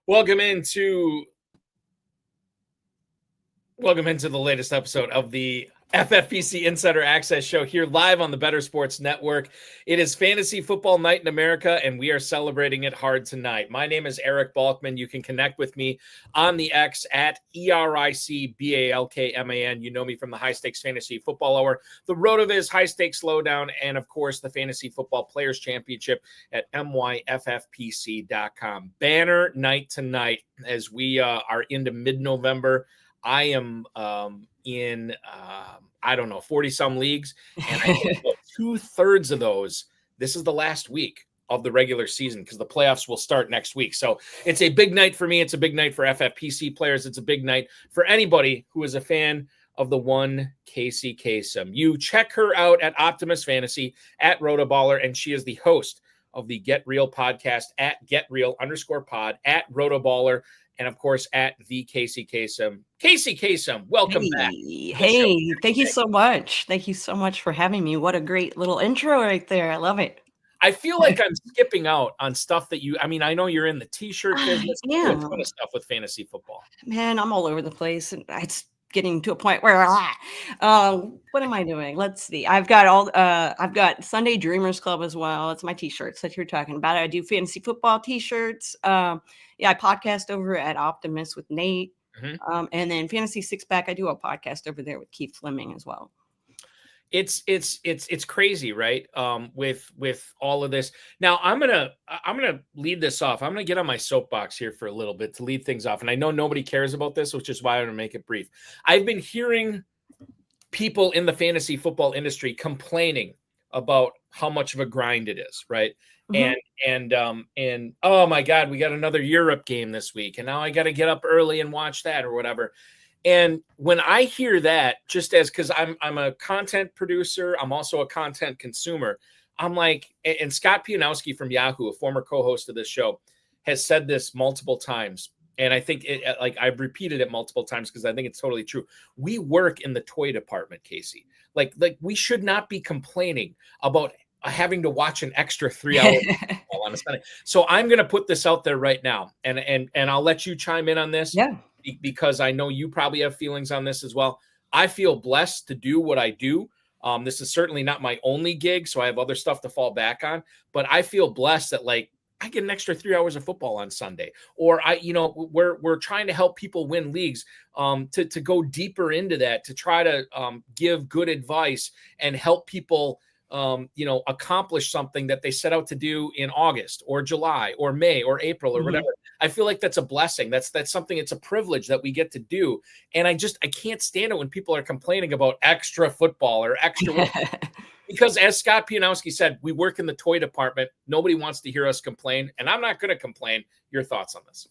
Welcome into the latest episode of the FFPC Insider Access Show here live on the Better Sports Network. It is Fantasy Football Night in America, and we are celebrating it hard tonight. My name is Eric Balkman. You can connect with me on the X at ERICBALKMAN. You know me from the High Stakes Fantasy Football Hour, the RotoViz High Stakes Lowdown, and of course the Fantasy Football Players Championship at myffpc.com. Banner night tonight as we are into mid-November. I am in 40-some leagues, and I think about 2/3 of those, this is the last week of the regular season because the playoffs will start next week. So it's a big night for me. It's a big night for FFPC players. It's a big night for anybody who is a fan of the one Kacey Kasem. You check her out at Optimus Fantasy, at RotoBaller, and she is the host of the Get Real podcast at GetReal_pod, at RotoBaller, and of course at the Kacey Kasem. Kacey Kasem, welcome back. Hey, thank you so much. Thank you so much for having me. What a great little intro right there. I love it. I feel like I'm skipping out on stuff that I know you're in the t-shirt business. Yeah. A ton of stuff with fantasy football. Man, I'm all over the place, and it's getting to a point where what am I doing? Let's see. I've got Sunday Dreamers Club as well. It's my t-shirts that you're talking about. I do fantasy football t-shirts. I podcast over at Optimus with Nate. Mm-hmm. And then Fantasy Six Pack, I do a podcast over there with Keith Fleming as well. It's crazy, right? With all of this. Now I'm gonna lead this off. I'm gonna get on my soapbox here for a little bit to lead things off. And I know nobody cares about this, which is why I'm gonna make it brief. I've been hearing people in the fantasy football industry complaining about how much of a grind it is, right? Mm-hmm. And oh my God, we got another Europe game this week, and now I got to get up early and watch that or whatever. And when I hear that, because I'm a content producer, I'm also a content consumer. I'm like, and Scott Pianowski from Yahoo, a former co-host of this show, has said this multiple times. And I think I've repeated it multiple times because I think it's totally true. We work in the toy department, Kacey. Like we should not be complaining about having to watch an extra 3 hours on a Sunday. So I'm going to put this out there right now, and I'll let you chime in on this. Yeah. Because I know you probably have feelings on this as well. I feel blessed to do what I do. This is certainly not my only gig, so I have other stuff to fall back on. But I feel blessed that I get an extra 3 hours of football on Sunday, or we're trying to help people win leagues. To go deeper into that, to try to give good advice and help people accomplish something that they set out to do in August or July or May or April or whatever. I feel like that's a blessing. That's something, it's a privilege that we get to do. And I can't stand it when people are complaining about extra football or extra because as Scott Pianowski said, we work in the toy department. Nobody wants to hear us complain, and I'm not going to complain. Your thoughts on this?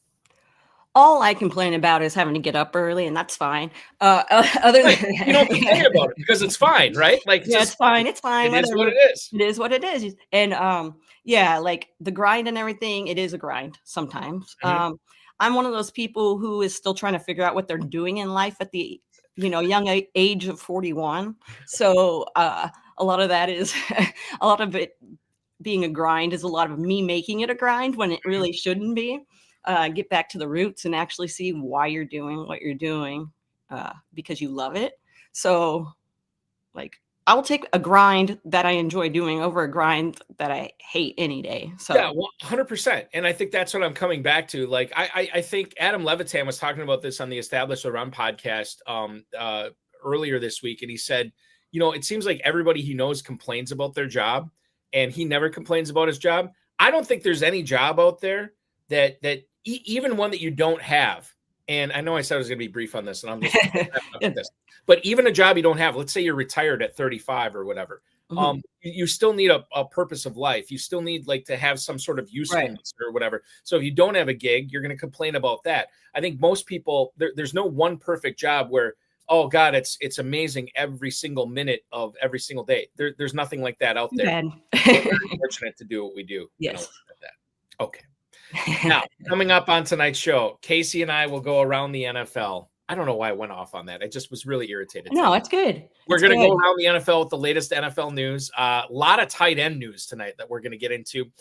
All I complain about is having to get up early, and that's fine. Other than you don't complain about it because it's fine, right? It's fine. It's fine. It is what it is. It is what it is. And the grind and everything, it is a grind sometimes. Mm-hmm. I'm one of those people who is still trying to figure out what they're doing in life at the young age of 41. So a lot of that is a lot of it being a grind is a lot of me making it a grind when it really shouldn't be. Get back to the roots and actually see why you're doing what you're doing because you love it. So I will take a grind that I enjoy doing over a grind that I hate any day. So yeah, 100%. And I think that's what I'm coming back to. I think Adam Levitan was talking about this on the Established Run podcast earlier this week. And he said, it seems like everybody he knows complains about their job and he never complains about his job. I don't think there's any job out there that even one that you don't have. And I know I said I was going to be brief on this, and I'm just this. But even a job you don't have, let's say you're retired at 35 or whatever, you still need a purpose of life. You still need to have some sort of usefulness or whatever. So if you don't have a gig, you're going to complain about that. I think most people, there's no one perfect job where, oh God, it's amazing every single minute of every single day. There's nothing like that out there. We're very fortunate to do what we do. Yes. Okay. Now, coming up on tonight's show, Kacey and I will go around the NFL I don't know why I went off on that. I just was really irritated. No, it's good. We're going to go around the NFL with the latest NFL news. A lot of tight end news tonight that we're going to get into.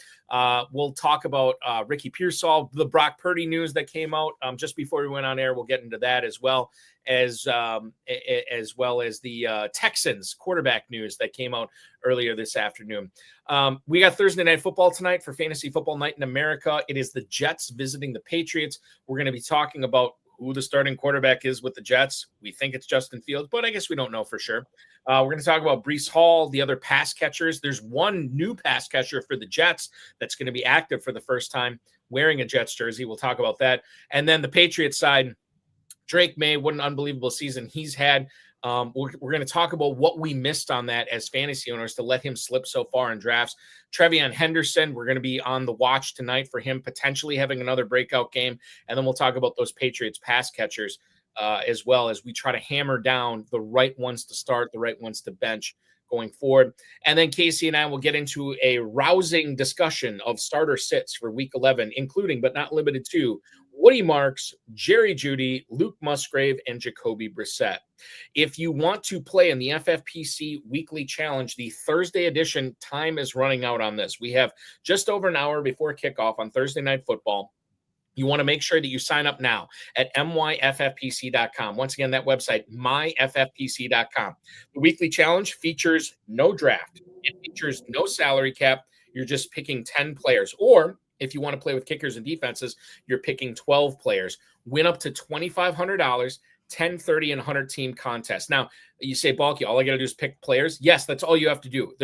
We'll talk about Ricky Pearsall, the Brock Purdy news that came out just before we went on air. We'll get into that as well as the Texans quarterback news that came out earlier this afternoon. We got Thursday Night Football tonight for Fantasy Football Night in America. It is the Jets visiting the Patriots. We're going to be talking about who the starting quarterback is with the Jets. We think it's Justin Fields, but I guess we don't know for sure. We're going to talk about Breece Hall, the other pass catchers. There's one new pass catcher for the Jets that's going to be active for the first time wearing a Jets jersey. We'll talk about that. And then the Patriots side, Drake Maye, what an unbelievable season he's had. We're going to talk about what we missed on that as fantasy owners to let him slip so far in drafts. Trevion Henderson, we're going to be on the watch tonight for him potentially having another breakout game. And then we'll talk about those Patriots pass catchers as well as we try to hammer down the right ones to start, the right ones to bench going forward. And then Kacey and I will get into a rousing discussion of starter sits for week 11, including but not limited to Woody Marks, Jerry Jeudy, Luke Musgrave, and Jacoby Brissett. If you want to play in the FFPC Weekly Challenge, the Thursday edition, time is running out on this. We have just over an hour before kickoff on Thursday Night Football. You want to make sure that you sign up now at myffpc.com. Once again, that website, myffpc.com. The weekly challenge features no draft. It features no salary cap. You're just picking 10 players. Or if you want to play with kickers and defenses, you're picking 12 players. Win up to $2,500, 10, 30, and 100 team contest. Now, you say, Balky, all I got to do is pick players. Yes, that's all you have to do.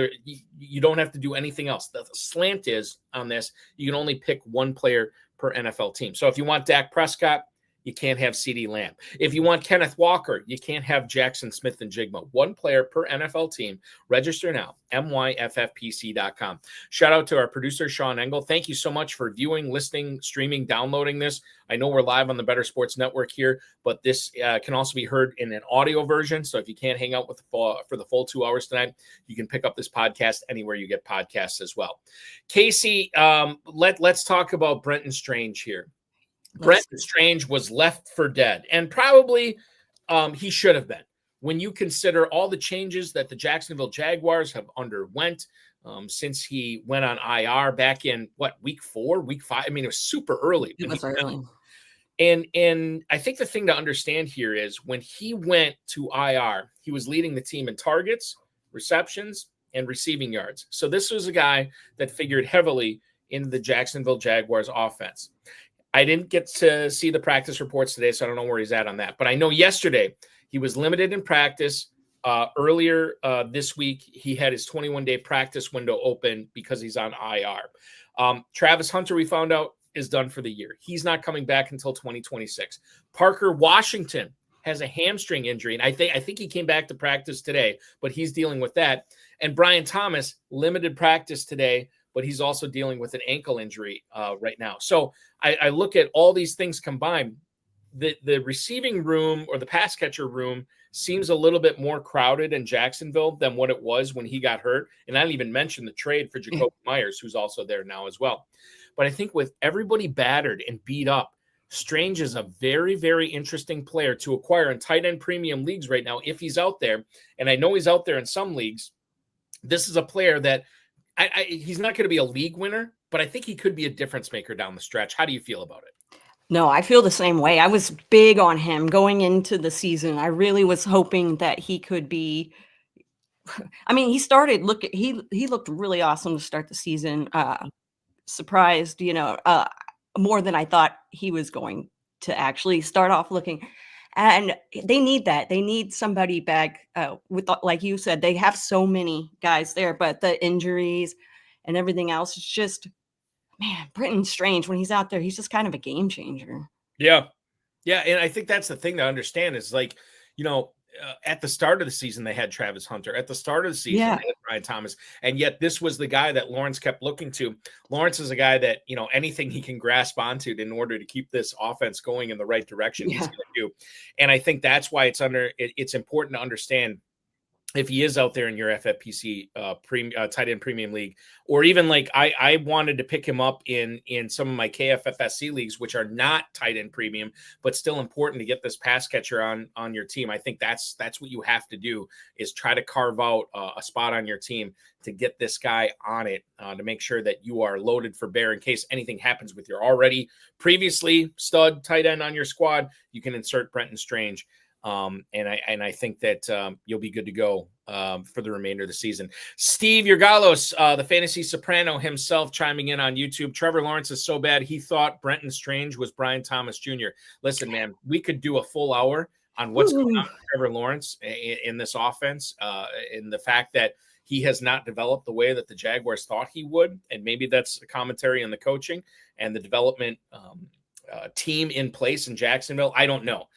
You don't have to do anything else. The slant is on this, you can only pick one player per NFL team. So if you want Dak Prescott, you can't have CeeDee Lamb. If you want Kenneth Walker, you can't have Jackson Smith and Jigma. One player per NFL team. Register now, myffpc.com. Shout out to our producer, Sean Engel. Thank you so much for viewing, listening, streaming, downloading this. I know we're live on the Better Sports Network here, but this can also be heard in an audio version. So if you can't hang out with for the full 2 hours tonight, you can pick up this podcast anywhere you get podcasts as well. Kacey, let's talk about Brenton Strange here. Brenton Strange was left for dead, and probably he should have been. When you consider all the changes that the Jacksonville Jaguars have underwent since he went on IR back in, week 4, week 5? I mean, it was super early. It was early. And I think the thing to understand here is when he went to IR, he was leading the team in targets, receptions, and receiving yards. So this was a guy that figured heavily into the Jacksonville Jaguars offense. I didn't get to see the practice reports today, so I don't know where he's at on that. But I know yesterday he was limited in practice. Earlier this week, he had his 21-day practice window open because he's on IR. Travis Hunter, we found out, is done for the year. He's not coming back until 2026. Parker Washington has a hamstring injury, and I think he came back to practice today, but he's dealing with that. And Brian Thomas, limited practice today, but he's also dealing with an ankle injury right now. So I look at all these things combined. The receiving room or the pass catcher room seems a little bit more crowded in Jacksonville than what it was when he got hurt. And I didn't even mention the trade for Jacoby Myers, who's also there now as well. But I think with everybody battered and beat up, Strange is a very, very interesting player to acquire in tight end premium leagues right now if he's out there. And I know he's out there in some leagues. This is a player that he's not going to be a league winner, but I think he could be a difference maker down the stretch. How do you feel about it? No, I feel the same way. I was big on him going into the season. I really was hoping that he could be. I mean, he looked really awesome to start the season. Surprised, more than I thought he was going to actually start off looking. And they need that. They need somebody back with, like you said, they have so many guys there, but the injuries and everything else, it's just, man, Brenton Strange, when he's out there, he's just kind of a game changer. Yeah. Yeah. And I think that's the thing to understand is at the start of the season, they had Travis Hunter. At the start of the season, they had Brian Thomas. And yet this was the guy that Lawrence kept looking to. Lawrence is a guy that, anything he can grasp onto in order to keep this offense going in the right direction, he's going to do. And I think that's why it's important to understand if he is out there in your FFPC tight end premium league, or even like I wanted to pick him up in some of my KFFSC leagues, which are not tight end premium, but still important to get this pass catcher on your team. I think that's what you have to do, is try to carve out a spot on your team to get this guy on it, to make sure that you are loaded for bear in case anything happens with your already previously stud tight end on your squad. You can insert Brenton Strange. And I think that you'll be good to go for the remainder of the season. Steve Yergalos, the fantasy soprano himself, chiming in on YouTube. Trevor Lawrence is so bad he thought Brenton Strange was Brian Thomas Jr. Listen, man, we could do a full hour on what's going on with Trevor Lawrence in this offense, in the fact that he has not developed the way that the Jaguars thought he would. And maybe that's a commentary on the coaching and the development team in place in Jacksonville. I don't know.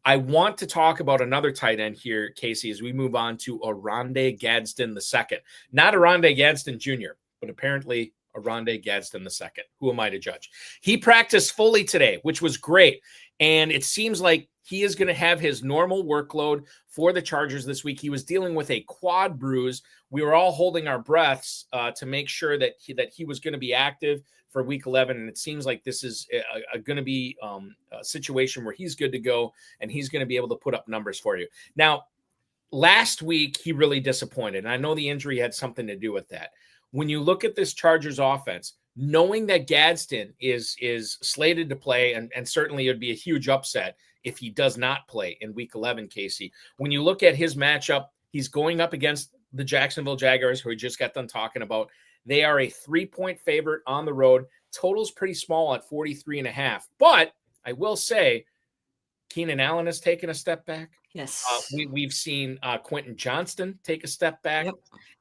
I want to talk about another tight end here, Casey, as we move on to Oronde Gadsden II. Not Oronde Gadsden Jr., but apparently Oronde Gadsden II. Who am I to judge? He practiced fully today, which was great. And it seems like he is going to have his normal workload for the Chargers this week. He was dealing with a quad bruise. We were all holding our breaths to make sure that he was going to be active for week 11. And it seems like this is going to be a situation where he's good to go and he's going to be able to put up numbers for you. Now, last week, he really disappointed. And I know the injury had something to do with that. When you look at this Chargers offense, knowing that Gadsden is slated to play, and certainly it would be a huge upset if he does not play in week 11, Casey. When you look at his matchup, he's going up against the Jacksonville Jaguars, who we just got done talking about. They are a 3-point favorite on the road. Total's pretty small at 43.5. But I will say, Keenan Allen has taken a step back. Yes. We've seen Quentin Johnston take a step back. Yep.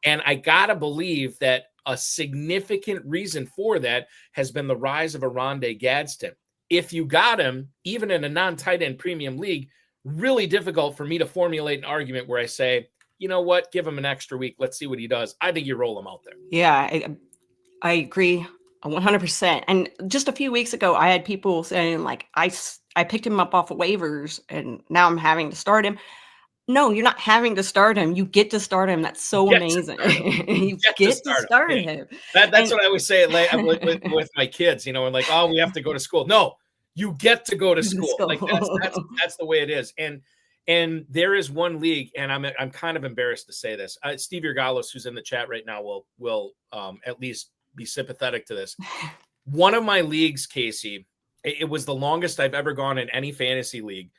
And I got to believe that a significant reason for that has been the rise of Oronde Gadsden. If you got him, even in a non-tight end premium league, really difficult for me to formulate an argument where I say, you know what, give him an extra week. Let's see what he does. I think you roll him out there. Yeah, I agree 100%. And just a few weeks ago, I had people saying, like, I picked him up off of waivers and now I'm having to start him. No, you're not having to start him. You get to start him. That's so amazing. You get to start him. That's what I always say with my kids, and like, oh, we have to go to school. No, you get to go to school. Like that's the way it is. And there is one league, and I'm kind of embarrassed to say this. Steve Yergalos, who's in the chat right now, will at least be sympathetic to this. One of my leagues, Casey, it was the longest I've ever gone in any fantasy league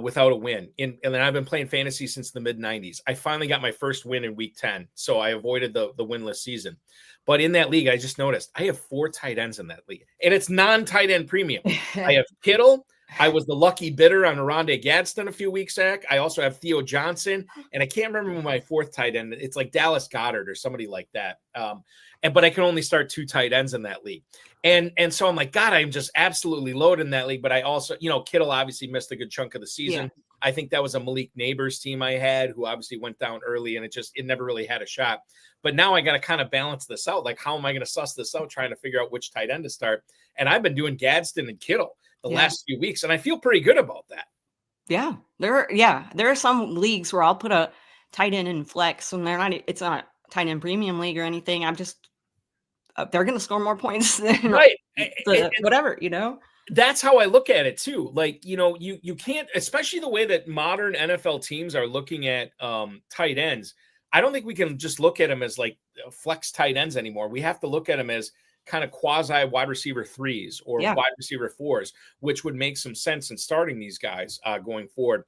without a win. And then I've been playing fantasy since the mid-90s. I finally got my first win in week 10, so I avoided the winless season. But in that league, I just noticed I have 4 tight ends in that league, and it's non-tight end premium. I have Kittle. I was the lucky bidder on Oronde Gadsden a few weeks back. I also have Theo Johnson, and I can't remember my 4th tight end. It's like Dallas Goedert or somebody like that. But I can only start 2 tight ends in that league. And so I'm like, God, I'm just absolutely loaded in that league. But I also, Kittle obviously missed a good chunk of the season. Yeah. I think that was a Malik Neighbors team I had, who obviously went down early, and it never really had a shot. But now I got to kind of balance this out. Like, how am I going to suss this out, trying to figure out which tight end to start? And I've been doing Gadsden and Kittle the last few weeks, and I feel pretty good about that. Yeah. There are some leagues where I'll put a tight end in flex, and it's not tight end premium league or anything. I'm just, they're going to score more points than right. Whatever, That's how I look at it too. Like, you can't, especially the way that modern NFL teams are looking at tight ends. I don't think we can just look at them as like flex tight ends anymore. We have to look at them as kind of quasi wide receiver 3s or wide receiver 4s, which would make some sense in starting these guys going forward.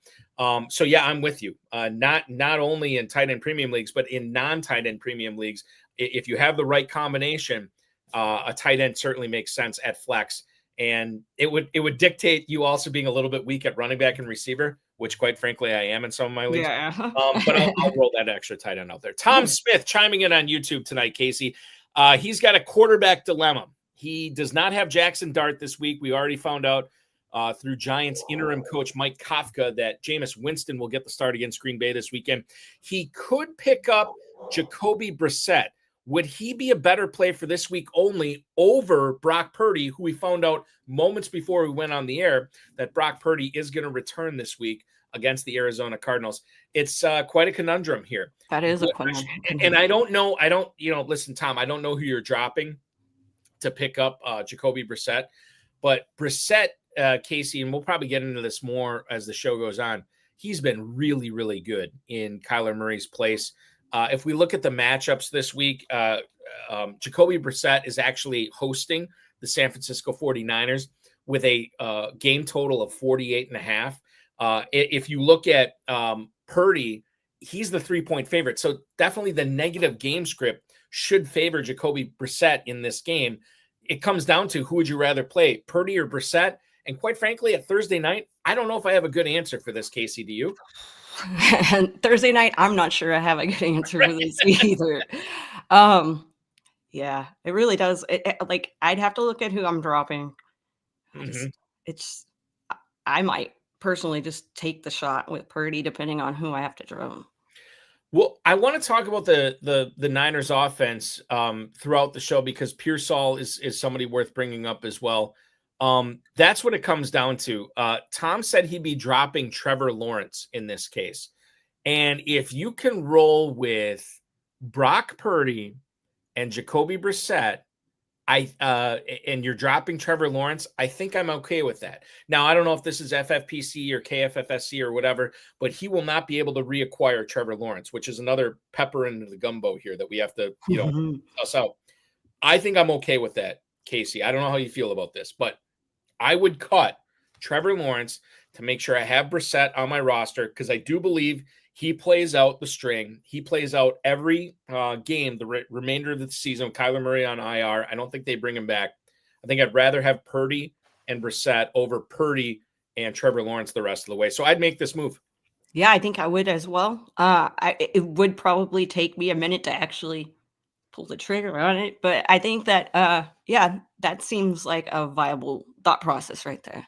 So yeah, I'm with you. Not only in tight end premium leagues, but in non-tight end premium leagues, if you have the right combination, a tight end certainly makes sense at flex. And it would dictate you also being a little bit weak at running back and receiver, which quite frankly I am in some of my leagues. Yeah. But I'll roll that extra tight end out there. Tom Smith chiming in on YouTube tonight, Casey. He's got a quarterback dilemma. He does not have Jackson Dart this week. We already found out through Giants interim coach Mike Kafka that Jameis Winston will get the start against Green Bay this weekend. He could pick up Jacoby Brissett. Would he be a better play for this week only over Brock Purdy, who we found out moments before we went on the air that Brock Purdy is going to return this week against the Arizona Cardinals. It's quite a conundrum here. That is a conundrum. And I don't know. Listen, Tom, I don't know who you're dropping to pick up Jacoby Brissett, but Brissett, Kacey, and we'll probably get into this more as the show goes on. He's been really, really good in Kyler Murray's place. If we look at the matchups this week, Jacoby Brissett is actually hosting the San Francisco 49ers with a game total of 48.5. If you look at Purdy, he's the 3-point favorite. So definitely the negative game script should favor Jacoby Brissett in this game. It comes down to who would you rather play, Purdy or Brissett? And quite frankly, at Thursday night, I don't know if I have a good answer for this, Kacey. Do you? Thursday night, I'm not sure I have a good answer for this either. Yeah, it really does. Like, I'd have to look at who I'm dropping. I might personally just take the shot with Purdy, depending on who I have to drop. Well, I want to talk about the Niners offense throughout the show because Pearsall is somebody worth bringing up as well. That's what it comes down to. Tom said he'd be dropping Trevor Lawrence in this case. And if you can roll with Brock Purdy and Jacoby Brissett, and you're dropping Trevor Lawrence, I think I'm okay with that. Now, I don't know if this is FFPC or KFFSC or whatever, but he will not be able to reacquire Trevor Lawrence, which is another pepper into the gumbo here that we have to, suss out. I think I'm okay with that, Kacey. I don't know how you feel about this, but I would cut Trevor Lawrence to make sure I have Brissett on my roster because I do believe he plays out the string. He plays out every game, the remainder of the season. Kyler Murray on IR. I don't think they bring him back. I think I'd rather have Purdy and Brissett over Purdy and Trevor Lawrence the rest of the way. So I'd make this move. Yeah, I think I would as well. It would probably take me a minute to actually pull the trigger on it, but I think that, that seems like a viable thought process right there.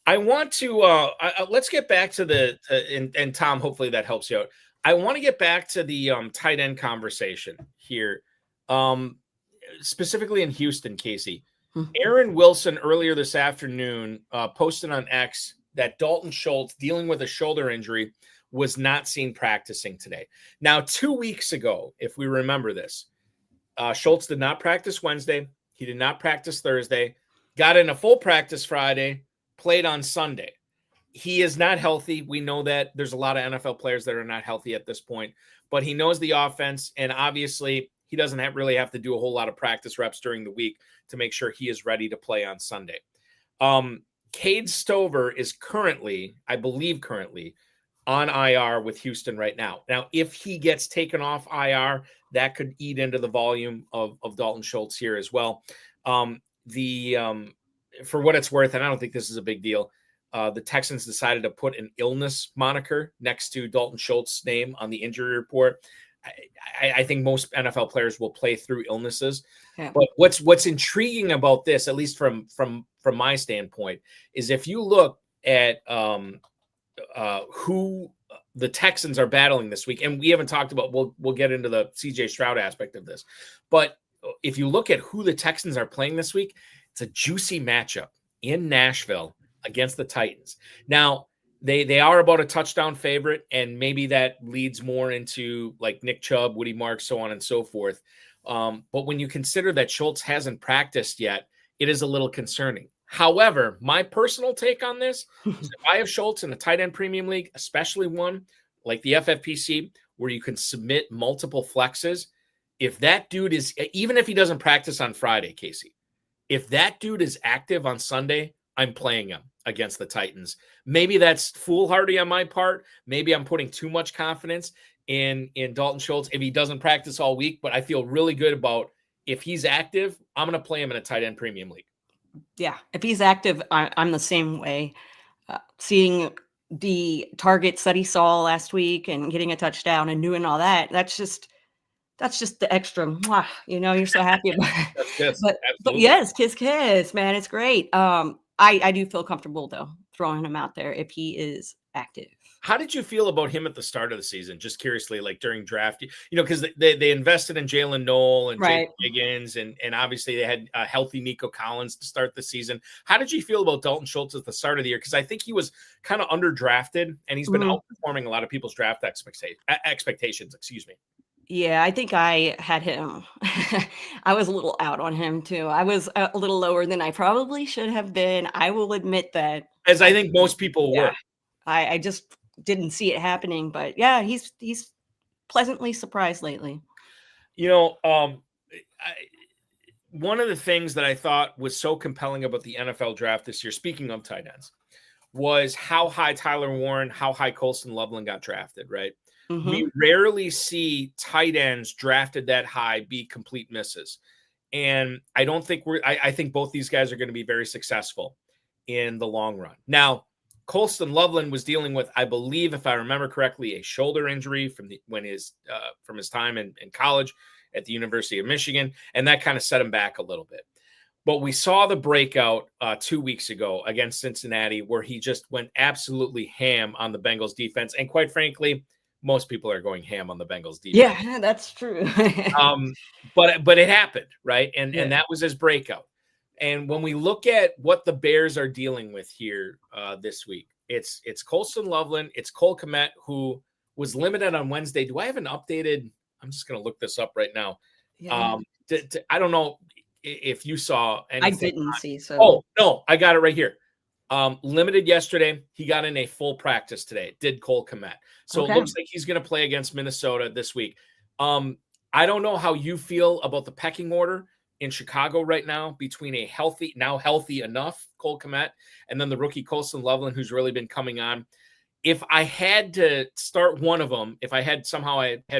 I want to let's get back to and Tom, hopefully that helps you out. I want to get back to the tight end conversation here, specifically in Houston, Kacey. Aaron Wilson earlier this afternoon posted on X that Dalton Schultz, dealing with a shoulder injury, was not seen practicing today. Now, 2 weeks ago, if we remember this, Schultz did not practice Wednesday. He did not practice Thursday. Got in a full practice Friday. Played on Sunday. He is not healthy. We know that. There's a lot of NFL players that are not healthy at this point, but he knows the offense, and obviously he doesn't really have to do a whole lot of practice reps during the week to make sure he is ready to play on Sunday. Cade Stover is currently on IR with Houston right now. Now, if he gets taken off IR, that could eat into the volume of Dalton Schultz here as well. For what it's worth, and I don't think this is a big deal, the Texans decided to put an illness moniker next to Dalton Schultz's name on the injury report. I think most NFL players will play through illnesses. Yeah. But what's intriguing about this, at least from my standpoint, is if you look at who the Texans are battling this week, and we haven't talked about, we'll get into the CJ Stroud aspect of this, but if you look at who the Texans are playing this week, it's a juicy matchup in Nashville against the Titans. Now, they are about a touchdown favorite, and maybe that leads more into like Nick Chubb, Woody Marks, so on and so forth. But when you consider that Schultz hasn't practiced yet, it is a little concerning. However, my personal take on this is if I have Schultz in a tight end premium league, especially one like the FFPC, where you can submit multiple flexes, if that dude is, even if he doesn't practice on Friday, Kacey, if that dude is active on Sunday, I'm playing him against the Titans. Maybe that's foolhardy on my part. Maybe I'm putting too much confidence in Dalton Schultz if he doesn't practice all week, but I feel really good about if he's active, I'm going to play him in a tight end premium league. Yeah, if he's active, I'm the same way. Seeing the targets that he saw last week and getting a touchdown and doing all that, that's just the extra, you're so happy about it. But yes, kiss, man, it's great. I do feel comfortable though throwing him out there if he is active. How did you feel about him at the start of the season? Just curiously, like during draft, because they invested in Jalen Noel and Right. Jake Higgins, and obviously they had a healthy Nico Collins to start the season. How did you feel about Dalton Schultz at the start of the year? Because I think he was kind of underdrafted, and he's been outperforming a lot of people's draft expectations. Excuse me. Yeah, I think I had him. I was a little out on him too. I was a little lower than I probably should have been. I will admit that. As I think most people were. I just didn't see it happening, but yeah, he's pleasantly surprised lately. One of the things that I thought was so compelling about the NFL draft this year, speaking of tight ends, was how high Tyler Warren, how high Colston Loveland got drafted, right? Mm-hmm. We rarely see tight ends drafted that high be complete misses. And I don't think I think both these guys are going to be very successful in the long run. Now, Colston Loveland was dealing with, I believe, if I remember correctly, a shoulder injury from his time in college at the University of Michigan, and that kind of set him back a little bit. But we saw the breakout 2 weeks ago against Cincinnati, where he just went absolutely ham on the Bengals defense, and quite frankly, most people are going ham on the Bengals defense. Yeah, that's true. But it happened, right? And that was his breakout. And when we look at what the Bears are dealing with here this week, it's Colston Loveland, it's Cole Kmet, who was limited on Wednesday. Do I have an updated? I'm just going to look this up right now. Yeah. I don't know if you saw anything. I didn't see. So. Oh, no, I got it right here. Limited yesterday. He got in a full practice today. Did Cole Kmet. So It looks like he's going to play against Minnesota this week. I don't know how you feel about the pecking order in Chicago right now between a healthy enough Cole Kmet and then the rookie Colston Loveland, who's really been coming on. If I had to start one of them, if I had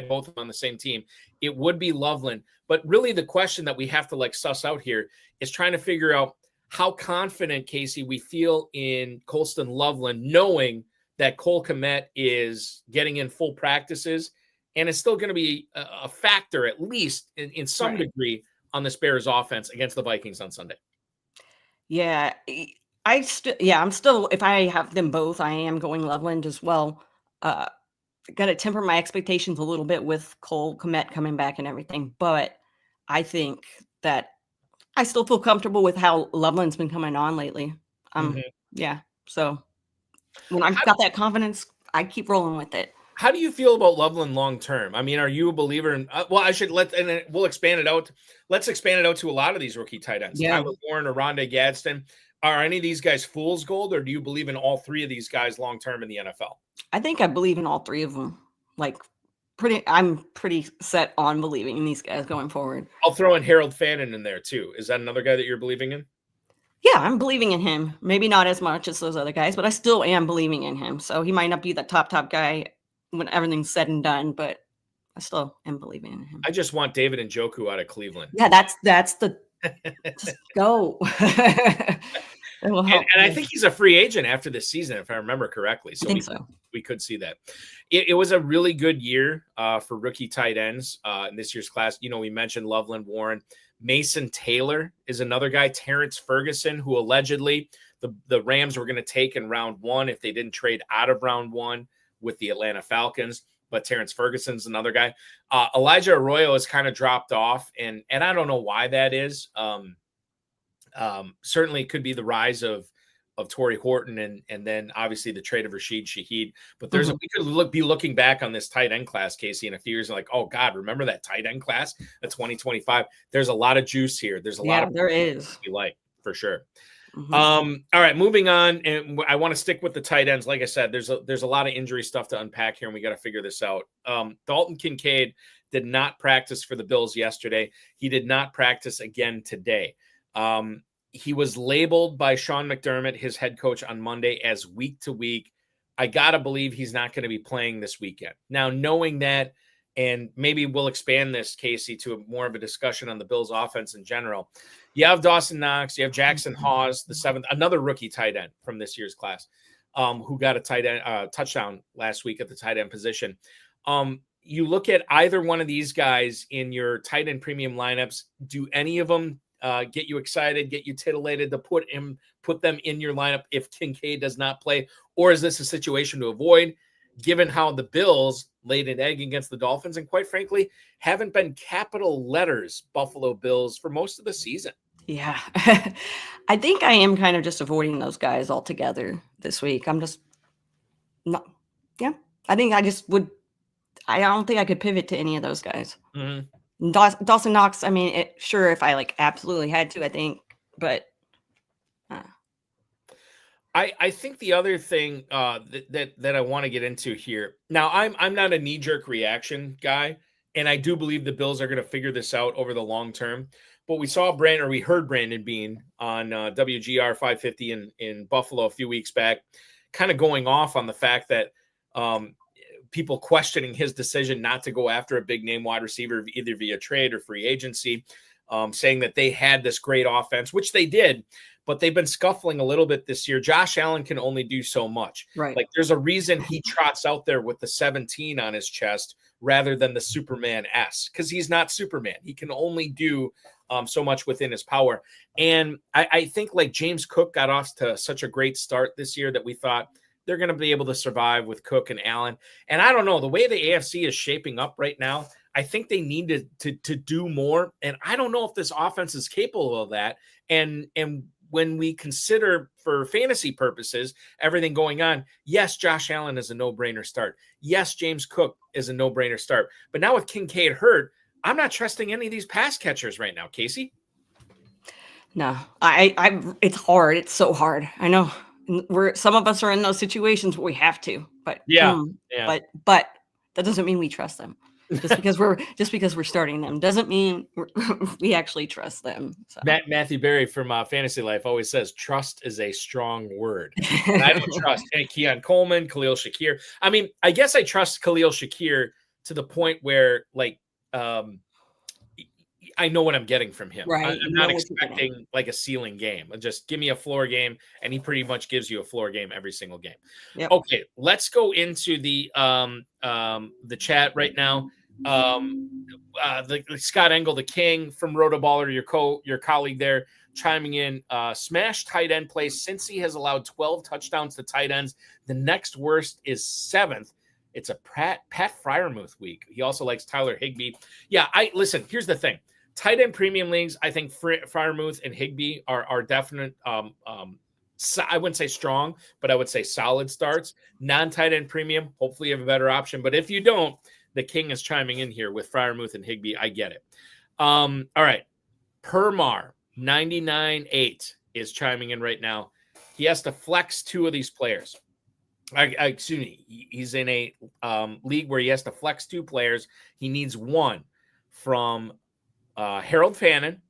both of them on the same team, it would be Loveland. But really the question that we have to suss out here is trying to figure out how confident, Casey, we feel in Colston Loveland, knowing that Cole Kmet is getting in full practices and is still going to be a factor, at least in some degree, on this Bears offense against the Vikings on Sunday. Yeah, I'm still, if I have them both, I am going Loveland as well. Got to temper my expectations a little bit with Cole Kmet coming back and everything, but I think that I still feel comfortable with how Loveland's been coming on lately. Yeah. So when I've got that confidence, I keep rolling with it. How do you feel about Loveland long term? I mean, are you a believer in? We'll expand it out. Let's expand it out to a lot of these rookie tight ends. Yeah. Tyler Warren, Oronde Gadsden. Are any of these guys fool's gold, or do you believe in all three of these guys long term in the NFL? I think I believe in all three of them. I'm pretty set on believing in these guys going forward. I'll throw in Harold Fannin in there too. Is that another guy that you're believing in? Yeah, I'm believing in him. Maybe not as much as those other guys, but I still am believing in him. So he might not be the top guy when everything's said and done, but I still am believing in him. I just want David Njoku out of Cleveland. Yeah, that's the just go. It will help. And I think he's a free agent after this season, if I remember correctly. So we could see that. It was a really good year for rookie tight ends in this year's class. We mentioned Loveland, Warren. Mason Taylor is another guy. Terrence Ferguson, who allegedly the Rams were going to take in round 1 if they didn't trade out of round 1 with the Atlanta Falcons. But Terrence Ferguson's another guy. Elijah Arroyo has kind of dropped off, and I don't know why that is. Certainly could be the rise of Torrey Horton and then obviously the trade of Rashid Shaheed. But we could be looking back on this tight end class, Casey, in a few years and like, oh God, remember that tight end class, the 2025? There's a lot of juice here. There's a lot of there is. We like for sure. All right, moving on, and I want to stick with the tight ends. Like I said, there's a lot of injury stuff to unpack here, and we got to figure this out. Dalton Kincaid did not practice for the Bills yesterday. He did not practice again today. He was labeled by Sean McDermott, his head coach, on Monday as week to week. I got to believe he's not going to be playing this weekend. Now, knowing that, and maybe we'll expand this, Casey, to more of a discussion on the Bills offense in general. You have Dawson Knox, you have Jackson Hawes, the 7th, another rookie tight end from this year's class, who got a tight end touchdown last week at the tight end position. You look at either one of these guys in your tight end premium lineups. Do any of them get you excited, get you titillated to put them in your lineup if Kincaid does not play? Or is this a situation to avoid, given how the Bills laid an egg against the Dolphins and, quite frankly, haven't been capital letters Buffalo Bills for most of the season? Yeah. I think I am kind of just avoiding those guys altogether this week. I'm just not. Yeah. I think I just would. I don't think I could pivot to any of those guys. Mm-hmm. Dawson Knox, I mean, sure, if I like absolutely had to, I think, but I think the other thing that I want to get into here. Now, I'm not a knee-jerk reaction guy, and I do believe the Bills are going to figure this out over the long term. But we heard Brandon Beane on WGR 550 in Buffalo a few weeks back, kind of going off on the fact that people questioning his decision not to go after a big name wide receiver either via trade or free agency, saying that they had this great offense, which they did, but they've been scuffling a little bit this year. Josh Allen can only do so much. Right. Like, there's a reason he trots out there with the 17 on his chest rather than the Superman S, because he's not Superman. He can only do so much within his power. And I think like James Cook got off to such a great start this year that we thought they're going to be able to survive with Cook and Allen. And I don't know, the way the AFC is shaping up right now, I think they need to do more. And I don't know if this offense is capable of that. And when we consider for fantasy purposes, everything going on, yes, Josh Allen is a no-brainer start. Yes, James Cook is a no-brainer start. But now with Kincaid hurt, I'm not trusting any of these pass catchers right now, Kacey. No, it's hard. It's so hard. I know some of us are in those situations where we have to, but but that doesn't mean we trust them. Just because we're starting them doesn't mean we actually trust them. So. Matthew Berry from Fantasy Life always says trust is a strong word. And I don't trust Keon Coleman, Khalil Shakir. I mean, I guess I trust Khalil Shakir to the point where, like, I know what I'm getting from him. Right. I'm not expecting like a ceiling game. Just give me a floor game, and he pretty much gives you a floor game every single game. Yep. Okay, let's go into the chat right now. The Scott Engel, the king from RotoBaller, your colleague there, chiming in. Smash tight end play. Cincy has allowed 12 touchdowns to tight ends. The next worst is 7th. It's a Pat Freiermuth week. He also likes Tyler Higbee. Yeah, listen, here's the thing. Tight end premium leagues, I think Freiermuth and Higbee are definite. I wouldn't say strong, but I would say solid starts. Non-tight end premium, hopefully you have a better option. But if you don't, the king is chiming in here with Freiermuth and Higbee. I get it. All right. Permar, 99.8 is chiming in right now. He has to flex 2 of these players. Excuse me. He's in a league where he has to flex 2 players. He needs one from Harold Fannin,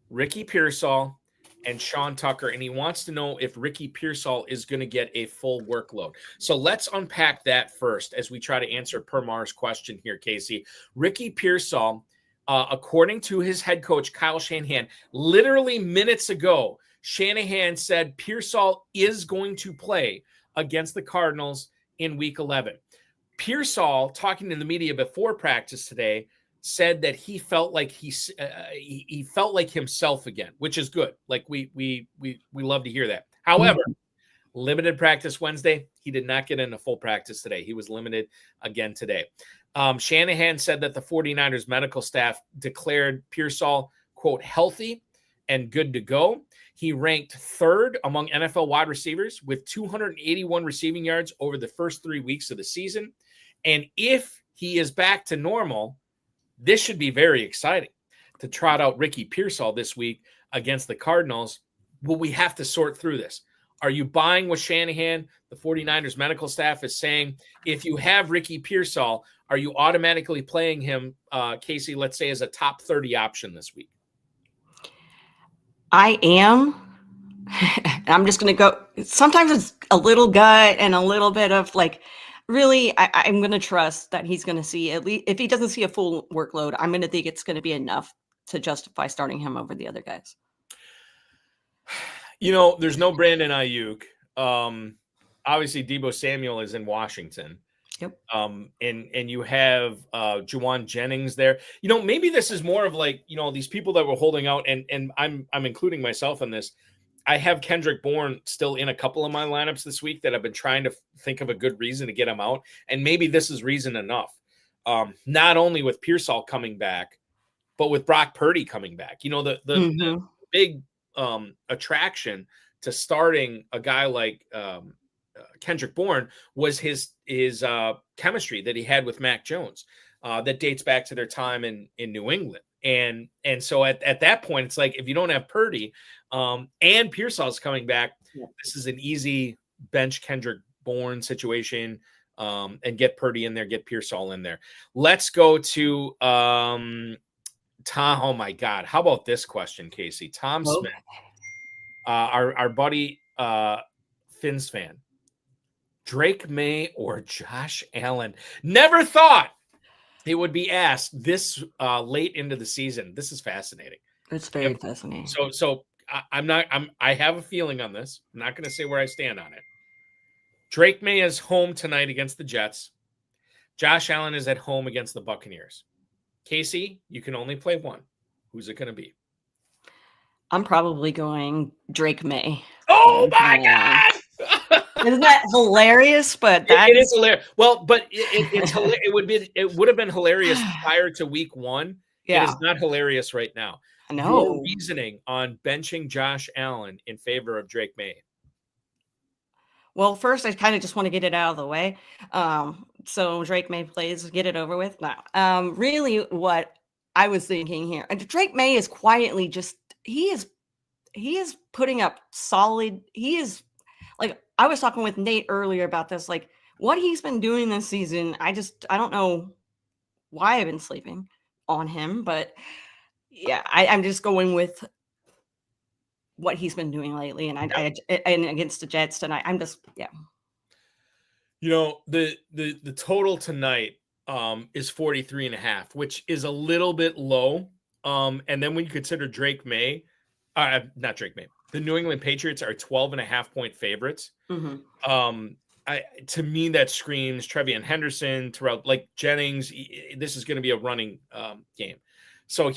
Ricky Pearsall, and Sean Tucker, and he wants to know if Ricky Pearsall is going to get a full workload. So let's unpack that first as we try to answer Permar's question here, Casey. Ricky Pearsall, according to his head coach, Kyle Shanahan, literally minutes ago, Shanahan said Pearsall is going to play against the Cardinals in Week 11. Pearsall, talking to the media before practice today, said that he felt like he felt like himself again, which is good. Like we love to hear that. However, limited practice Wednesday. He did not get into full practice today. He was limited again today. Shanahan said that the 49ers medical staff declared Pearsall, quote, healthy and good to go. He ranked 3rd among NFL wide receivers with 281 receiving yards over the first 3 weeks of the season. And if he is back to normal, this should be very exciting to trot out Ricky Pearsall this week against the Cardinals. Will we have to sort through this? Are you buying what Shanahan, the 49ers medical staff, is saying? If you have Ricky Pearsall, are you automatically playing him, Casey, let's say, as a top 30 option this week? I am. I'm just going to go. Sometimes it's a little gut and a little bit of like, really, I'm going to trust that he's going to see, at least if he doesn't see a full workload, I'm going to think it's going to be enough to justify starting him over the other guys. You know, there's no Brandon Ayuk. Obviously, Deebo Samuel is in Washington. Yep. And you have Juwan Jennings there. Maybe this is more of like, these people that were holding out, and I'm including myself in this. I have Kendrick Bourne still in a couple of my lineups this week that I've been trying to think of a good reason to get him out. And maybe this is reason enough. Not only with Pearsall coming back, but with Brock Purdy coming back. The big attraction to starting a guy like Kendrick Bourne was his chemistry that he had with Mac Jones that dates back to their time in New England. And so at that point, it's like, if you don't have Purdy and Pearsall's coming back, this is an easy bench Kendrick Bourne situation, and get Purdy in there, get Pearsall in there. Let's go to Tom. Oh my God. How about this question, Casey? Tom Smith, our buddy Finns fan. Drake Maye or Josh Allen? Never thought it would be asked this late into the season. This is fascinating. It's very fascinating. So I have a feeling on this. I'm not going to say where I stand on it. Drake Maye is home tonight against the Jets. Josh Allen is at home against the Buccaneers. Casey, you can only play one. Who's it going to be? I'm probably going Drake Maye. Oh my God! Isn't that hilarious? But it is hilarious. Well, but it's hilarious. It would have been hilarious prior to week 1. Yeah. It is not hilarious right now. I know. Your reasoning on benching Josh Allen in favor of Drake Maye. Well, first, I kind of just want to get it out of the way. So Drake Maye plays, get it over with. Now, really what I was thinking here, and Drake Maye is quietly he is putting up solid. He is, like, I was talking with Nate earlier about this, like what he's been doing this season. I don't know why I've been sleeping on him, but yeah, I'm just going with what he's been doing lately. And and against the Jets tonight, I'm just, yeah. The total tonight is 43.5, which is a little bit low. And then when you consider Drake Maye, not Drake Maye, the New England Patriots are 12.5 point favorites. Mm-hmm. To me, that screams Trevion Henderson, Terrell, like Jennings. This is going to be a running game. So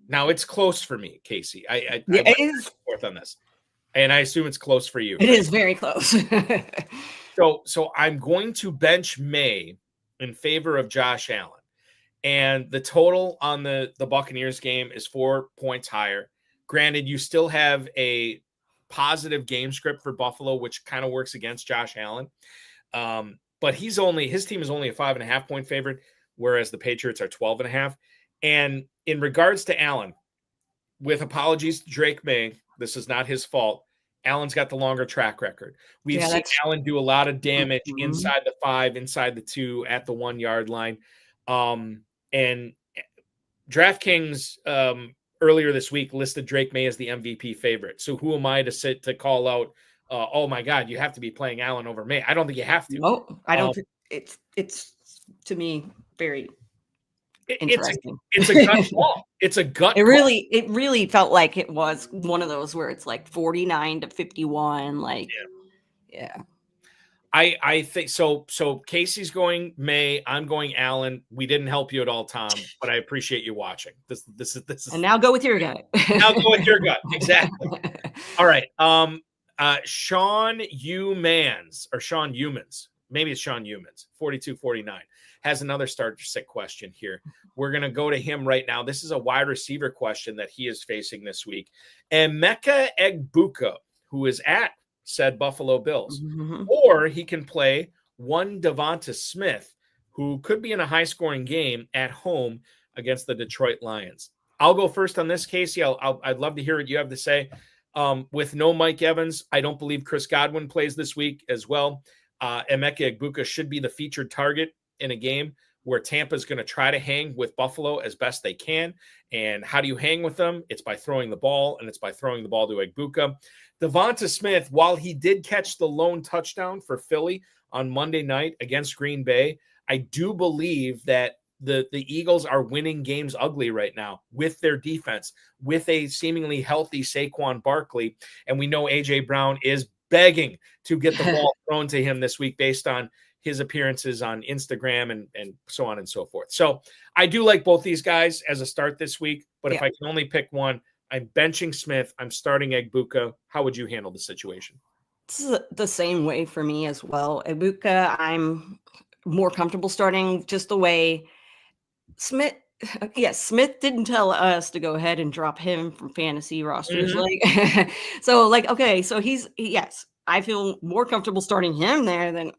now it's close for me, Casey. I it is forth on this, and I assume it's close for you. It is very close. So I'm going to bench Maye in favor of Josh Allen, and the total on the Buccaneers game is 4 points higher. Granted, you still have a positive game script for Buffalo, which kind of works against Josh Allen. But his team is only a 5.5 point favorite, whereas the Patriots are 12.5. And in regards to Allen, with apologies to Drake Maye, this is not his fault. Allen's got the longer track record. We've seen Allen do a lot of damage inside the 5, inside the 2, at the 1 yard line. And DraftKings earlier this week listed Drake Maye as the MVP favorite. So who am I to call out, oh my God, you have to be playing Allen over Maye? I don't think you have to. No, I don't think it's to me very interesting. It's a gut call. It's a gut. It really felt like it was one of those where it's like 49-51. Like, yeah. I think so. So Casey's going Maye. I'm going Allen. We didn't help you at all, Tom, but I appreciate you watching. This is. And now go with your gut. Now go with your gut. Exactly. All right. Sean Humans. Maybe it's Sean Humans. 4249 has another starter sick question here. We're going to go to him right now. This is a wide receiver question that he is facing this week. Emeka Egbuka, who is at said Buffalo Bills, or he can play one DeVonta Smith, who could be in a high-scoring game at home against the Detroit Lions. I'll go first on this, Casey. I'd love to hear what you have to say. With no Mike Evans, I don't believe Chris Godwin plays this week as well. Emeka Egbuka should be the featured target in a game where Tampa is going to try to hang with Buffalo as best they can. And how do you hang with them? It's by throwing the ball, and it's by throwing the ball to Egbuka. DeVonta Smith, while he did catch the lone touchdown for Philly on Monday night against Green Bay, I do believe that the Eagles are winning games ugly right now with their defense, with a seemingly healthy Saquon Barkley. And we know A.J. Brown is begging to get the ball thrown to him this week based on his appearances on Instagram and so on and so forth. So I do like both these guys as a start this week, but if I can only pick one, I'm benching Smith. I'm starting Egbuka. How would you handle the situation? This is the same way for me as well. Egbuka, I'm more comfortable starting just the way Smith. Yes, Smith didn't tell us to go ahead and drop him from fantasy rosters. Okay, so yes, I feel more comfortable starting him there than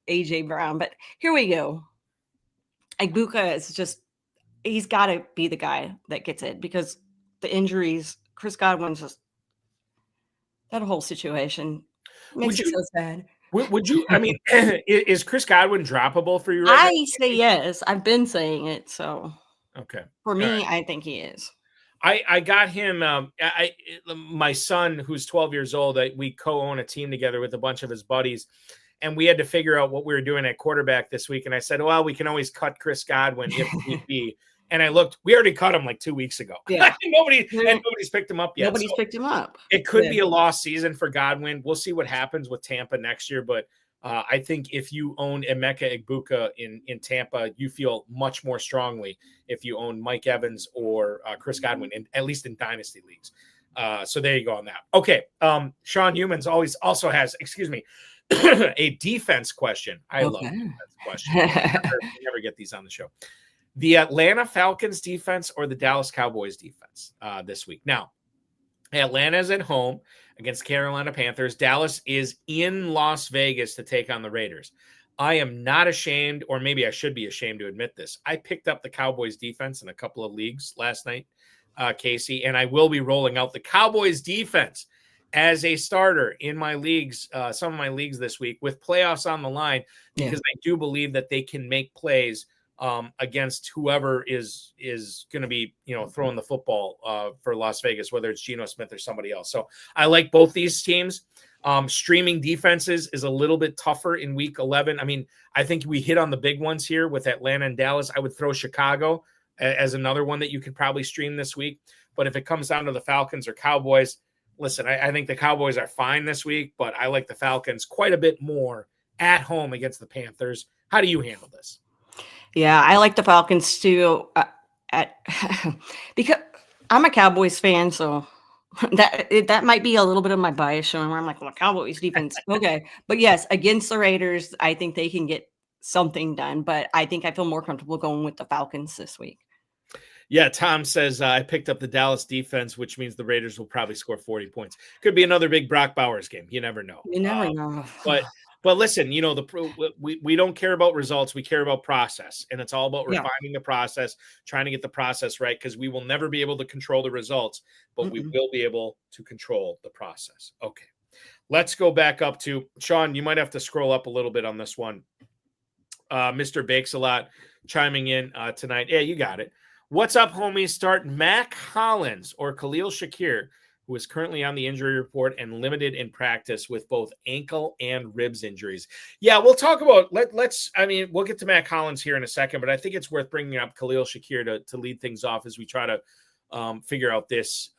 AJ Brown. But here we go. Egbuka is he's got to be the guy that gets it because the injuries, Chris Godwin's just that whole situation makes it so sad. Would you? I mean, is Chris Godwin droppable for you? Right I say yes. I've been saying it. So okay, for me, I think he is. I got him. My son, who's 12 years old, we co-own a team together with a bunch of his buddies, and we had to figure out what we were doing at quarterback this week. And I said, well, we can always cut Chris Godwin if need be. And I looked, we already cut him like 2 weeks ago. Yeah. nobody's picked him up yet. Nobody's picked him up. It could be a lost season for Godwin. We'll see what happens with Tampa next year. But I think if you own Emeka Egbuka in Tampa, you feel much more strongly if you own Mike Evans or Chris Godwin, at least in dynasty leagues. So there you go on that. Okay. Sean Humans also has, a defense question. I love defense questions. We never get these on the show. The Atlanta Falcons defense or the Dallas Cowboys defense this week. Now, Atlanta is at home against Carolina Panthers. Dallas is in Las Vegas to take on the Raiders. I am not ashamed, or maybe I should be ashamed to admit this. I picked up the Cowboys defense in a couple of leagues last night, Kacey, and I will be rolling out the Cowboys defense as a starter in my leagues, some of my leagues this week with playoffs on the line, because I do believe that they can make plays against whoever is going to be, throwing the football for Las Vegas, whether it's Geno Smith or somebody else. So I like both these teams. Streaming defenses is a little bit tougher in week 11. I mean, I think we hit on the big ones here with Atlanta and Dallas. I would throw Chicago as another one that you could probably stream this week. But if it comes down to the Falcons or Cowboys, listen, I think the Cowboys are fine this week, but I like the Falcons quite a bit more at home against the Panthers. How do you handle this? Yeah, I like the Falcons too. Because I'm a Cowboys fan, so that might be a little bit of my bias showing where I'm like, well, Cowboys defense, okay. But yes, against the Raiders, I think they can get something done. But I think I feel more comfortable going with the Falcons this week. Yeah, Tom says I picked up the Dallas defense, which means the Raiders will probably score 40 points. Could be another big Brock Bowers game. You never know. You never know. But listen, we don't care about results. We care about process, and it's all about refining the process, trying to get the process right, because we will never be able to control the results, but we will be able to control the process. Okay, let's go back up to Sean. You might have to scroll up a little bit on this one. Mr. Bakes a lot chiming in tonight. Yeah, you got it. What's up, homies? Start Mac Hollins or Khalil Shakir, who is currently on the injury report and limited in practice with both ankle and ribs injuries. Yeah, we'll talk about we'll get to Mac Hollins here in a second, but I think it's worth bringing up Khalil Shakir to lead things off as we try to figure out this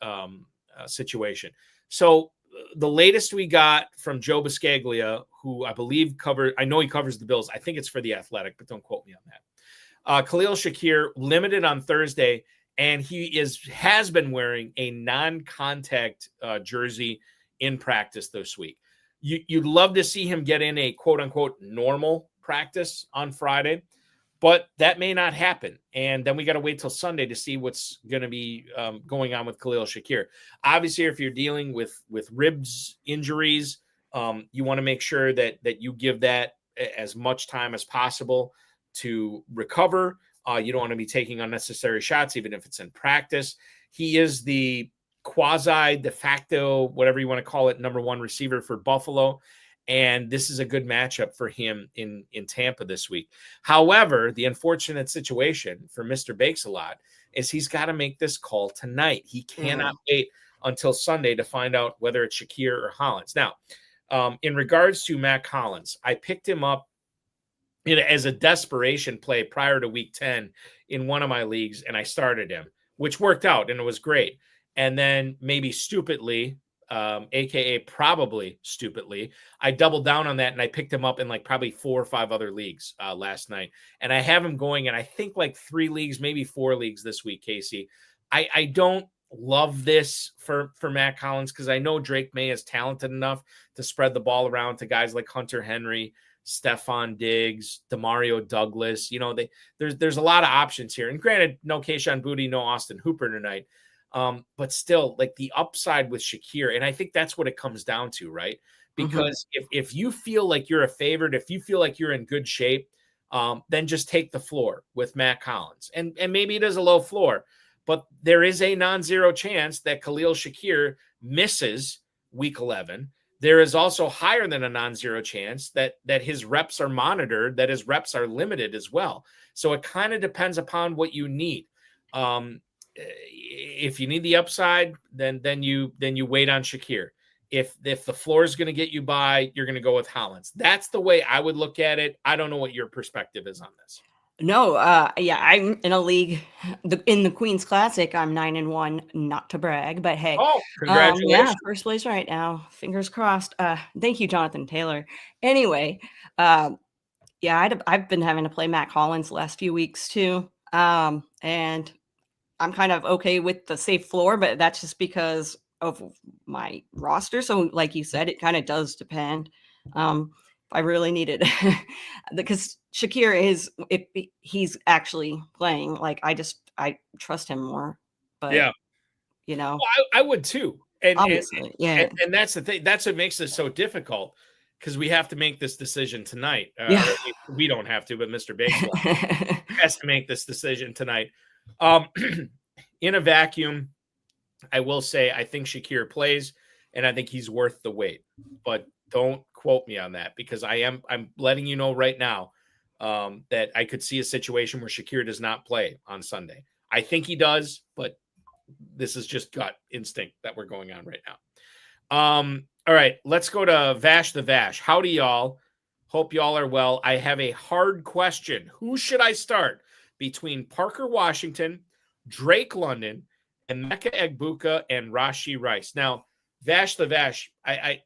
situation. So the latest we got from Joe Biscaglia, who I believe I know he covers the Bills. I think it's for The Athletic, but don't quote me on that. Khalil Shakir limited on Thursday, and he has been wearing a non-contact jersey in practice this week. You'd love to see him get in a quote-unquote normal practice on Friday, but that may not happen. And then we got to wait till Sunday to see what's going to be going on with Khalil Shakir. Obviously, if you're dealing with ribs injuries, you want to make sure that you give that as much time as possible to recover. You don't want to be taking unnecessary shots, even if it's in practice. He is the quasi de facto, whatever you want to call it, number one receiver for Buffalo. And this is a good matchup for him in Tampa this week. However, the unfortunate situation for Mr. Bakes-A-Lot is he's got to make this call tonight. He cannot wait until Sunday to find out whether it's Shakir or Hollins. Now, in regards to Mac Hollins, I picked him up as a desperation play prior to week 10 in one of my leagues, and I started him, which worked out, and it was great. And then maybe stupidly, AKA probably stupidly, I doubled down on that and I picked him up in like probably 4 or 5 other leagues last night. And I have him going in, I think, like 3 leagues, maybe 4 leagues this week, Casey. I don't love this for Matt Hollins because I know Drake Maye is talented enough to spread the ball around to guys like Hunter Henry, Stephon Diggs, Demario Douglas. There's a lot of options here. And granted, no Kayshon Boutte, no Austin Hooper tonight. But still, like the upside with Shakir, and I think that's what it comes down to, right? Because if you feel like you're a favorite, if you feel like you're in good shape, then just take the floor with Matt Hollins. And maybe it is a low floor, but there is a non-zero chance that Khalil Shakir misses week 11. There is also higher than a non-zero chance that his reps are monitored, that his reps are limited as well. So it kind of depends upon what you need. If you need the upside, then you wait on Shakir. If the floor is going to get you by, you're going to go with Hollins. That's the way I would look at it. I don't know what your perspective is on this. No, I'm in a league in the Queen's Classic. I'm 9-1, not to brag, but hey, congratulations! First place right now. Fingers crossed. Thank you, Jonathan Taylor. Anyway, I've been having to play Matt Hollins the last few weeks too, and I'm kind of okay with the safe floor, but that's just because of my roster. So, like you said, it kind of does depend. I really needed because Shakir if he's actually playing, like I trust him more. But well, I would too. And obviously, and that's the thing. That's what makes this so difficult because we have to make this decision tonight. We don't have to, but Mr. Baseball has to make this decision tonight. In a vacuum, I will say I think Shakir plays, and I think he's worth the wait. But don't quote me on that because I'm letting you know right now that I could see a situation where Shakir does not play on Sunday. I think he does, but this is just gut instinct that we're going on right now. All right, let's go to Vash the Vash. Howdy, y'all. Hope y'all are well. I have a hard question. Who should I start between Parker Washington, Drake London, Emeka Egbuka, and Rashee Rice? Now, Vash the Vash,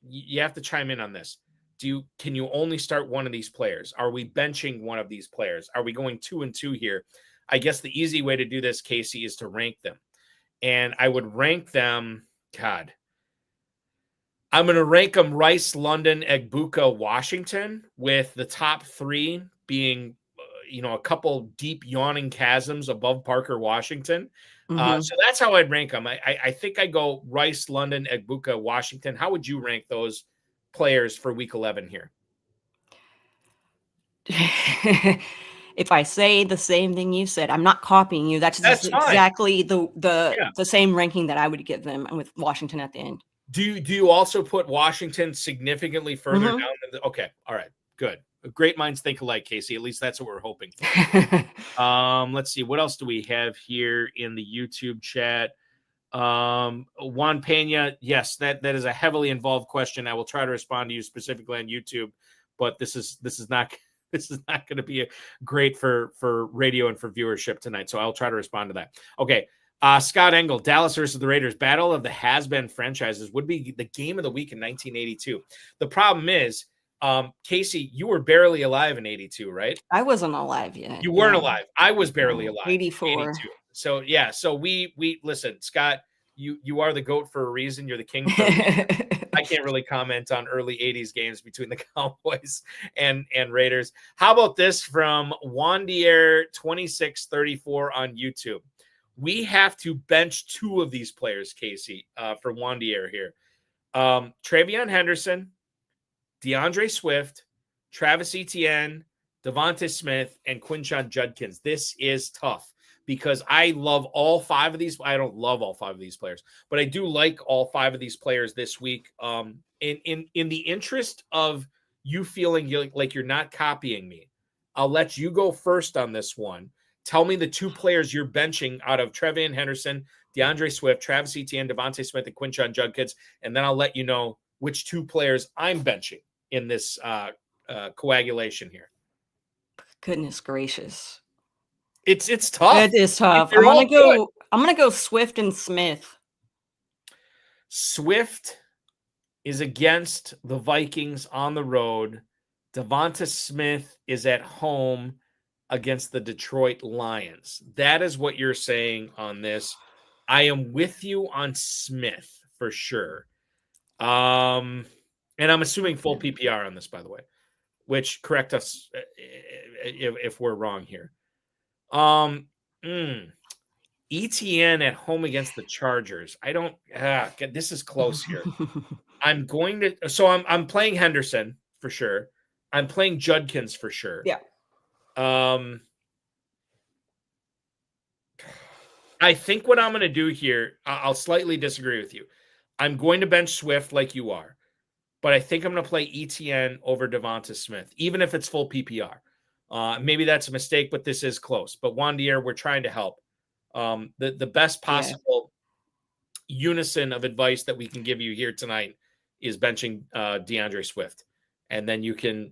you have to chime in on this. Can you only start one of these players? Are we benching one of these players? Are we going 2 and 2 here? I guess the easy way to do this, Casey, is to rank them. And I would rank them, I'm going to rank them Rice, London, Egbuka, Washington, with the top 3 being a couple deep yawning chasms above Parker Washington. So that's how I'd rank them. I think I go Rice, London, Egbuka, Washington. How would you rank those players for week 11 here? If I say the same thing you said, I'm not copying you. That's exactly the same ranking that I would give them with Washington at the end. Do you also put Washington significantly further down? Okay. All right. Good. Great minds think alike, Casey. At least that's what we're hoping for. Let's see. What else do we have here in the YouTube chat? Juan Pena. Yes, that is a heavily involved question. I will try to respond to you specifically on YouTube, but this is not going to be great for radio and for viewership tonight. So I'll try to respond to that. Okay. Scott Engel, Dallas versus the Raiders, battle of the has-been franchises would be the game of the week in 1982. The problem is, Casey, you were barely alive in 82, right? I wasn't alive yet. You weren't alive. I was barely alive. 84. 82. So yeah. So we listen, Scott, you are the GOAT for a reason. You're the king for a reason. I can't really comment on early 80s games between the Cowboys and Raiders. How about this from Wandier 2634 on YouTube? We have to bench 2 of these players, Casey, for Wandier here. Travion Henderson, DeAndre Swift, Travis Etienne, DeVonta Smith, and Quinshon Judkins. This is tough because I love all 5 of these. I don't love all 5 of these players, but I do like all 5 of these players this week. In the interest of you feeling like you're not copying me, I'll let you go first on this one. Tell me the 2 players you're benching out of Travion Henderson, DeAndre Swift, Travis Etienne, DeVonta Smith, and Quinshon Judkins, and then I'll let you know which 2 players I'm benching in this coagulation here. Goodness gracious. It's tough. It is tough. I'm gonna go Swift and Smith. Swift is against the Vikings on the road. DeVonta Smith is at home against the Detroit Lions. That is what you're saying on this. I am with you on Smith for sure. And I'm assuming full PPR on this, by the way, which correct us if we're wrong here. ETN at home against the Chargers. I don't. This is close here. I'm playing Henderson for sure. I'm playing Judkins for sure. Yeah. I think what I'm going to do here, I'll slightly disagree with you. I'm going to bench Swift like you are, but I think I'm going to play ETN over DeVonta Smith, even if it's full PPR. Maybe that's a mistake, but this is close. But Wandier, we're trying to help. The best possible unison of advice that we can give you here tonight is benching DeAndre Swift. And then you can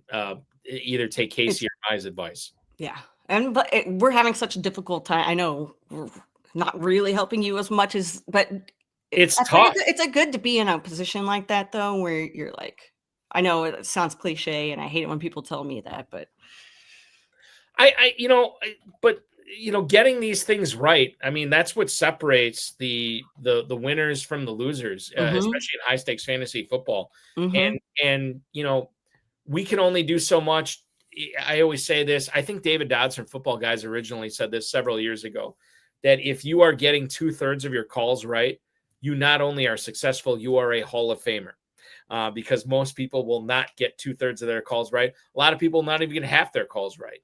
either take Kacey or Maye's advice. Yeah. But we're having such a difficult time. I know we're not really helping you as much but it's tough. It's good to be in a position like that, though, where you're like, I know it sounds cliche and I hate it when people tell me that, but getting these things right. I mean, that's what separates the winners from the losers, especially in high stakes fantasy football. And we can only do so much. I always say this. I think David Dodds from Football Guys originally said this several years ago, that if you are getting 2/3 of your calls right, you not only are successful, you are a Hall of Famer. Because most people will not get 2/3 of their calls right. A lot of people not even get half their calls right,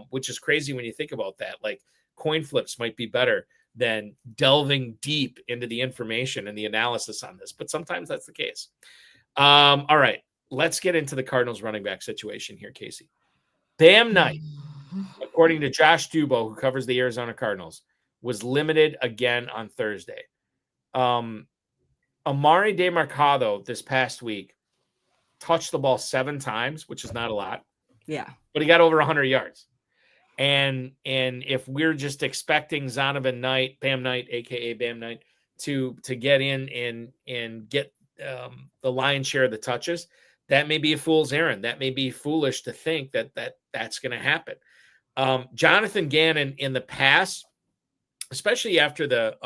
which is crazy when you think about that. Like coin flips might be better than delving deep into the information and the analysis on this, but sometimes that's the case. All right, let's get into the Cardinals running back situation here, Kacey. Bam Knight, according to Josh Dubow, who covers the Arizona Cardinals, was limited again on Thursday. Amari DeMarcado this past week touched the ball 7 times, which is not a lot. Yeah. But he got over 100 yards. And if we're just expecting Zonovan Knight, Bam Knight, a.k.a. Bam Knight, to get in and get the lion's share of the touches, that may be a fool's errand. That may be foolish to think that's going to happen. Jonathan Gannon in the past, especially after the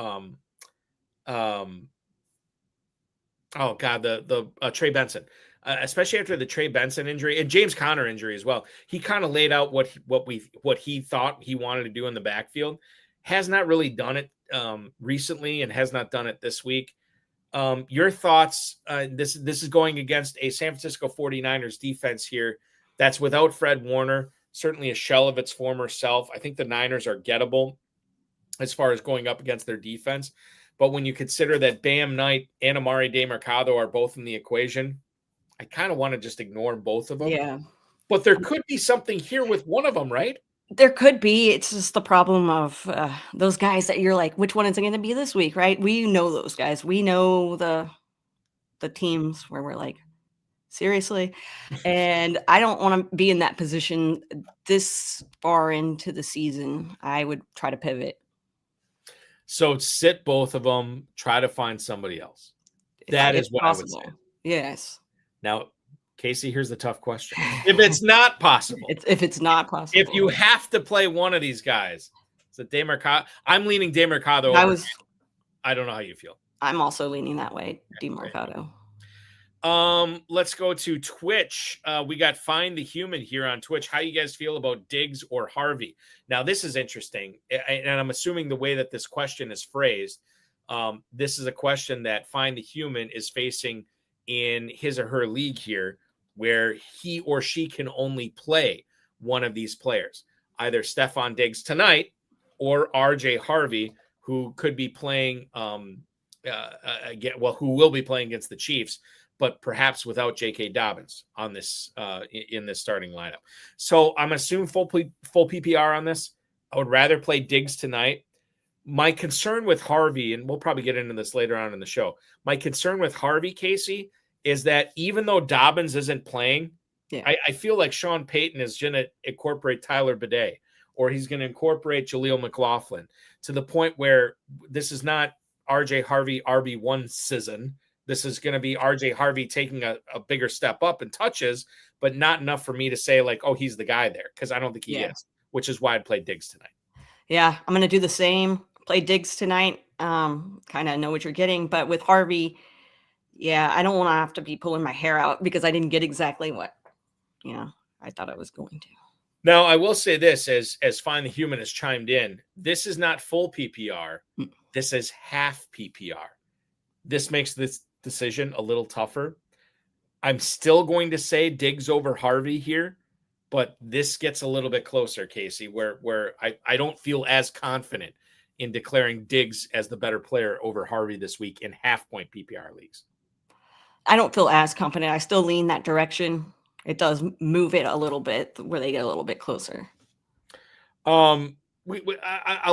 Trey Benson, especially after the Trey Benson injury and James Conner injury as well. He kind of laid out what he thought he wanted to do in the backfield. Has not really done it recently and has not done it this week. Your thoughts? This is going against a San Francisco 49ers defense here that's without Fred Warner, certainly a shell of its former self. I think the Niners are gettable as far as going up against their defense. But when you consider that Bam Knight and Amari DeMarcado are both in the equation, I kind of want to just ignore both of them. Yeah. But there could be something here with one of them, right? There could be. It's just the problem of those guys that you're like, which one is it going to be this week, right? We know those guys. We know the teams where we're like, seriously? And I don't want to be in that position this far into the season. I would try to pivot. So sit both of them, try to find somebody else. That is what possible. I would say. Yes. Now, Kacey, here's the tough question. If it's not possible. If it's not possible. If you have to play one of these guys, is it DeMarcado? I'm leaning DeMarcado. I don't know how you feel. I'm also leaning that way, DeMarcado. Let's go to Twitch. We got Find the Human here on Twitch. How you guys feel about Diggs or Harvey? Now, this is interesting, and I'm assuming the way that this question is phrased, this is a question that Find the Human is facing in his or her league here, where he or she can only play one of these players, either Stephon Diggs tonight or RJ Harvey, who could be playing who will be playing against the Chiefs, but perhaps without J.K. Dobbins on this in this starting lineup. So I'm assuming full PPR on this. I would rather play Diggs tonight. My concern with Harvey, and we'll probably get into this later on in the show, my concern with Harvey, Kacey, is that even though Dobbins isn't playing, I feel like Sean Payton is going to incorporate Tyler Bidet, or he's going to incorporate Jaleel McLaughlin to the point where this is not RJ Harvey RB1 season. this is going to be RJ Harvey taking a bigger step up in touches, but not enough for me to say like, oh, he's the guy there, because I don't think he is, which is why I'd play Diggs tonight. Yeah, I'm going to do the same. Play Diggs tonight. Kind of know what you're getting, but with Harvey, yeah, I don't want to have to be pulling my hair out because I didn't get exactly what, I thought I was going to. Now, I will say this, as Find the Human has chimed in, this is not full PPR. This is half PPR. This makes this decision a little tougher. I'm still going to say Diggs over Harvey here, but this gets a little bit closer, Casey, where I don't feel as confident in declaring Diggs as the better player over Harvey this week in half-point PPR leagues. I don't feel as confident. I still lean that direction. It does move it a little bit where they get a little bit closer. I'll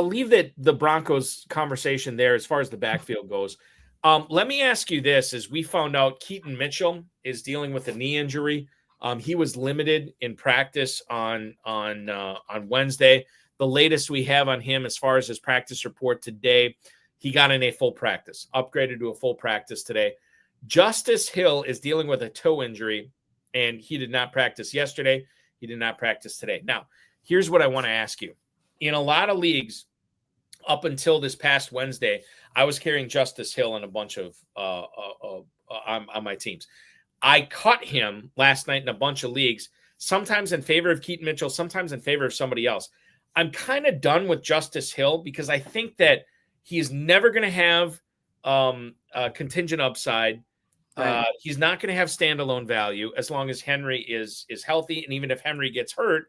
leave the Broncos conversation there as far as the backfield goes. Let me ask you this: as we found out, Keaton Mitchell is dealing with a knee injury. He was limited in practice on Wednesday. The latest we have on him, as far as his practice report today, he got in a full practice, upgraded to a full practice today. Justice Hill is dealing with a toe injury, and he did not practice yesterday. He did not practice today. Now, here's what I want to ask you. In a lot of leagues, up until this past Wednesday, I was carrying Justice Hill in a bunch of on my teams. I cut him last night in a bunch of leagues, sometimes in favor of Keaton Mitchell, sometimes in favor of somebody else. I'm kind of done with Justice Hill because I think that he's never going to have a contingent upside. Right. He's not going to have standalone value as long as Henry is healthy. And even if Henry gets hurt,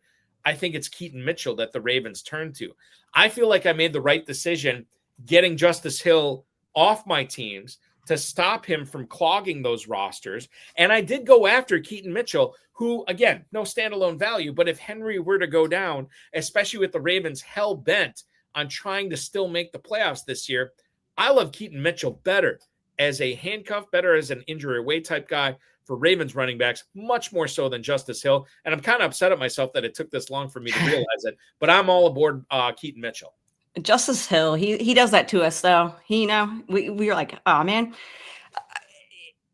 I think it's Keaton Mitchell that the Ravens turn to. I feel like I made the right decision getting Justice Hill off my teams to stop him from clogging those rosters. And I did go after Keaton Mitchell, who, again, no standalone value. But if Henry were to go down, especially with the Ravens hell-bent on trying to still make the playoffs this year, I love Keaton Mitchell better as a handcuff, better as an injury away type guy for Ravens running backs, much more so than Justice Hill. And I'm kind of upset at myself that it took this long for me to realize it, but I'm all aboard Keaton Mitchell. Justice Hill, he does that to us, though. We were like, oh, man.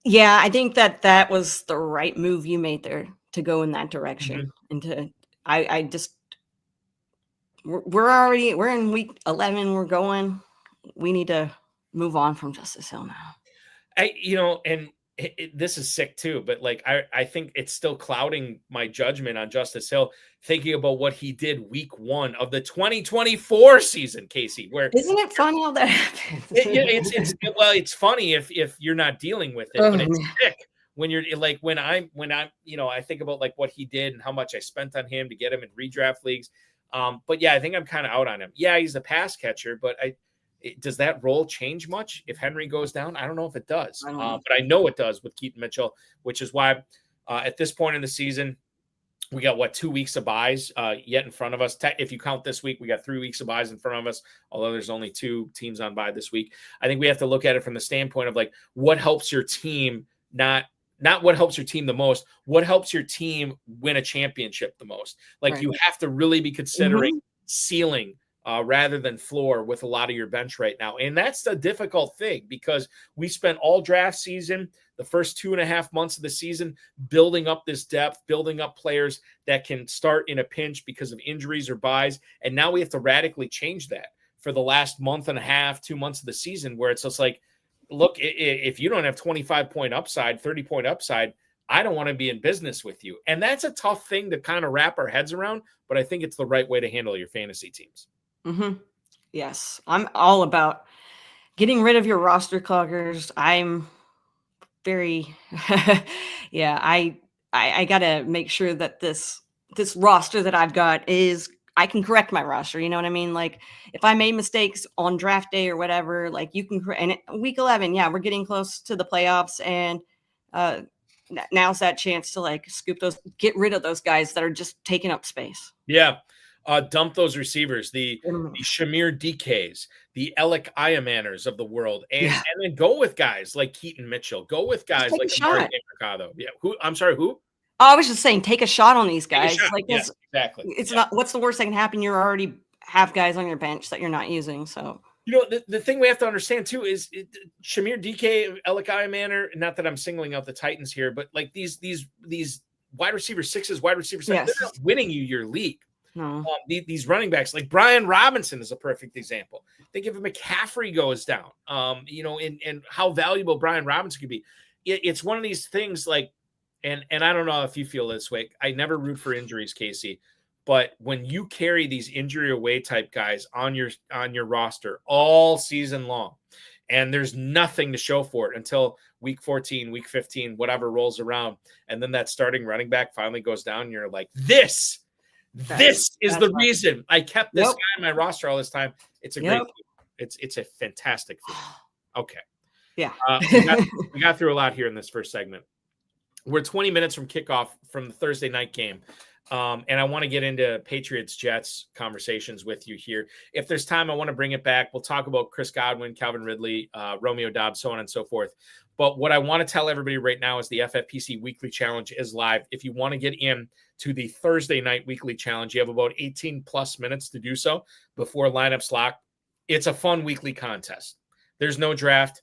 Yeah, I think that was the right move you made there to go in that direction. Mm-hmm. We're in week 11. We're going. We need to move on from Justice Hill now. This is sick too, but like I think it's still clouding my judgment on Justice Hill, thinking about what he did week 1 of the 2024 season, Casey. Where isn't it funny how that happens? It's funny if you're not dealing with it, but it's sick when you're like when I'm I think about like what he did and how much I spent on him to get him in redraft leagues. But yeah, I think I'm kind of out on him. Yeah, he's a pass catcher, but does that role change much if Henry goes down? I don't know if it does, but I know it does with Keaton Mitchell, which is why at this point in the season, we got 2 weeks of buys yet in front of us. If you count this week, we got 3 weeks of buys in front of us, although there's only 2 teams on bye this week. I think we have to look at it from the standpoint of like what helps your team, not what helps your team the most, what helps your team win a championship the most. Like right. You have to really be considering ceiling rather than floor with a lot of your bench right now. And that's the difficult thing because we spent all draft season, the first 2.5 months of the season, building up this depth, building up players that can start in a pinch because of injuries or buys. And now we have to radically change that for the last month and a half, 2 months of the season, where it's just like, look, if you don't have 25-point upside, 30-point upside, I don't want to be in business with you. And that's a tough thing to kind of wrap our heads around, but I think it's the right way to handle your fantasy teams. Mm-hmm. Yes, I'm all about getting rid of your roster cloggers. I'm very, I got to make sure that this roster that I've got I can correct my roster. You know what I mean? Like if I made mistakes on draft day or whatever, like you can, and week 11, yeah, we're getting close to the playoffs, and now's that chance to like get rid of those guys that are just taking up space. Yeah. Dump those receivers, the Shamir DKs, the Alec Iamanners of the world, and then go with guys like Keaton Mitchell. Go with guys like Emeka. Yeah. Who? I'm sorry. Who? Oh, I was just saying, take a shot on these guys. Like exactly. It's not. What's the worst that can happen? You already have guys on your bench that you're not using. So The thing we have to understand too is Shamir, DK, Elikai Manor. Not that I'm singling out the Titans here, but like these wide receiver sixes, wide receiver sevens, they're not winning you your league. No. These running backs, like Brian Robinson, is a perfect example. Think if McCaffrey goes down, and how valuable Brian Robinson could be. It's one of these things like, and I don't know if you feel this way. I never root for injuries, Casey. But when you carry these injury away type guys on your roster all season long, and there's nothing to show for it until week 14, week 15, whatever rolls around, and then that starting running back finally goes down, and you're like, this is the reason I kept this guy on my roster all this time. It's a great feeling. It's a fantastic feeling. Okay. Yeah. We got through a lot here in this first segment. We're 20 minutes from kickoff from the Thursday night game. And I want to get into Patriots-Jets conversations with you here. If there's time, I want to bring it back. We'll talk about Chris Godwin, Calvin Ridley, Romeo Doubs, so on and so forth. But what I want to tell everybody right now is the FFPC Weekly Challenge is live. If you want to get in to the Thursday night Weekly Challenge, you have about 18-plus minutes to do so before lineups lock. It's a fun weekly contest. There's no draft.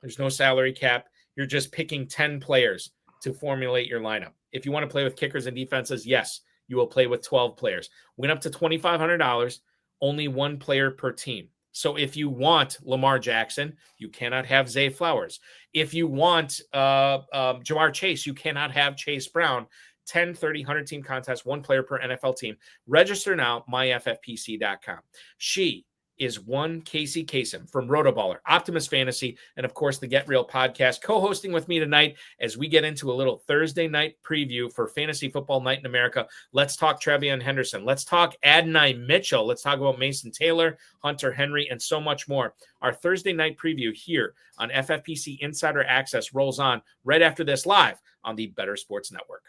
There's no salary cap. You're just picking 10 players to formulate your lineup. If you want to play with kickers and defenses, yes, you will play with 12 players. Win up to $2,500, only one player per team. So if you want Lamar Jackson, you cannot have Zay Flowers. If you want Jamar Chase, you cannot have Chase Brown. 10, 30, 100-team contest, one player per NFL team. Register now, myffpc.com. She is one Kacey Kasem from RotoBaller, Optimus Fantasy, and of course the Get Real podcast, co-hosting with me tonight as we get into a little Thursday night preview for Fantasy Football Night in America. Let's talk Trevion Henderson. Let's talk Adonai Mitchell. Let's talk about Mason Taylor, Hunter Henry, and so much more. Our Thursday night preview here on FFPC Insider Access rolls on right after this live on the Better Sports Network.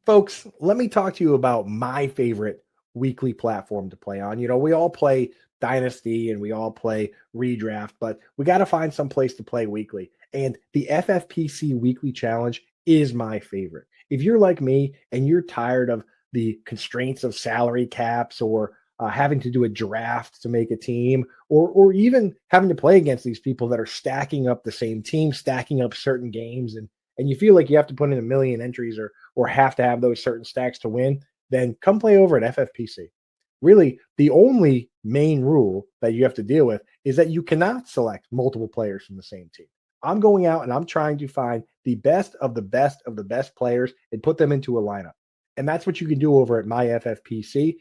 Folks, let me talk to you about my favorite weekly platform to play on. We all play Dynasty and we all play Redraft, but we got to find some place to play weekly. And the FFPC Weekly Challenge is my favorite. If you're like me and you're tired of the constraints of salary caps or having to do a draft to make a team, or even having to play against these people that are stacking up the same team, stacking up certain games, and you feel like you have to put in 1 million entries or have to have those certain stacks to win, then come play over at FFPC. Really, the only main rule that you have to deal with is that you cannot select multiple players from the same team. I'm going out and I'm trying to find the best of the best of the best players and put them into a lineup. And that's what you can do over at myffpc.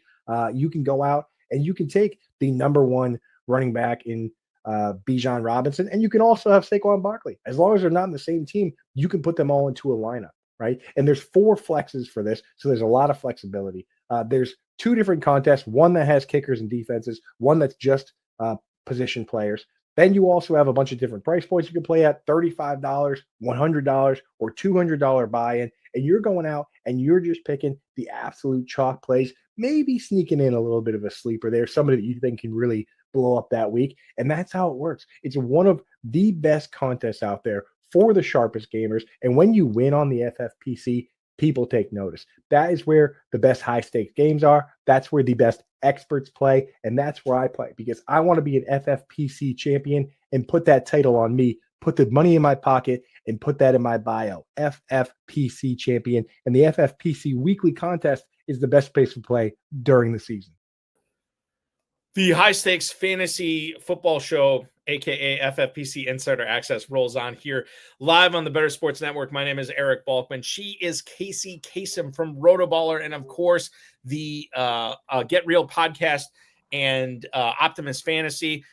You can go out and you can take the number one running back in Bijan Robinson, and you can also have Saquon Barkley. As long as they're not in the same team, you can put them all into a lineup, right? And there's 4 flexes for this, so there's a lot of flexibility. There's 2 different contests, one that has kickers and defenses, one that's just position players. Then you also have a bunch of different price points you can play at: $35, $100, or $200 buy-in. And you're going out and you're just picking the absolute chalk plays, maybe sneaking in a little bit of a sleeper there, somebody that you think can really blow up that week. And that's how it works. It's one of the best contests out there for the sharpest gamers. And when you win on the FFPC, people take notice. That is where the best high stakes games are. That's where the best experts play. And that's where I play, because I want to be an FFPC champion and put that title on me, put the money in my pocket and put that in my bio. FFPC champion. And the FFPC weekly contest is the best place to play during the season. The high stakes fantasy football show, aka FFPC Insider Access, rolls on here live on the Better Sports Network. My name is Eric Balkman. She is Kacey Kasem from RotoBaller, and of course the Get Real podcast and Optimus Fantasy,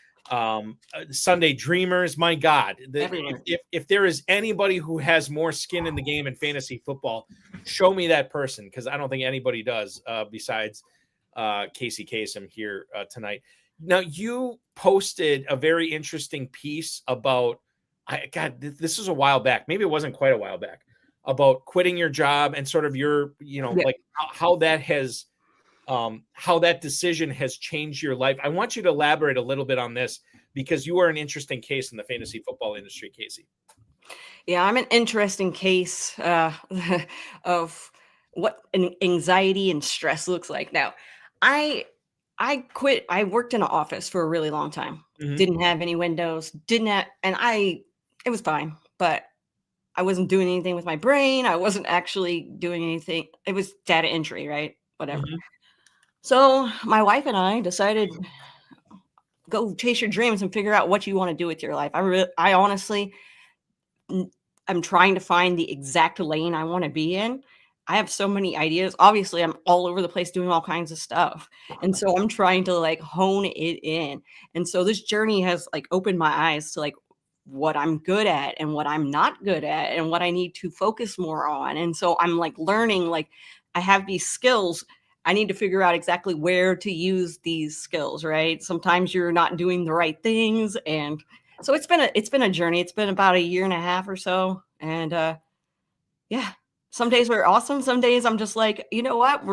Sunday Dreamers. My God, if there is anybody who has more skin in the game in fantasy football, show me that person, because I don't think anybody does besides Kacey Kasem here tonight. Now, you posted a very interesting piece about, this is a while back. Maybe it wasn't quite a while back, about quitting your job and sort of your, like how that has, how that decision has changed your life. I want you to elaborate a little bit on this, because you are an interesting case in the fantasy football industry, Kacey. Yeah, I'm an interesting case of what anxiety and stress looks like. Now, I quit. I worked in an office for a really long time. didn't have any windows, and it was fine, but I wasn't doing anything with my brain. I wasn't actually doing anything. It was data entry, right? Whatever. So my wife and I decided, go chase your dreams and figure out what you want to do with your life. I honestly, I'm trying to find the exact lane I want to be in. I have so many ideas. Obviously, I'm all over the place doing all kinds of stuff. And so I'm trying to like hone it in. And so this journey has like opened my eyes to like what I'm good at and what I'm not good at and what I need to focus more on. And so I'm like learning, like I have these skills. I need to figure out exactly where to use these skills, right? Sometimes you're not doing the right things. And so it's been a journey. It's been about 1.5 years or so. And yeah, some days we're awesome. Some days I'm just like, you know what?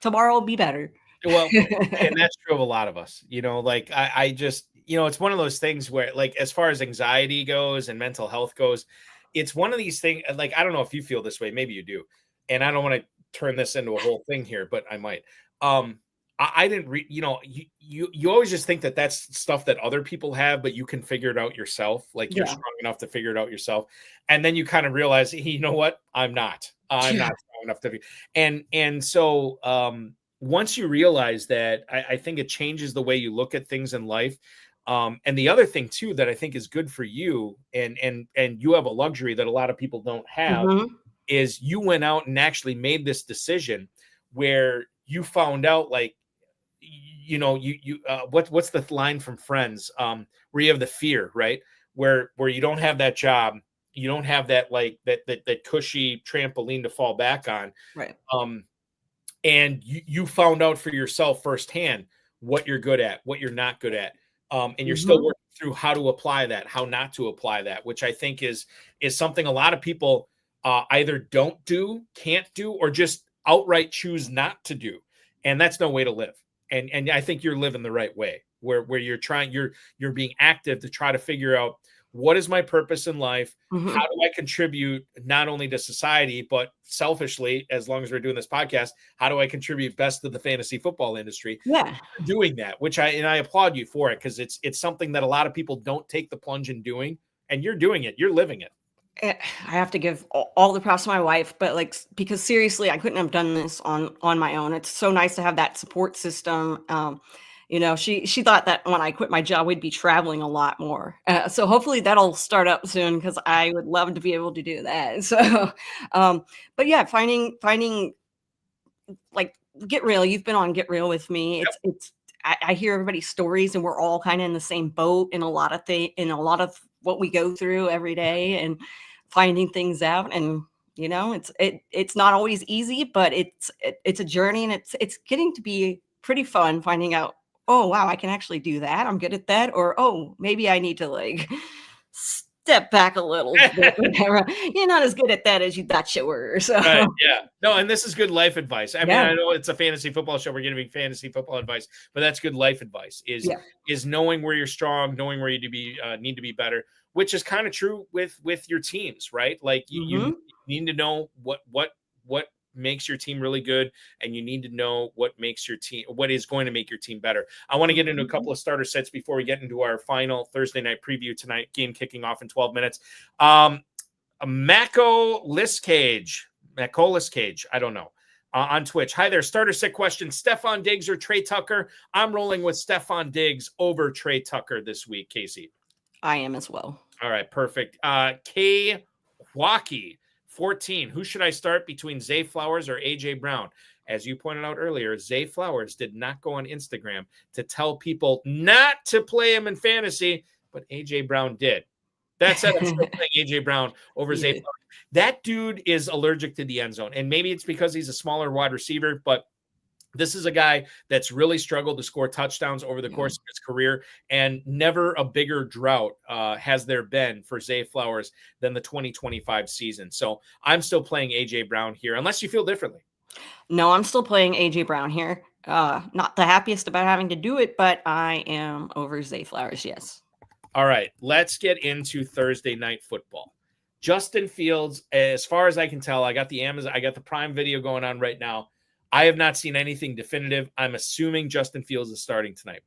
Tomorrow will be better. Well, and that's true of a lot of us, like I just, it's one of those things where like, as far as anxiety goes and mental health goes, it's one of these things, like, I don't know if you feel this way, maybe you do. And I don't want to turn this into a whole thing here, but I might. I didn't read, you always just think that that's stuff that other people have, but you can figure it out yourself. Like you're strong enough to figure it out yourself. And then you kind of realize, you know what? I'm not strong enough to be. And so, once you realize that, I think it changes the way you look at things in life. And the other thing too, that I think is good for you and you have a luxury that a lot of people don't have is you went out and actually made this decision where you found out like, what's the line from Friends, where you have the fear, right? Where you don't have that job, you don't have that, like that cushy trampoline to fall back on. Right. And you found out for yourself firsthand what you're good at, what you're not good at. And you're still working through how to apply that, how not to apply that, which I think is something a lot of people either don't do, can't do, or just outright choose not to do. And that's no way to live. And I think you're living the right way, where you're being active to try to figure out, what is my purpose in life? How do I contribute not only to society, but selfishly, as long as we're doing this podcast, how do I contribute best to the fantasy football industry? Yeah. Doing that, which I applaud you for it, because it's something that a lot of people don't take the plunge in doing, and you're doing it. You're living it. I have to give all the props to my wife, but like, because seriously, I couldn't have done this on my own. It's so nice to have that support system. She thought that when I quit my job, we'd be traveling a lot more. So hopefully that'll start up soon, because I would love to be able to do that. So, but yeah, finding like Get Real. You've been on Get Real with me. I hear everybody's stories, and we're all kind of in the same boat in a lot of what we go through every day, and finding things out. And it's not always easy, but it's a journey, and it's getting to be pretty fun finding out, oh wow, I can actually do that. I'm good at that. Or, oh, maybe I need to like step back a little bit. You're not as good at that as you thought you were. So right, yeah. No, and this is good life advice. I mean, I know it's a fantasy football show. We're giving fantasy football advice, but that's good life advice is knowing where you're strong, knowing where you need to be better, which is kind of true with your teams, right? Like you need to know what makes your team really good, and you need to know what is going to make your team better. I want to get into a couple of starter sets before we get into our final Thursday night preview tonight, game kicking off in 12 minutes. Mako Cage, I don't know, on Twitch. Hi there, starter set question, Stephon Diggs or Trey Tucker? I'm rolling with Stephon Diggs over Trey Tucker this week, Casey. I am as well. All right, perfect. K. Waukee 14. Who should I start between Zay Flowers or AJ Brown? As you pointed out earlier, Zay Flowers did not go on Instagram to tell people not to play him in fantasy, but AJ Brown did. That said, I'm still playing AJ Brown over Zay Flowers. That dude is allergic to the end zone, and maybe it's because he's a smaller wide receiver, but this is a guy that's really struggled to score touchdowns over the course of his career, and never a bigger drought has there been for Zay Flowers than the 2025 season. So I'm still playing AJ Brown here, unless you feel differently. No, I'm still playing AJ Brown here. Not the happiest about having to do it, but I am over Zay Flowers. Yes. All right, let's get into Thursday night football. Justin Fields, as far as I can tell, I got the Prime Video going on right now. I have not seen anything definitive. I'm assuming Justin Fields is starting tonight.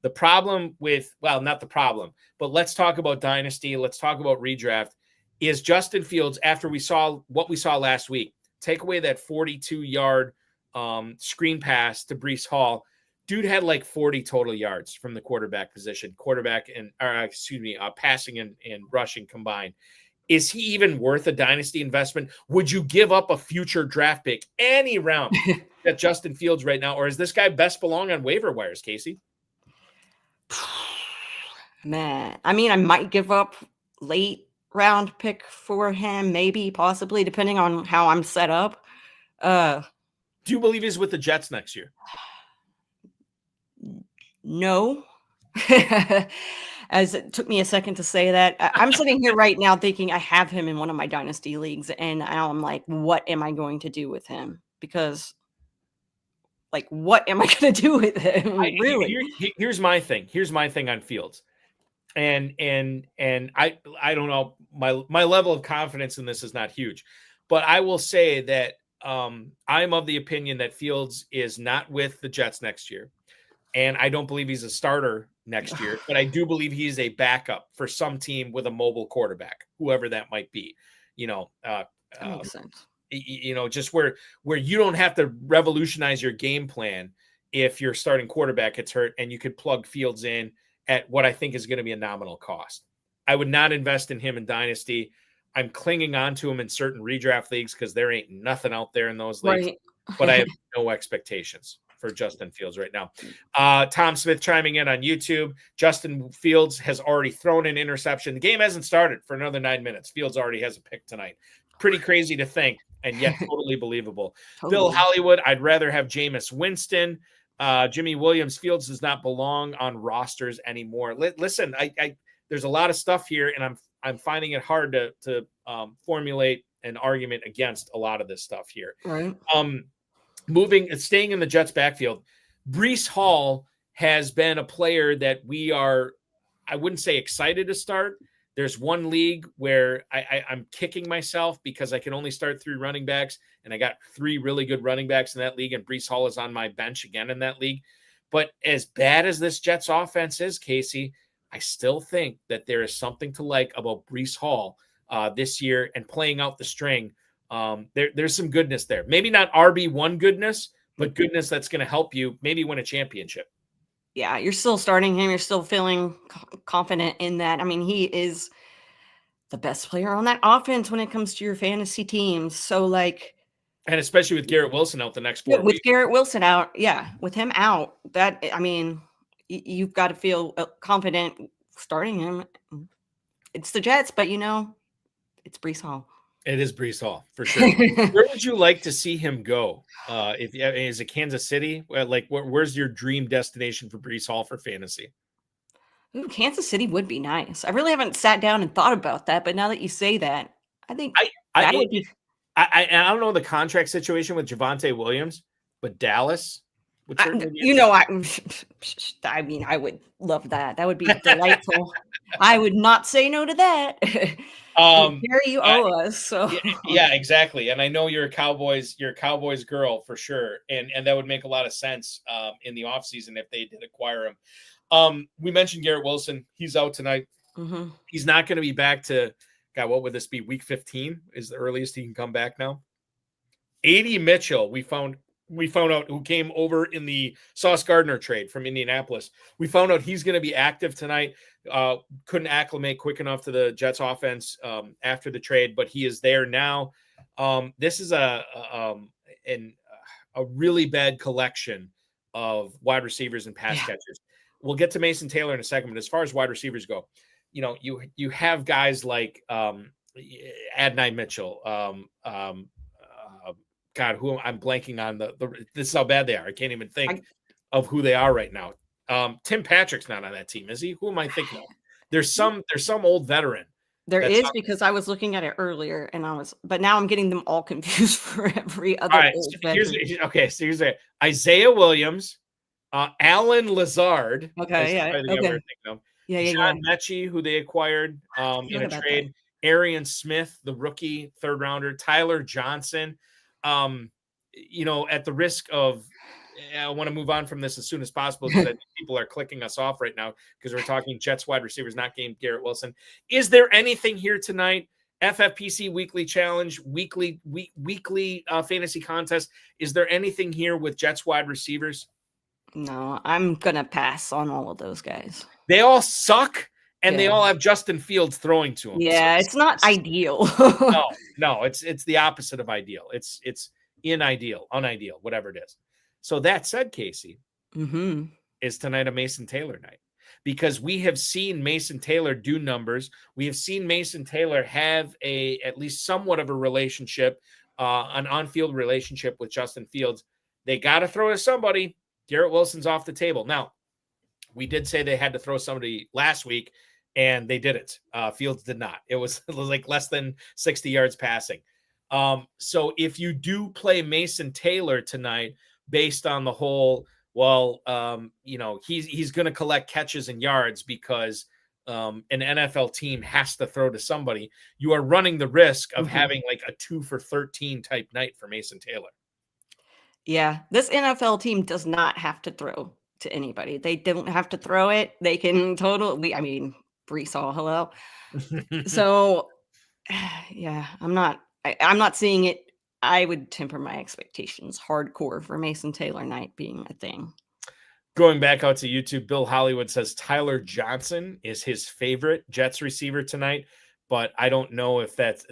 The problem with, well, not the problem, but let's talk about dynasty. Let's talk about redraft. Is Justin Fields, after we saw what we saw last week, take away that 42-yard screen pass to Breece Hall. Dude had like 40 total yards from the quarterback position, passing and rushing combined. Is he even worth a dynasty investment? Would you give up a future draft pick any round at Justin Fields right now? Or is this guy best belong on waiver wires, Casey? Man, I mean, I might give up late round pick for him, maybe, possibly, depending on how I'm set up. Do you believe he's with the Jets next year? No. As it took me a second to say that. I'm sitting here right now thinking I have him in one of my dynasty leagues, and now I'm like, what am I going to do with him? Because, like, what am I going to do with him? Really? Here's my thing. Here's my thing on Fields. And I don't know, my level of confidence in this is not huge, but I will say that I'm of the opinion that Fields is not with the Jets next year. And I don't believe he's a starter next year, but I do believe he's a backup for some team with a mobile quarterback, whoever that might be. That makes sense. Just where you don't have to revolutionize your game plan if your starting quarterback gets hurt, and you could plug Fields in at what I think is going to be a nominal cost. I would not invest in him in dynasty. I'm clinging on to him in certain redraft leagues because there ain't nothing out there in those leagues, right. But I have no expectations for Justin Fields right now. Tom Smith chiming in on YouTube. Justin Fields has already thrown an interception. The game hasn't started for another 9 minutes. Fields already has a pick tonight. Pretty crazy to think, and yet totally believable. Totally. Bill Hollywood, I'd rather have Jameis Winston. Jimmy Williams. Fields does not belong on rosters anymore. Listen, I there's a lot of stuff here, and I'm finding it hard to formulate an argument against a lot of this stuff here. Right. Staying in the Jets backfield, Breece Hall has been a player that we are, I wouldn't say excited to start. There's one league where I'm kicking myself because I can only start 3 running backs, and I got 3 really good running backs in that league, and Breece Hall is on my bench again in that league. But as bad as this Jets offense is, Casey, I still think that there is something to like about Breece Hall this year and playing out the string. There's some goodness there. Maybe not RB1 goodness, but goodness that's going to help you maybe win a championship. Yeah, you're still starting him. You're still feeling confident in that. I mean, he is the best player on that offense when it comes to your fantasy teams. So, like, and especially with Garrett Wilson out the next 4 weeks. With Garrett Wilson out, yeah, with him out, that, I mean, you've got to feel confident starting him. It's the Jets, but it's Breece Hall. It is Breece Hall for sure. Where would you like to see him go? Is it Kansas City? Like, where's your dream destination for Breece Hall for fantasy? Ooh, Kansas City would be nice. I really haven't sat down and thought about that, but now that you say that, I think that would be. I don't know the contract situation with Javonte Williams, but Dallas would certainly be I mean, I would love that. That would be delightful. I would not say no to that. Here you owe us. So yeah, exactly. And I know you're a Cowboys girl for sure. And that would make a lot of sense in the offseason if they did acquire him. We mentioned Garrett Wilson. He's out tonight. Mm-hmm. He's not going to be back to, God, what would this be? Week 15 is the earliest he can come back now. Keaton Mitchell, we found out, who came over in the Sauce Gardner trade from Indianapolis. We found out he's going to be active tonight. Couldn't acclimate quick enough to the Jets offense after the trade, but he is there now. This is a really bad collection of wide receivers and pass catchers. We'll get to Mason Taylor in a second, but as far as wide receivers go, you have guys like Adonai Mitchell, God, who I'm blanking on this is how bad they are. I can't even think of who they are right now. Tim Patrick's not on that team, is he? Who am I thinking of? There's some old veteran. There is, because I was looking at it earlier but now I'm getting them all confused for every other. All right, old veteran. So here's Isaiah Williams, Alan Lazard. Okay, yeah. Okay. John Mechie, who they acquired in a trade. Arian Smith, the rookie 3rd rounder. Tyler Johnson. At the risk of I want to move on from this as soon as possible because people are clicking us off right now because we're talking Jets wide receivers, not game Garrett Wilson. Is there anything here tonight? FFPC weekly challenge, weekly fantasy contest. Is there anything here with Jets wide receivers? No, I'm going to pass on all of those guys. They all suck, and they all have Justin Fields throwing to them. Yeah, so it's not ideal. No, it's the opposite of ideal. It's unideal, unideal, whatever it is. So that said, Kacey, is tonight a Mason Taylor night? Because we have seen Mason Taylor do numbers. We have seen Mason Taylor have at least somewhat of a relationship, an on-field relationship with Justin Fields. They got to throw to somebody. Garrett Wilson's off the table. Now, we did say they had to throw somebody last week, and they didn't. Fields did not. It was like less than 60 yards passing. So if you do play Mason Taylor tonight, based on the whole, he's going to collect catches and yards because an NFL team has to throw to somebody, you are running the risk of having like a 2 for 13 type night for Mason Taylor. Yeah, this NFL team does not have to throw to anybody. They don't have to throw it. They can Brees Hall, hello. So, yeah, I'm not seeing it. I would temper my expectations hardcore for Mason Taylor night being a thing. Going back out to YouTube, Bill Hollywood says Tyler Johnson is his favorite Jets receiver tonight, but I don't know if that's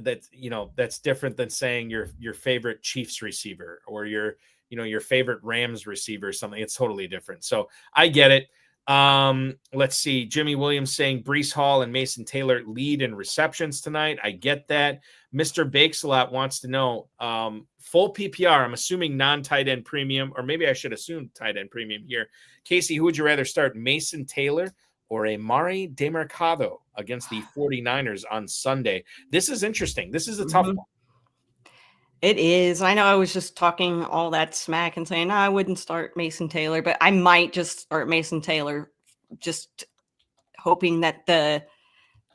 different than saying your favorite Chiefs receiver or your favorite Rams receiver or something. It's totally different. So I get it. Let's see. Jimmy Williams saying Brees Hall and Mason Taylor lead in receptions tonight. I get that. Mr. Bakes-a-lot wants to know, full PPR, I'm assuming non-tight end premium, or maybe I should assume tight end premium here. Casey, who would you rather start, Mason Taylor or Maye DeMarcado against the 49ers on Sunday? This is interesting. This is a tough one. It is. I know I was just talking all that smack and saying, no, I wouldn't start Mason Taylor, but I might just start Mason Taylor, just hoping that the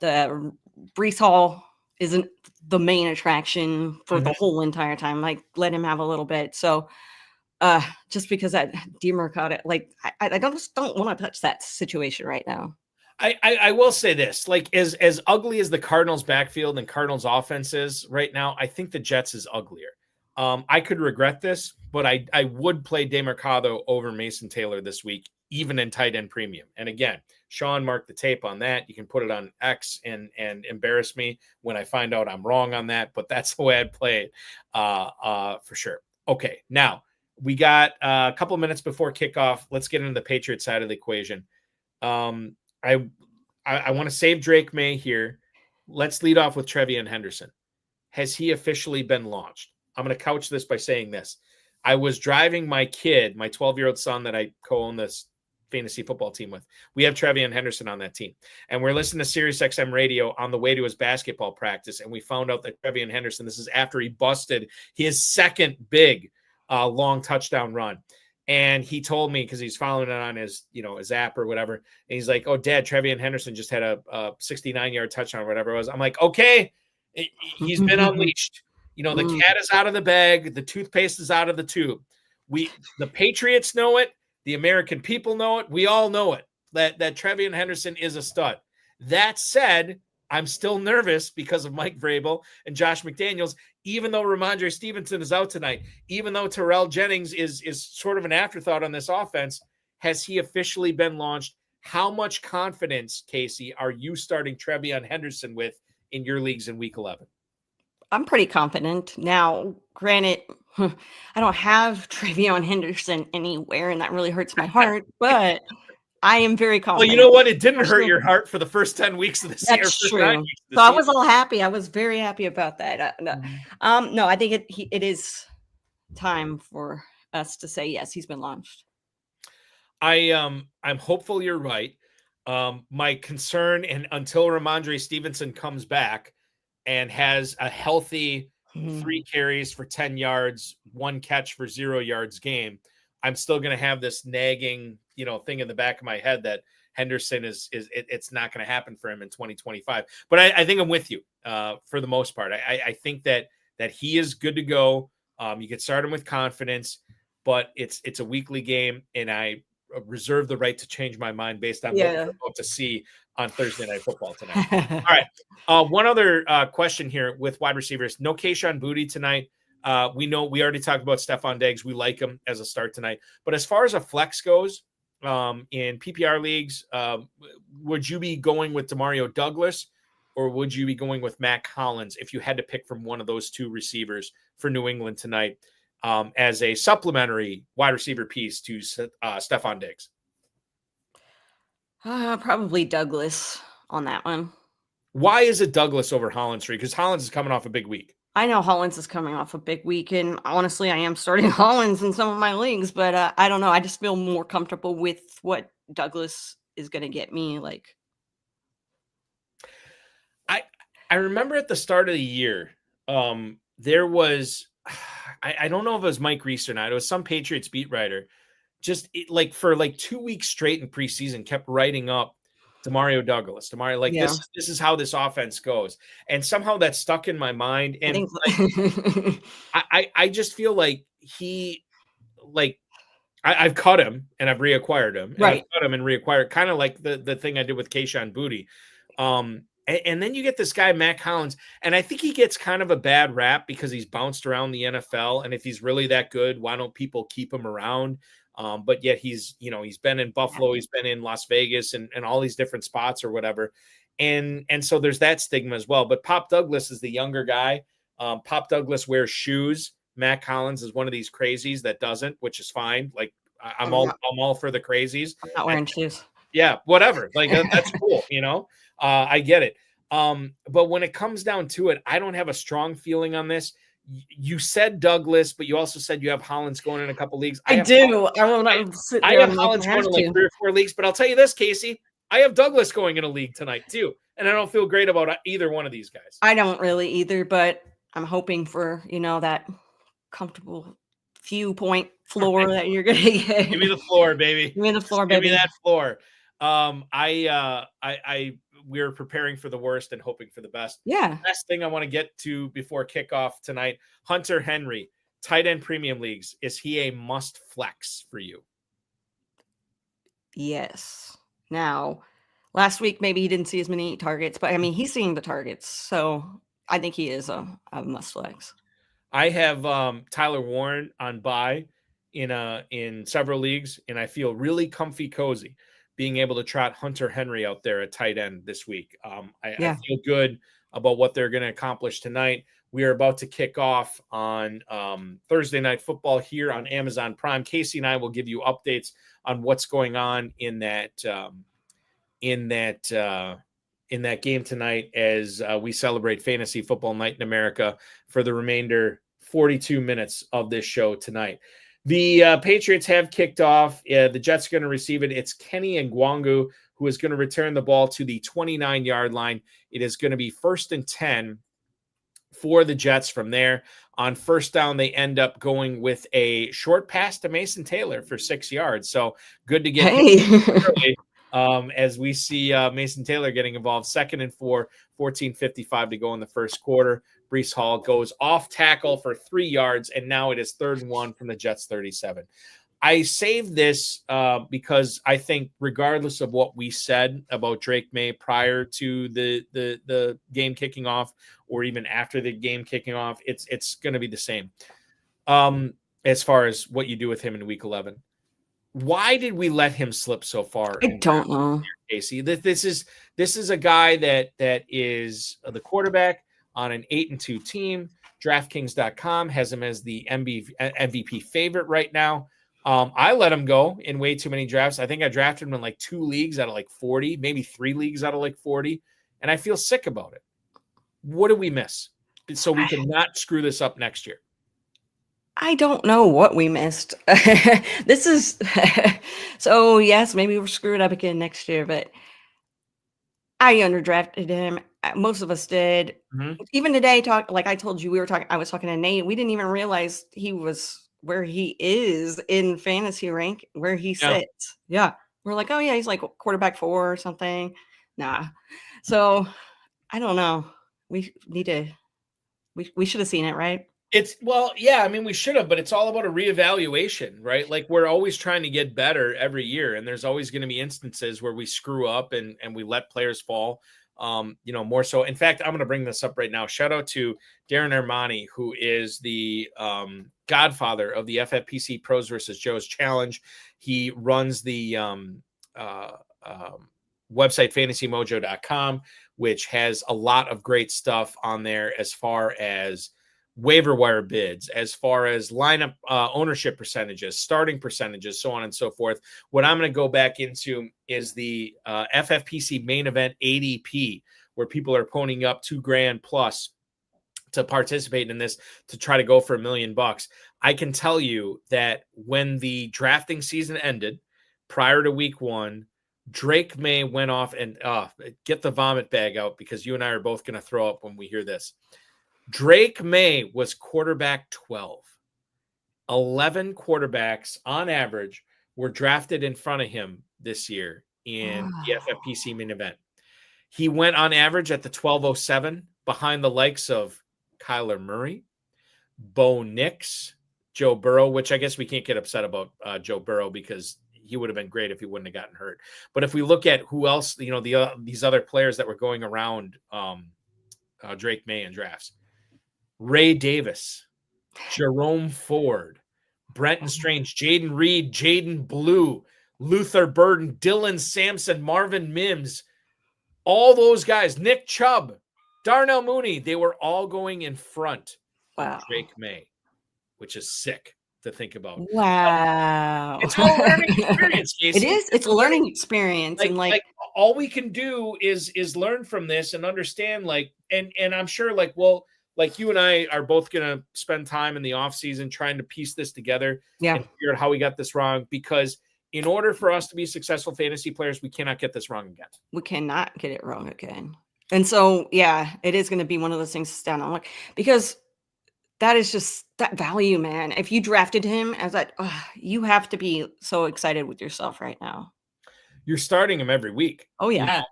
Brees Hall isn't the main attraction for the whole entire time. Like, let him have a little bit. So just because that DeMarcado, like, I just don't want to touch that situation right now. I will say this, like as ugly as the Cardinals backfield and Cardinals offense is right now, I think the Jets is uglier. I could regret this, but I would play DeMarcado over Mason Taylor this week, even in tight end premium. And again, Sean marked the tape on that. You can put it on X and embarrass me when I find out I'm wrong on that, but that's the way I'd play it for sure. Okay, now we got a couple of minutes before kickoff. Let's get into the Patriots side of the equation. I want to save Drake Maye here. Let's lead off with Trevion Henderson. Has he officially been launched? I'm going to couch this by saying this. I was driving my kid, my 12-year-old son that I co-own this fantasy football team with. We have Trevion Henderson on that team. And we're listening to Sirius XM radio on the way to his basketball practice. And we found out that Trevion Henderson, this is after he busted his second big long touchdown run. And he told me, because he's following it on his app or whatever. And he's like, oh, Dad, Trevion Henderson just had a 69-yard touchdown or whatever it was. I'm like, okay, he's been unleashed. The cat is out of the bag. The toothpaste is out of the tube. The Patriots know it. The American people know it. We all know it, that Trevion Henderson is a stud. That said, I'm still nervous because of Mike Vrabel and Josh McDaniels, even though Ramondre Stevenson is out tonight, even though Terrell Jennings is sort of an afterthought on this offense. Has he officially been launched? How much confidence, Casey, are you starting Trevion Henderson with in your leagues in Week 11? I'm pretty confident. Now, granted, I don't have Trevion Henderson anywhere, and that really hurts my heart, but I am very confident. Well, you know what? It didn't hurt your heart for the first 10 weeks of the season. That's true. So I was all happy. I was very happy about that. No, I think it is time for us to say, yes, he's been launched. I'm hopeful you're right. My concern, and until Ramondre Stevenson comes back and has a healthy 3 carries for 10 yards, 1 catch for 0 yards game, I'm still going to have this nagging, thing in the back of my head that Henderson it's not going to happen for him in 2025. But I think I'm with you for the most part. I think that he is good to go. You can start him with confidence, but it's a weekly game, and I reserve the right to change my mind based on what we're about to see on Thursday Night Football tonight. All right. One other question here with wide receivers. No Kayshon Boutte tonight. We already talked about Stephon Diggs. We like him as a start tonight. But as far as a flex goes, in PPR leagues, would you be going with Demario Douglas, or would you be going with Matt Hollins if you had to pick from one of those two receivers for New England tonight as a supplementary wide receiver piece to Stephon Diggs? Probably Douglas on that one. Why is it Douglas over Hollins for you? Because Hollins is coming off a big week. I know Hollins is coming off a big week, and honestly, I am starting Hollins in some of my leagues, but I don't know. I just feel more comfortable with what Douglas is going to get me. Like, I remember at the start of the year, there was, I don't know if it was Mike Reese or not. It was some Patriots beat writer, for 2 weeks straight in preseason, kept writing up Demario Douglas. This is how this offense goes, and somehow that stuck in my mind. And I just feel like I've cut him and I've reacquired him. Right. I've cut him and reacquired, kind of like the thing I did with Kayshon Boutte. And then you get this guy, Matt Hollins, and I think he gets kind of a bad rap because he's bounced around the NFL. And if he's really that good, why don't people keep him around? But yet he's been in Buffalo, he's been in Las Vegas and all these different spots or whatever. And so there's that stigma as well. But Pop Douglas is the younger guy. Pop Douglas wears shoes. Matt Hollins is one of these crazies that doesn't, which is fine. Like I'm all for the crazies. I'm not wearing shoes. Yeah, whatever. Like that's cool, I get it. But when it comes down to it, I don't have a strong feeling on this. You said Douglas, but you also said you have Hollins going in a couple leagues. I do. I have Hollins going in like 3 or 4 leagues, but I'll tell you this, Kacey, I have Douglas going in a league tonight too. And I don't feel great about either one of these guys. I don't really either, but I'm hoping for, that comfortable few point floor that you're going to get. Give me the floor, baby. Give me the floor, baby. Give me that floor. We're preparing for the worst and hoping for the best. Yeah. Last thing I want to get to before kickoff tonight, Hunter Henry, tight end premium leagues. Is he a must flex for you? Yes. Now, last week, maybe he didn't see as many targets, but I mean, he's seeing the targets. So I think he is a must flex. I have Tyler Warren on bye in several leagues, and I feel really comfy cozy being able to trot Hunter Henry out there at tight end this week. I feel good about what they're going to accomplish tonight. We are about to kick off on Thursday Night Football here on Amazon Prime. Kacey and I will give you updates on what's going on in that game tonight as we celebrate Fantasy Football Night in America for the remainder 42 minutes of this show tonight. The Patriots have kicked off. The Jets are going to receive it. It's Kenny Ngwangu who is going to return the ball to the 29-yard line. It is going to be 1st and 10 for the Jets from there. On first down, they end up going with a short pass to Mason Taylor for 6 yards. So good to get early, as we see Mason Taylor getting involved. 2nd and 4, 14:55 to go in the first quarter. Breece Hall goes off tackle for 3 yards, and now it is 3rd and 1 from the Jets 37. I saved this because I think regardless of what we said about Drake Maye prior to the game kicking off or even after the game kicking off, it's going to be the same as far as what you do with him in Week 11. Why did we let him slip so far? I don't know, Casey. This is a guy that is the quarterback on an 8-2 team. DraftKings.com has him as the MVP favorite right now. I let him go in way too many drafts. I think I drafted him in like 2 leagues out of like 40, maybe 3 leagues out of like 40, and I feel sick about it. What did we miss so we can not screw this up next year? I don't know what we missed. This is so yes, maybe we're screwed up again next year, but I underdrafted him. Most of us did. Mm-hmm. Even today, like I told you, I was talking to Nate. We didn't even realize he was where he is in fantasy rank, where he sits. Yeah. We're like, oh yeah, he's like quarterback 4 or something. Nah. So I don't know. We should have seen it, right? Yeah, I mean, we should have, but it's all about a reevaluation, right? Like we're always trying to get better every year, and there's always going to be instances where we screw up and we let players fall. More so. In fact, I'm going to bring this up right now. Shout out to Darren Armani, who is the godfather of the FFPC Pros versus Joe's Challenge. He runs the website fantasymojo.com, which has a lot of great stuff on there as far as waiver wire bids, as far as lineup ownership percentages, starting percentages, so on and so forth. What I'm going to go back into is the FFPC main event ADP, where people are ponying up $2,000 plus to participate in this to try to go for $1 million. I can tell you that when the drafting season ended prior to week 1, Drake Maye went off and get the vomit bag out, because you and I are both going to throw up when we hear this. Drake Maye was quarterback 12. 11 quarterbacks on average were drafted in front of him this year in the FFPC main event. He went on average at the 1207 behind the likes of Kyler Murray, Bo Nix, Joe Burrow, which I guess we can't get upset about Joe Burrow because he would have been great if he wouldn't have gotten hurt. But if we look at who else, these other players that were going around Drake Maye in drafts, Ray Davis, Jerome Ford, Brenton Strange, Jaden Reed, Jaden Blue, Luther Burden, Dylan Sampson, Marvin Mims, all those guys, Nick Chubb, Darnell Mooney, they were all going in front of Drake Maye, which is sick to think about. Wow. It's all learning experience, Casey. It is. It's a learning experience. Like all we can do is learn from this and understand, and I'm sure like you and I are both going to spend time in the off season trying to piece this together and figure out how we got this wrong, because in order for us to be successful fantasy players, we cannot get this wrong again. We cannot get it wrong again. And so, it is going to be one of those things to stand on, because that is just that value, man. If you drafted him as that, you have to be so excited with yourself right now. You're starting him every week. Oh yeah.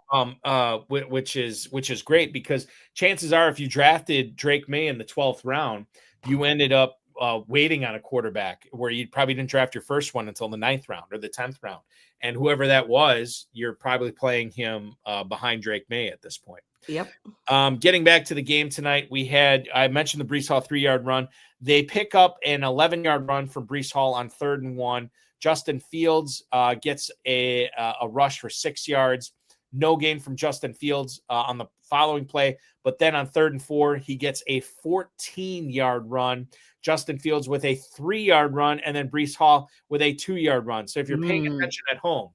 Which is great, because chances are if you drafted Drake Maye in the 12th round, you ended up waiting on a quarterback where you probably didn't draft your first one until the 9th round or the 10th round. And whoever that was, you're probably playing him behind Drake Maye at this point. Yep. Getting back to the game tonight, I mentioned the Breece Hall 3-yard run. They pick up an 11-yard run from Breece Hall on 3rd and 1. Justin Fields gets a rush for 6 yards. No gain from Justin Fields on the following play. But then on 3rd and 4, he gets a 14-yard run. Justin Fields with a 3-yard run, and then Breece Hall with a 2-yard run. So if you're paying attention at home,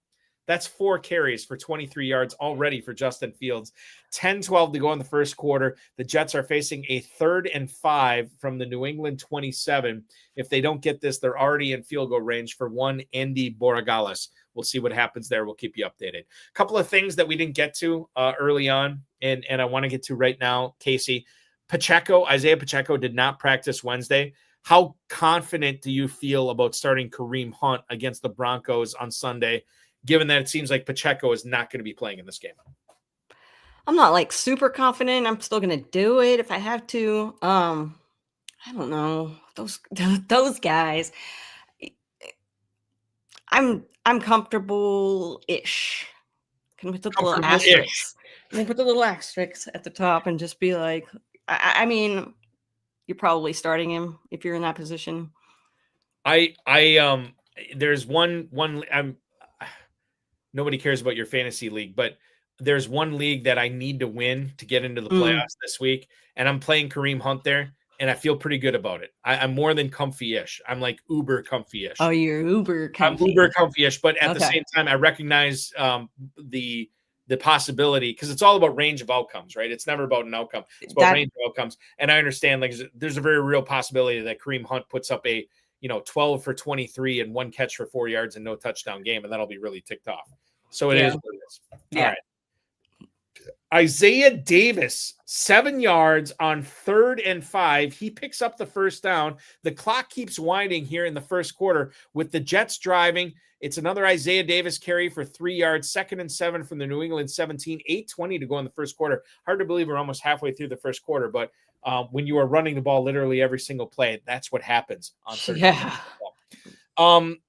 that's 4 carries for 23 yards already for Justin Fields. 10-12 to go in the first quarter. The Jets are facing a 3rd and 5 from the New England 27. If they don't get this, they're already in field goal range for one Andy Borregales. We'll see what happens there. We'll keep you updated. A couple of things that we didn't get to early on, and I want to get to right now, Casey. Isaiah Pacheco did not practice Wednesday. How confident do you feel about starting Kareem Hunt against the Broncos on Sunday, given that it seems like Pacheco is not going to be playing in this game? I'm not super confident. I'm still going to do it if I have to. I don't know. Those guys. I'm comfortable-ish. Can we put the little asterisks? Can we put the little asterisks at the top and just be like, I mean, you're probably starting him if you're in that position. There's one nobody cares about your fantasy league, but there's one league that I need to win to get into the playoffs this week, and I'm playing Kareem Hunt there, and I feel pretty good about it. I'm more than comfy-ish. I'm like uber comfy-ish. Oh, you're uber comfy. I'm uber comfy-ish, but at the same time, I recognize the possibility, because it's all about range of outcomes, right? It's never about an outcome. It's about range of outcomes. And I understand there's a very real possibility that Kareem Hunt puts up a 12 for 23 and 1 catch for 4 yards and no touchdown game, and that'll be really ticked off. So it is what it is. All right. Isaiah Davis, 7 yards on 3rd and 5. He picks up the first down. The clock keeps winding here in the first quarter with the Jets driving. It's another Isaiah Davis carry for 3 yards, 2nd and 7 from the New England 17, 8:20 to go in the first quarter. Hard to believe we're almost halfway through the first quarter, but when you are running the ball literally every single play, that's what happens on Thursday. Yeah.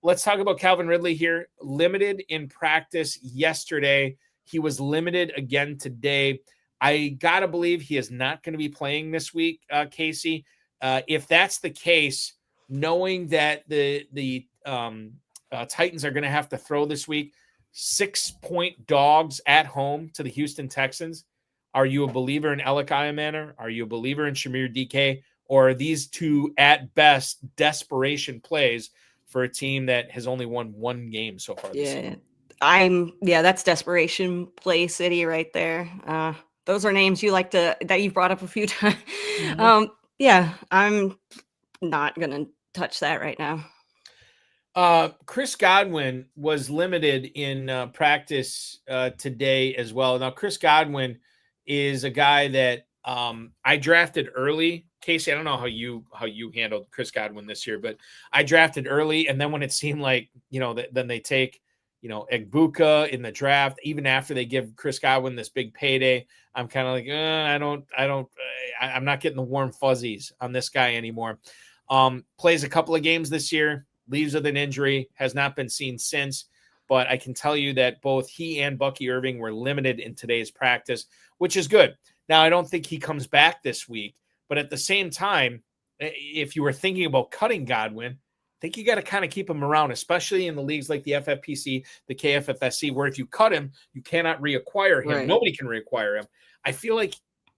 Let's talk about Calvin Ridley here. Limited in practice yesterday. He was limited again today. I got to believe he is not going to be playing this week, Kacey. If that's the case, knowing that the Titans are going to have to throw this week, 6-point dogs at home to the Houston Texans, are you a believer in Egbuka Manor? Are you a believer in Shamir DK? Or are these two, at best, desperation plays for a team that has only won one game so far this season? That's desperation play city right there. Those are names that you've brought up a few times. Mm-hmm. I'm not gonna touch that right now. Chris Godwin was limited in practice today as well. Now, Chris Godwin is a guy that I drafted early. Kacey, I don't know how you handled Chris Godwin this year, but I drafted early, and then when it seemed like, then they take, Egbuka in the draft, even after they give Chris Godwin this big payday, I'm kind of like, I'm not getting the warm fuzzies on this guy anymore. Plays a couple of games this year, leaves with an injury, has not been seen since, but I can tell you that both he and Bucky Irving were limited in today's practice, which is good. Now, I don't think he comes back this week, but at the same time, if you were thinking about cutting Godwin, I think you got to kind of keep him around, especially in the leagues like the FFPC, the KFFSC, where if you cut him, you cannot reacquire him. Right. Nobody can reacquire him. I feel like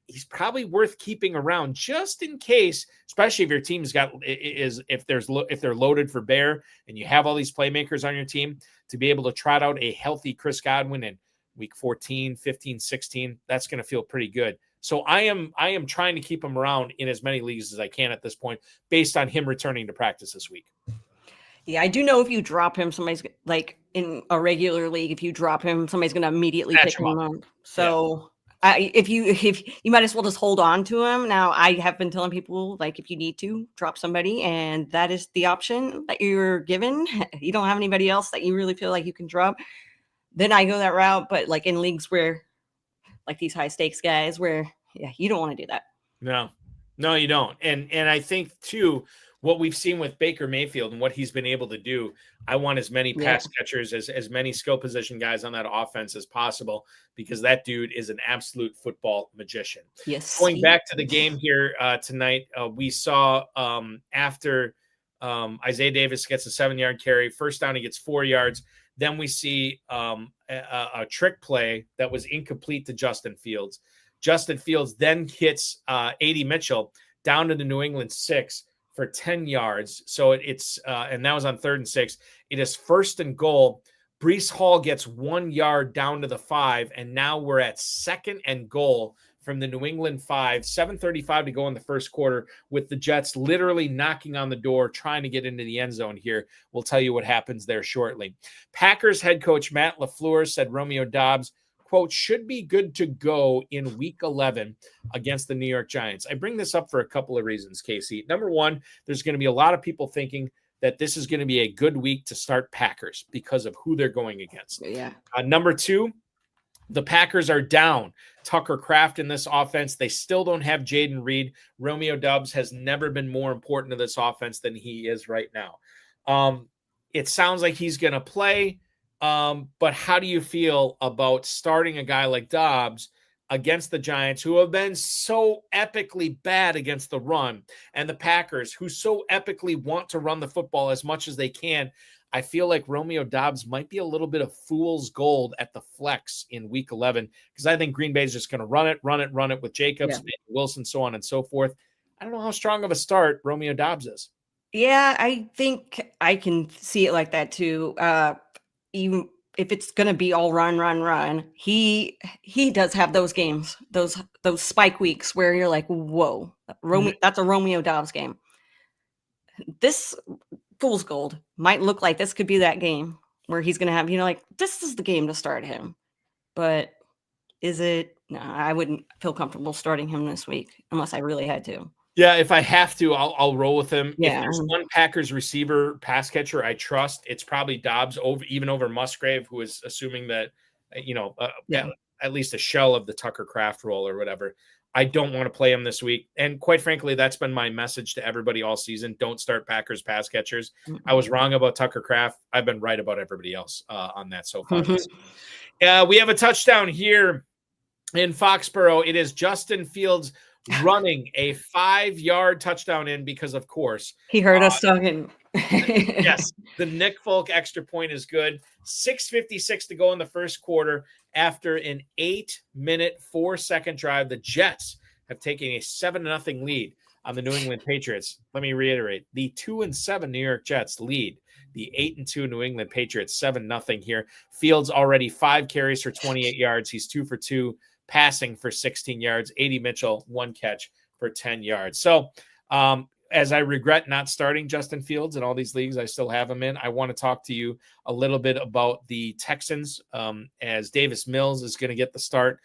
he's probably worth keeping around just in case, especially if your team's if they're loaded for bear and you have all these playmakers on your team, to be able to trot out a healthy Chris Godwin in week 14, 15, 16. That's going to feel pretty good. So I am trying to keep him around in as many leagues as I can at this point, based on him returning to practice this week. Yeah, I do know if you drop him, somebody's like in a regular league. If you drop him, somebody's going to immediately pick him up. So if you might as well just hold on to him. Now, I have been telling people, like, if you need to drop somebody, and that is the option that you're given, you don't have anybody else that you really feel like you can drop, then I go that route. But like in leagues where, like these high stakes guys, where you don't want to do that. No, you don't. And I think too, what we've seen with Baker Mayfield and what he's been able to do, I want as many pass catchers, as many skill position guys on that offense as possible, because that dude is an absolute football magician. Yes. Going back to the game here tonight, we saw after Isaiah Davis gets a 7-yard carry, first down, he gets 4 yards. Then we see a trick play that was incomplete to Justin Fields. Justin Fields then hits Keaton Mitchell down to the New England 6 for 10 yards. So it's and that was on 3rd and 6. It is 1st and goal. Breece Hall gets 1 yard down to the 5, and now we're at 2nd and goal from the New England 5, 7:35 to go in the first quarter, with the Jets literally knocking on the door, trying to get into the end zone here. We'll tell you what happens there shortly. Packers head coach Matt LaFleur said Romeo Doubs, quote, should be good to go in week 11 against the New York Giants. I bring this up for a couple of reasons, Kacey. Number one, there's going to be a lot of people thinking that this is going to be a good week to start Packers because of who they're going against. Yeah. Number two, the Packers are down Tucker Kraft in this offense. They still don't have Jaden Reed. Romeo Doubs has never been more important to this offense than he is right now. It sounds like he's going to play, but how do you feel about starting a guy like Doubs against the Giants, who have been so epically bad against the run, and the Packers, who so epically want to run the football as much as they can? I feel like Romeo Doubs might be a little bit of fool's gold at the flex in week 11, because I think Green Bay is just going to run it with Jacobs, Wilson, so on and so forth. I don't know how strong of a start Romeo Doubs is. Yeah, I think I can see it like that too. Even if it's going to be all run, he does have those games, those spike weeks where you're like, whoa, that's a Romeo Doubs game. This fool's gold might look like this could be that game where he's going to have, like, this is the game to start him. But is it? No, I wouldn't feel comfortable starting him this week unless I really had to. Yeah, if I have to, I'll roll with him. Yeah. If there's one Packers receiver pass catcher I trust, it's probably Doubs over Musgrave, who is assuming that, at least a shell of the Tucker Kraft role or whatever. I don't want to play him this week. And quite frankly, that's been my message to everybody all season. Don't start Packers pass catchers. I was wrong about Tucker Kraft. I've been right about everybody else on that so far. We have a touchdown here in Foxborough. It is Justin Fields running a 5-yard touchdown in because, of course, he heard us talking. Yes, the Nick Folk extra point is good. 6:56 to go in the first quarter. After an 8-minute, 4-second drive, the Jets have taken a 7-0 lead on the New England Patriots. Let me reiterate, the 2-7 New York Jets lead the 8-2 New England Patriots 7-0 here. Fields already 5 carries for 28 yards. He's 2 for 2 passing for 16 yards. Keaton Mitchell, 1 catch for 10 yards. So, as I regret not starting Justin Fields in all these leagues, I still have him in. I want to talk to you a little bit about the Texans as Davis Mills is going to get the start.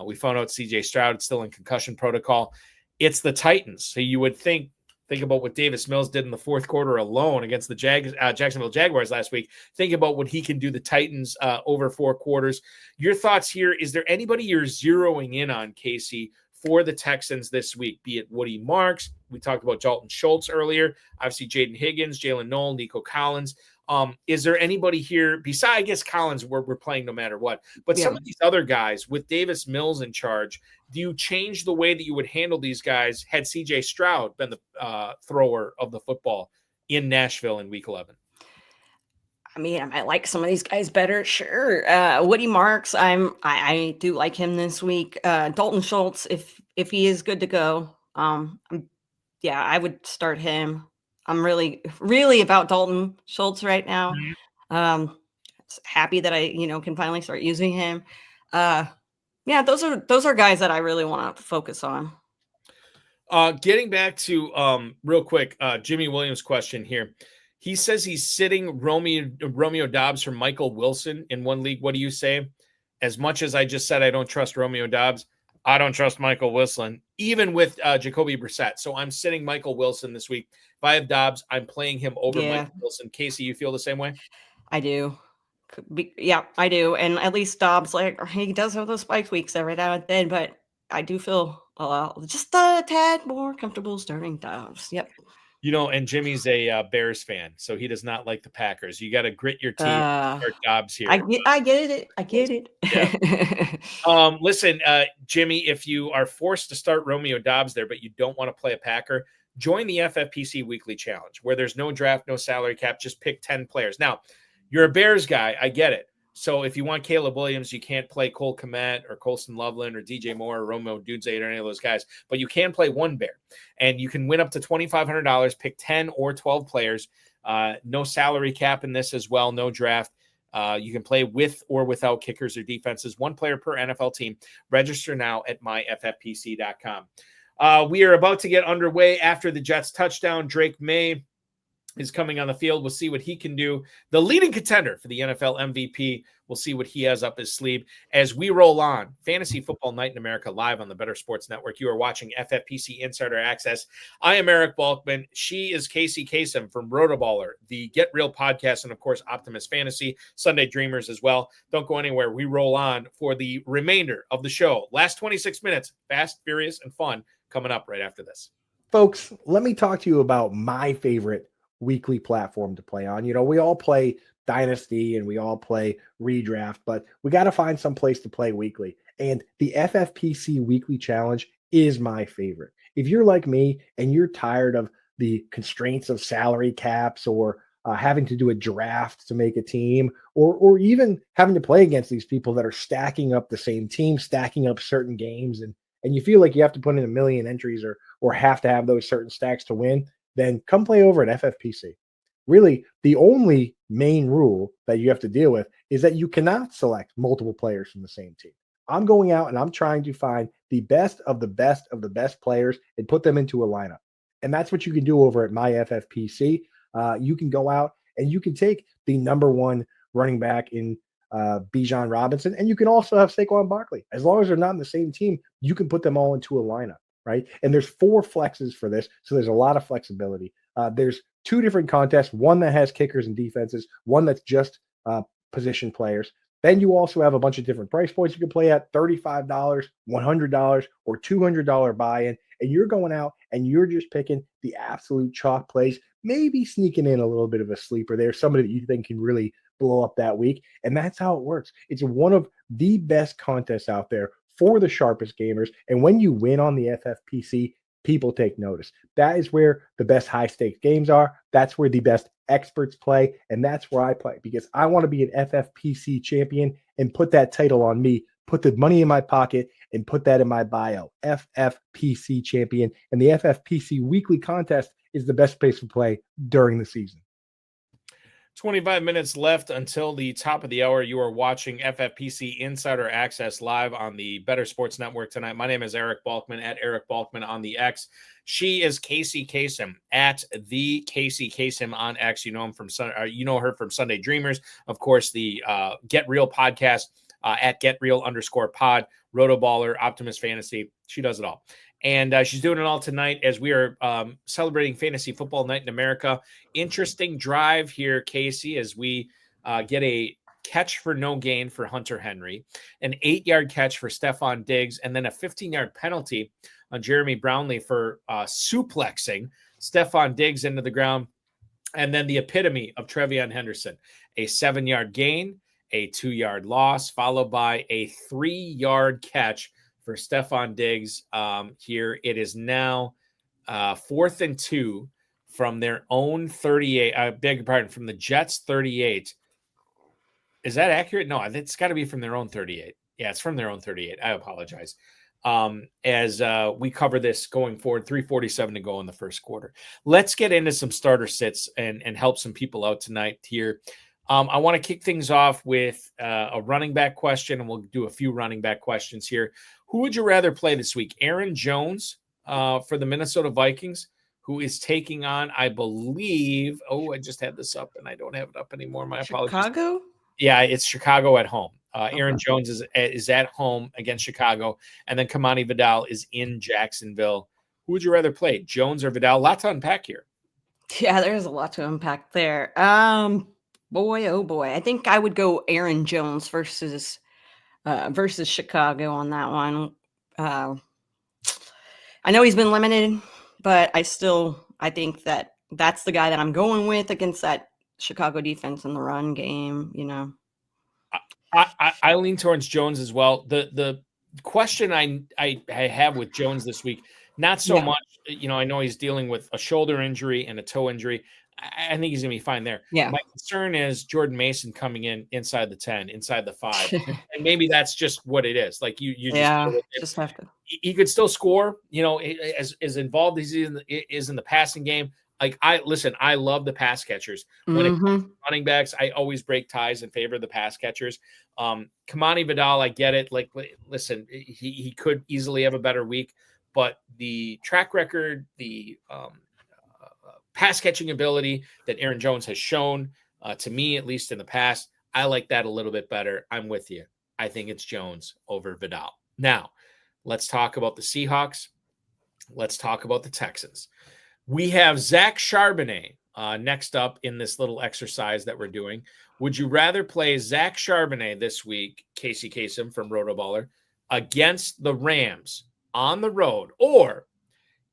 We found out CJ Stroud is still in concussion protocol. It's the Titans. So you would think about what Davis Mills did in the fourth quarter alone against the Jacksonville Jaguars last week. Think about what he can do the Titans over 4 quarters. Your thoughts here? Is there anybody you're zeroing in on, Casey, for the Texans this week, be it Woody Marks? We talked about Dalton Schultz earlier. Obviously, Jaden Higgins, Jalen Noel, Nico Collins. Is there anybody here besides, I guess, Collins, we're playing no matter what, but some of these other guys with Davis Mills in charge, do you change the way that you would handle these guys had CJ Stroud been the thrower of the football in Nashville in week 11? I mean, I might like some of these guys better. Sure. Woody Marks, I do like him this week. Dalton Schultz, if he is good to go, I would start him. I'm really, really about Dalton Schultz right now. Happy that I, can finally start using him. Those are guys that I really want to focus on. Getting back to real quick, Jimmy Williams' question here. He says he's sitting Romeo Doubs for Michael Wilson in one league. What do you say? As much as I just said I don't trust Romeo Doubs, I don't trust Michael Wilson, even with Jacoby Brissett. So I'm sitting Michael Wilson this week. If I have Doubs, I'm playing him over Michael Wilson. Casey, you feel the same way? I do. I do. And at least Doubs, he does have those spike weeks every now and then, but I do feel just a tad more comfortable starting Doubs. Yep. And Jimmy's a Bears fan, so he does not like the Packers. You got to grit your teeth and start Doubs here. I get it. Yeah. Listen, Jimmy, if you are forced to start Romeo Doubs there, but you don't want to play a Packer, join the FFPC Weekly Challenge, where there's no draft, no salary cap, just pick 10 players. Now, you're a Bears guy. I get it. So if you want Caleb Williams, you can't play Cole Kmet or Colston Loveland or DJ Moore or Romeo Doubs or any of those guys, but you can play one Bear, and you can win up to $2,500, pick 10 or 12 players. No salary cap in this as well, no draft. You can play with or without kickers or defenses, 1 player per NFL team. Register now at myffpc.com. We are about to get underway after the Jets touchdown. Drake Maye is coming on the field. We'll see what he can do. The leading contender for the NFL MVP. We'll see what he has up his sleeve as we roll on. Fantasy Football Night in America live on the Better Sports Network. You are watching FFPC Insider Access. I am Eric Balkman. She is Kacey Kasem from RotoBaller, the Get Real Podcast, and of course, Optimus Fantasy, Sunday Dreamers as well. Don't go anywhere. We roll on for the remainder of the show. Last 26 minutes, fast, furious, and fun coming up right after this. Folks, let me talk to you about my favorite weekly platform to play on. We all play Dynasty and we all play Redraft, but we got to find some place to play weekly. And the FFPC Weekly Challenge is my favorite. If you're like me and you're tired of the constraints of salary caps or having to do a draft to make a team, or even having to play against these people that are stacking up the same team, stacking up certain games, and you feel like you have to put in 1 million entries or have to have those certain stacks to win, then come play over at FFPC. Really, the only main rule that you have to deal with is that you cannot select multiple players from the same team. I'm going out and I'm trying to find the best of the best of the best players and put them into a lineup. And that's what you can do over at myffpc. You can go out and you can take the number 1 running back in Bijan Robinson, and you can also have Saquon Barkley. As long as they're not in the same team, you can put them all into a lineup. Right. And there's 4 flexes for this. So there's a lot of flexibility. There's 2 different contests, one that has kickers and defenses, one that's just position players. Then you also have a bunch of different price points you can play at: $35, $100, or $200 buy-in. And you're going out and you're just picking the absolute chalk plays, maybe sneaking in a little bit of a sleeper there, somebody that you think can really blow up that week. And that's how it works. It's one of the best contests out there for the sharpest gamers. And when you win on the FFPC, people take notice. That is where the best high stakes games are. That's where the best experts play. And that's where I play, because I want to be an FFPC champion and put that title on me, put the money in my pocket, and put that in my bio. FFPC champion. And the FFPC weekly contest is the best place to play during the season. 25 minutes left until the top of the hour. You are watching FFPC Insider Access live on the Better Sports Network tonight. My name is Eric Balkman, at Eric Balkman on the X. She is Kacey Kasem, at the Kacey Kasem on X. You know her from Sunday Dreamers. Of course, the Get Real podcast at Get Real _pod, RotoBaller, Optimus Fantasy. She does it all. And she's doing it all tonight as we are celebrating Fantasy Football Night in America. Interesting drive here, Kacey, as we get a catch for no gain for Hunter Henry, an 8-yard catch for Stephon Diggs, and then a 15-yard penalty on Jeremy Brownlee for suplexing Stephon Diggs into the ground. And then the epitome of Trevion Henderson, a 7-yard gain, a 2-yard loss, followed by a 3-yard catch for Stephon Diggs. Here it is now 4th and 2 from their own 38. I beg your pardon, from the Jets 38. Is that accurate? No, it's got to be from their own 38. Yeah, it's from their own 38. I apologize. As we cover this going forward, 3:47 to go in the first quarter. Let's get into some starter sits and help some people out tonight here. I want to kick things off with a running back question, and we'll do a few running back questions here. Who would you rather play this week? Aaron Jones for the Minnesota Vikings, who is taking on, I believe, I just had this up and I don't have it up anymore. My apologies. Chicago? Yeah, it's Chicago at home. Aaron Jones is at home against Chicago, and then Kimani Vidal is in Jacksonville. Who would you rather play, Jones or Vidal? A lot to unpack here. Yeah, there's a lot to unpack there. Boy, oh boy. I think I would go Aaron Jones versus Chicago on that one. I know he's been limited, but I think that's the guy that I'm going with against that Chicago defense in the run game, you know. I lean towards Jones as well. The question I have with Jones this week, not so much, I know he's dealing with a shoulder injury and a toe injury. I think he's going to be fine there. Yeah. My concern is Jordan Mason coming in inside the 10, inside the 5. And maybe that's just what it is. Like you just have to. He could still score, as involved as he is in the passing game. Like I love the pass catchers. When it comes to running backs, I always break ties in favor of the pass catchers. Kimani Vidal, I get it. Like, listen, he could easily have a better week, but the track record, the pass catching ability that Aaron Jones has shown, to me, at least in the past, I like that a little bit better. I'm with you. I think it's Jones over Vidal. Now, let's talk about the Seahawks. Let's talk about the Texans. We have Zach Charbonnet next up in this little exercise that we're doing. Would you rather play Zach Charbonnet this week, Kacey Kasem from RotoBaller, against the Rams on the road, or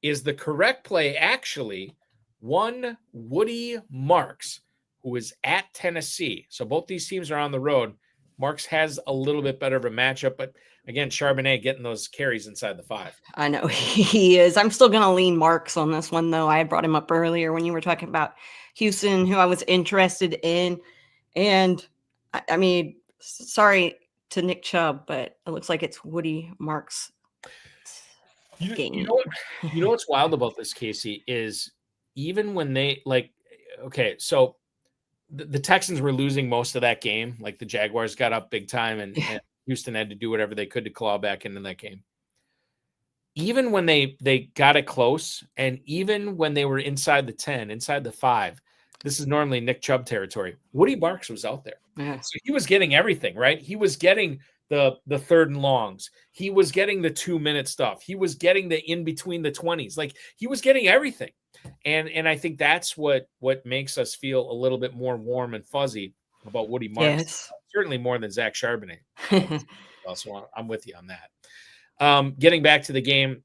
is the correct play actually one Woody Marks, who is at Tennessee? So both these teams are on the road. Marks has a little bit better of a matchup, but again, Charbonnet getting those carries inside the 5. I know he is. I'm still going to lean Marks on this one, though. I brought him up earlier when you were talking about Houston, who I was interested in. And I mean, sorry to Nick Chubb, but it looks like it's Woody Marks. You know what's wild about this, Kacey, is even when they so the Texans were losing most of that game. Like the Jaguars got up big time and Houston had to do whatever they could to claw back into that game. Even when they got it close, and even when they were inside the 10, inside the 5, this is normally Nick Chubb territory. Woody Marks was out there. Yeah. So he was getting everything, right? He was getting the 3rd and longs. He was getting the 2-minute stuff. He was getting the in between the 20s. Like he was getting everything. And I think that's what makes us feel a little bit more warm and fuzzy about Woody Marks. Yes. certainly more than Zach Charbonnet. So I'm with you on that. Getting back to the game,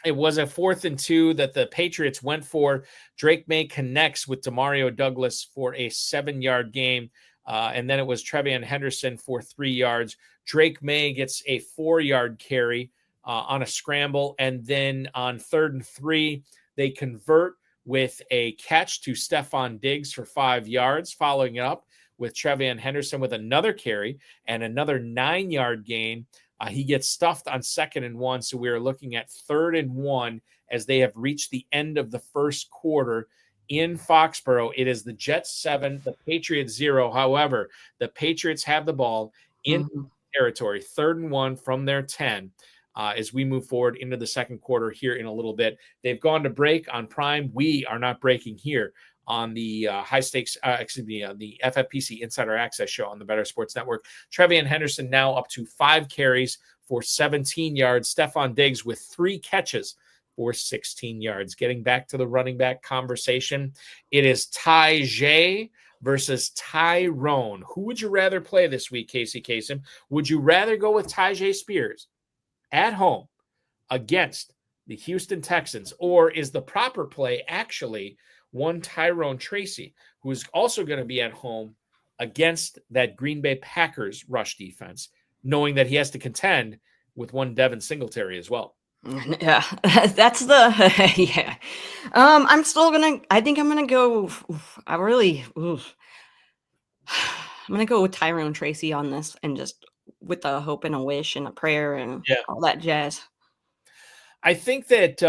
it was a 4th and 2 that the Patriots went for. Drake Maye connects with Demario Douglas for a 7-yard gain. And then it was Trevion Henderson for 3 yards. Drake Maye gets a 4-yard carry on a scramble. And then on 3rd and 3, they convert with a catch to Stephon Diggs for 5 yards, following it up with Trevion Henderson with another carry and another 9-yard gain. He gets stuffed on 2nd and 1. So we are looking at 3rd and 1 as they have reached the end of the first quarter in Foxborough. It is the Jets 7, the Patriots 0. However, the Patriots have the ball in territory, 3rd and 1 from their 10. As we move forward into the second quarter here in a little bit. They've gone to break on Prime. We are not breaking here on the the FFPC Insider Access show on the Better Sports Network. Trevion Henderson now up to 5 carries for 17 yards. Stephon Diggs with 3 catches for 16 yards. Getting back to the running back conversation, it is Tyjae versus Tyrone. Who would you rather play this week, Kacey Kasem? Would you rather go with Tyjae Spears at home against the Houston Texans, or is the proper play actually one Tyrone Tracy, who is also going to be at home against that Green Bay Packers rush defense, knowing that he has to contend with one Devin Singletary as well? Yeah, that's the yeah. I think I'm gonna go. I'm gonna go with Tyrone Tracy on this, and just with a hope and a wish and a prayer and all that jazz. I think that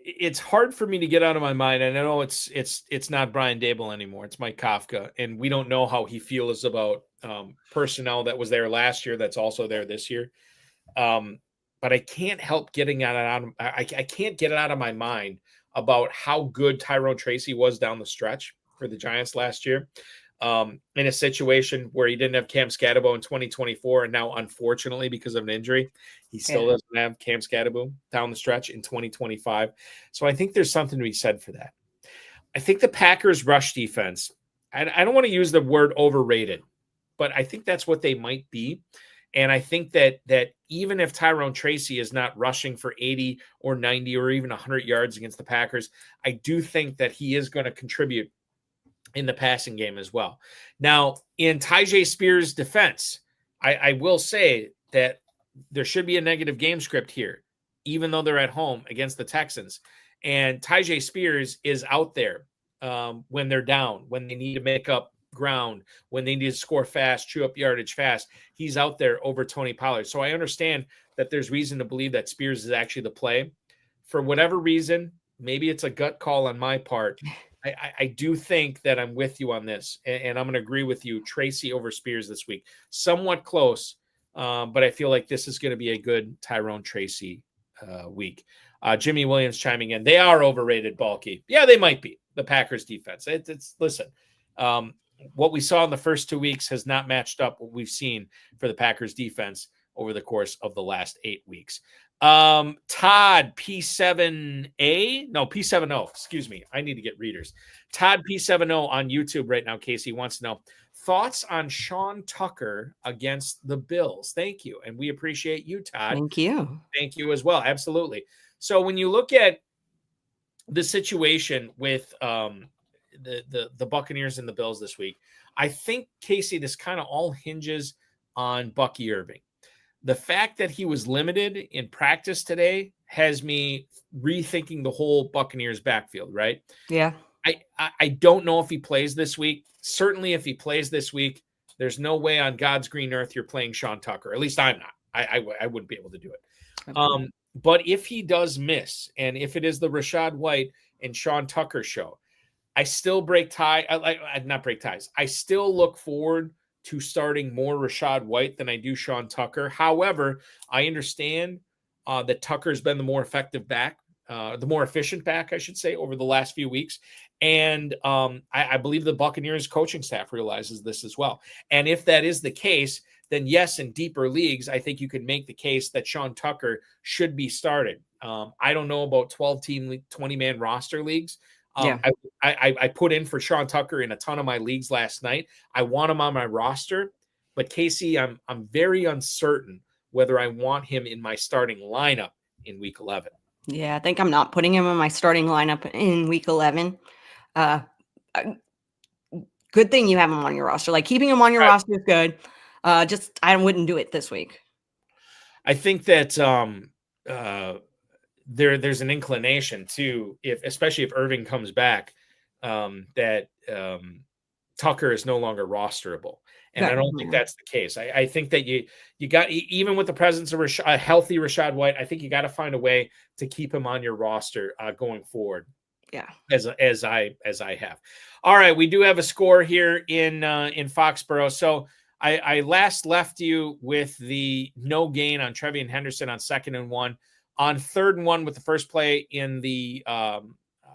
it's hard for me to get out of my mind. And I know it's not Brian Dable anymore. It's Mike Kafka. And we don't know how he feels about personnel that was there last year that's also there this year. But I can't help getting I can't get it out of my mind about how good Tyrone Tracy was down the stretch for the Giants last year. In a situation where he didn't have Cam Scatterbo in 2024, and now, unfortunately, because of an injury, he still doesn't have Cam Scatterbo down the stretch in 2025. So I think there's something to be said for that. I think the Packers rush defense, I don't want to use the word overrated, but I think that's what they might be. And I think that even if Tyrone Tracy is not rushing for 80 or 90 or even 100 yards against the Packers, I do think that he is going to contribute in the passing game as well. Now, in Tyjae Spears' defense, I will say that there should be a negative game script here, even though they're at home against the Texans. And Tyjae Spears is out there when they're down, when they need to make up ground, when they need to score fast, chew up yardage fast. He's out there over Tony Pollard. So I understand that there's reason to believe that Spears is actually the play. For whatever reason, maybe it's a gut call on my part. I do think that I'm with you on this, and I'm going to agree with you. Tracy over Spears this week. Somewhat close, but I feel like this is going to be a good Tyrone Tracy week. Jimmy Williams chiming in. They are overrated, Balky. Yeah, they might be. The Packers defense. Listen, what we saw in the first 2 weeks has not matched up what we've seen for the Packers defense over the course of the last 8 weeks. Todd P70, excuse me. I need to get readers. Todd P70 on YouTube right now, Casey, wants to know thoughts on Sean Tucker against the Bills. Thank you. And we appreciate you, Todd. Thank you. Thank you as well. Absolutely. So when you look at the situation with the Buccaneers and the Bills this week, I think, Casey, this kind of all hinges on Bucky Irving. The fact that he was limited in practice today has me rethinking the whole Buccaneers backfield, right? Yeah. I don't know if he plays this week. Certainly if he plays this week, there's no way on God's green earth you're playing Sean Tucker. At least I'm not. I wouldn't be able to do it. Okay. But if he does miss, and if it is the Rachaad White and Sean Tucker show, I still not break ties. I still look forward to starting more Rachaad White than I do Sean Tucker. However, I understand that Tucker's been the more effective back, the more efficient back, I should say, over the last few weeks. And I believe the Buccaneers coaching staff realizes this as well. And if that is the case, then yes, in deeper leagues, I think you could make the case that Sean Tucker should be started. I don't know about 12-team, 20-man roster leagues. Yeah. I put in for Sean Tucker in a ton of my leagues last night. I want him on my roster, but Kacey, I'm very uncertain whether I want him in my starting lineup in week 11. Yeah, I think I'm not putting him in my starting lineup in week 11. Good thing you have him on your roster. Like keeping him on your roster is good. Just I wouldn't do it this week. I think that there's an inclination to, especially if Irving comes back, that Tucker is no longer rosterable. And I don't think that's the case. I think that you got, even with the presence of a healthy Rachaad White, I think you got to find a way to keep him on your roster going forward. Yeah. As I have. All right. We do have a score here in Foxborough. So I last left you with the no gain on Trevian Henderson on 2nd and 1. On 3rd and 1 with the first play in the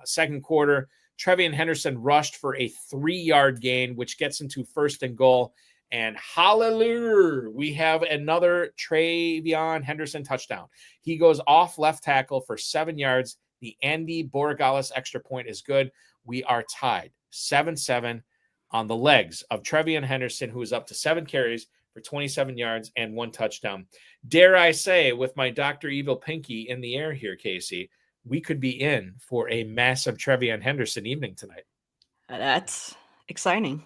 second quarter, Trevian Henderson rushed for a 3-yard gain, which gets into 1st and goal. And hallelujah, we have another Trevian Henderson touchdown. He goes off left tackle for 7 yards. The Andy Borregales extra point is good. We are tied 7-7 on the legs of Trevian Henderson, who is up to 7 carries for 27 yards and 1 touchdown. Dare I say, with my Dr. Evil Pinky in the air here, Kacey, we could be in for a massive Trevian Henderson evening tonight. That's exciting.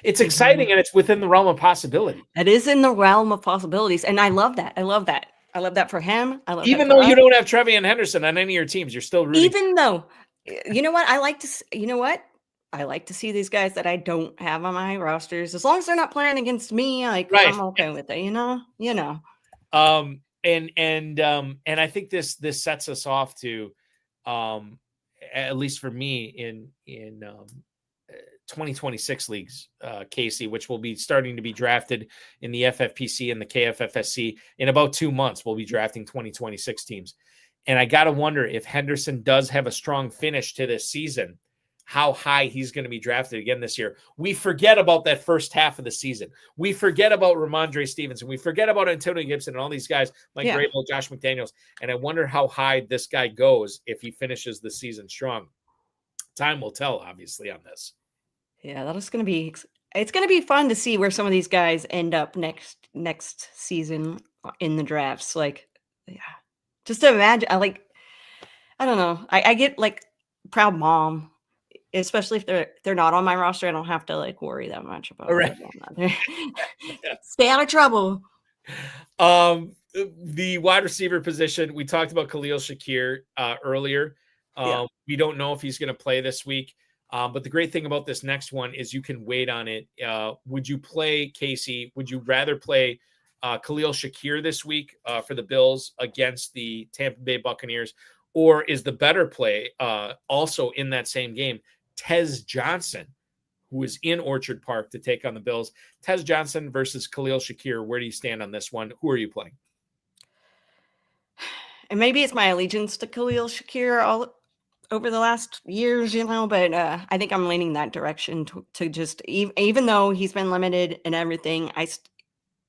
It's exciting, and it's within the realm of possibility. It is in the realm of possibilities, and I love that. I love that. I love that for him. I love even that though you don't have Trevian Henderson on any of your teams, you're still rooting. Even though, you know what? I like to see these guys that I don't have on my rosters. As long as they're not playing against me, I'm okay with it. You know. And I think this sets us off to, at least for me in 2026 leagues, Kacey, which will be starting to be drafted in the FFPC and the KFFSC in about 2 months. We'll be drafting 2026 teams. And I got to wonder if Henderson does have a strong finish to this season, how high he's going to be drafted again this year. We forget about that first half of the season. We forget about Ramondre Stevenson. We forget about Antonio Gibson and all these guys like Grable, Josh McDaniels. And I wonder how high this guy goes if he finishes the season strong. Time will tell, obviously, on this. Yeah, it's going to be fun to see where some of these guys end up next season in the drafts. Like, yeah, just to imagine, I don't know. I get like proud mom, especially if they're not on my roster. I don't have to like worry that much about it. Stay out of trouble. The wide receiver position, we talked about Khalil Shakir earlier. We don't know if he's going to play this week. But the great thing about this next one is you can wait on it. Would you play, Kacey? Would you rather play Khalil Shakir this week for the Bills against the Tampa Bay Buccaneers? Or is the better play also in that same game, Tez Johnson, who is in Orchard Park to take on the Bills? Tez Johnson versus Khalil Shakir. Where do you stand on this one? Who are you playing? And maybe it's my allegiance to Khalil Shakir all over the last years, but I think I'm leaning that direction to just, even though he's been limited and everything,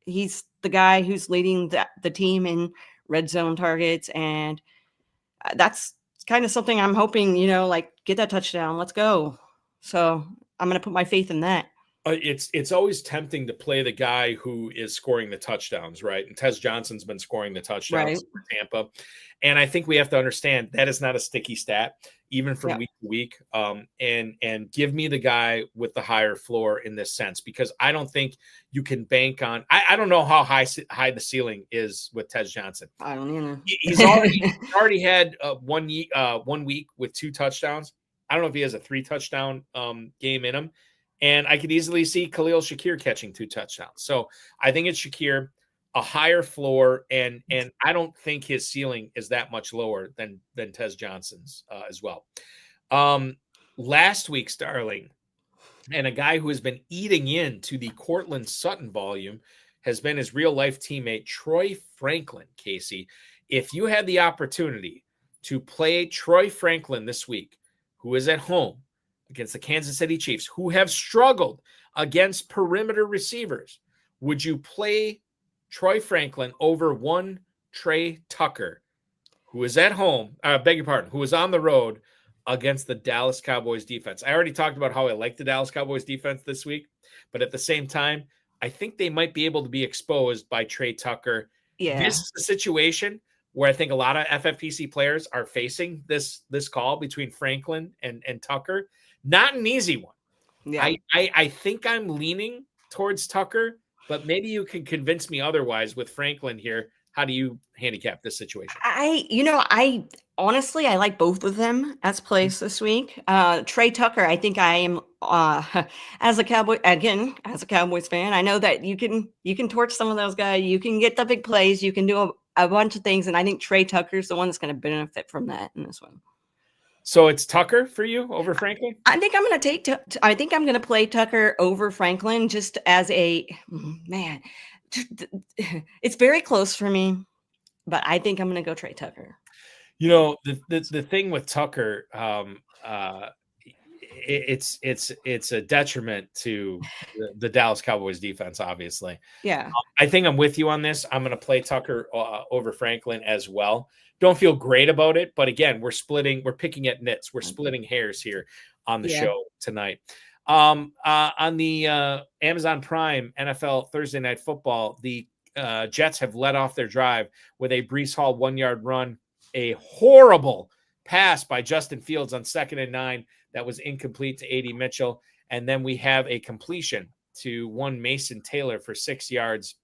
he's the guy who's leading the team in red zone targets. And that's kind of something I'm hoping, like get that touchdown. Let's go. So I'm going to put my faith in that. It's always tempting to play the guy who is scoring the touchdowns, right? And Tez Johnson's been scoring the touchdowns for Tampa. And I think we have to understand that is not a sticky stat, even from week to week. And give me the guy with the higher floor in this sense, because I don't think you can bank on. I don't know how high the ceiling is with Tez Johnson. I don't either. He's already had 1 week with 2 touchdowns. I don't know if he has a 3 touchdown game in him. And I could easily see Khalil Shakir catching 2 touchdowns. So I think it's Shakir, a higher floor, and I don't think his ceiling is that much lower than Tez Johnson's as well. Last week, Starling, and a guy who has been eating into the Cortland Sutton volume has been his real-life teammate, Troy Franklin, Kacey. If you had the opportunity to play Troy Franklin this week, who is at home against the Kansas City Chiefs, who have struggled against perimeter receivers, would you play Troy Franklin over one Trey Tucker, who is at home, who is on the road against the Dallas Cowboys defense. I already talked about how I like the Dallas Cowboys defense this week, but at the same time, I think they might be able to be exposed by Trey Tucker. Yeah. This is a situation where I think a lot of FFPC players are facing this call between Franklin and Tucker. Not an easy one. Yeah. I think I'm leaning towards Tucker, but maybe you can convince me otherwise with Franklin here. How do you handicap this situation? I honestly, I like both of them as plays this week. Trey Tucker, I think I am as a Cowboys fan, I know that you can torch some of those guys. You can get the big plays. You can do a bunch of things, and I think Trey Tucker is the one that's going to benefit from that in this one. So it's Tucker for you over Franklin? I think I'm going to I think I'm going to play Tucker over Franklin just as a man. It's very close for me, but I think I'm going to go Trey Tucker. The thing with Tucker, it's a detriment to the Dallas Cowboys defense, obviously. Yeah. I think I'm with you on this. I'm going to play Tucker over Franklin as well. Don't feel great about it, but again, we're picking at nits. We're splitting hairs here on the show tonight. On the Amazon Prime NFL Thursday Night Football, the Jets have led off their drive with a Breece Hall 1-yard run, a horrible pass by Justin Fields on 2nd and 9 that was incomplete to Keaton Mitchell, and then we have a completion to one Mason Taylor for 6 yards.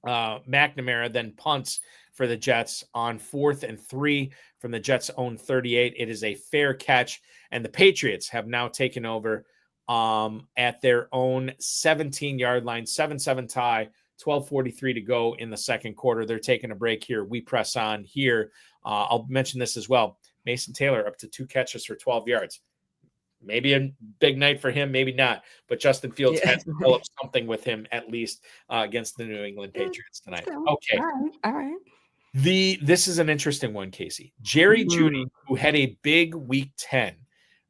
McNamara then punts for the Jets on 4th and 3 from the Jets' own 38. It is a fair catch, and the Patriots have now taken over at their own 17-yard line, 7-7 tie, 12:43 to go in the second quarter. They're taking a break here. We press on here. I'll mention this as well. Mason Taylor up to 2 catches for 12 yards. Maybe a big night for him, maybe not. But Justin Fields has developed something with him at least against the New England Patriots tonight. Okay. All right. This is an interesting one, Kacey. Jerry Jeudy, who had a big week 10.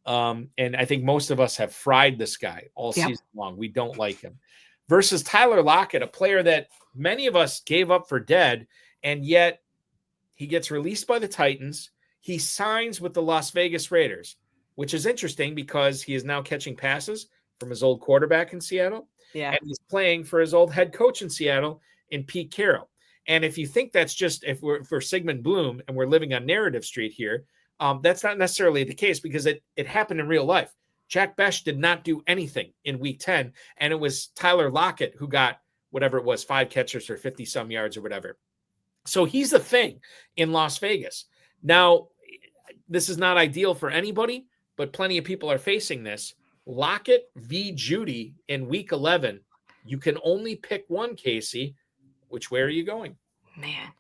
And I think most of us have fried this guy all season long. We don't like him. Versus Tyler Lockett, a player that many of us gave up for dead, and yet he gets released by the Titans. He signs with the Las Vegas Raiders, which is interesting because he is now catching passes from his old quarterback in Seattle. Yeah. And he's playing for his old head coach in Seattle in Pete Carroll. And if you think that's just if we're Sigmund Bloom and we're living on Narrative Street here, that's not necessarily the case because it happened in real life. Jack Besh did not do anything in week 10, and it was Tyler Lockett who got whatever it was, 5 catches for 50-some yards or whatever. So he's the thing in Las Vegas. Now, this is not ideal for anybody, but plenty of people are facing this. Lockett v. Jeudy in week 11. You can only pick one, Kacey. Which way are you going? Man,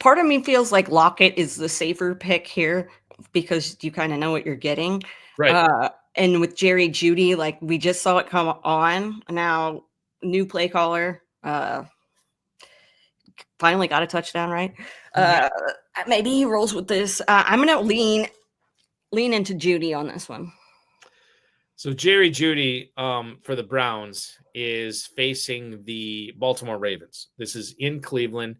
part of me feels like Lockett is the safer pick here because you kind of know what you're getting. Right. And with Jerry Jeudy, like we just saw it come on. Now, new play caller, finally got a touchdown, right? Maybe he rolls with this. I'm going to lean into Jeudy on this one. So Jerry Jeudy for the Browns is facing the Baltimore Ravens. This is in Cleveland.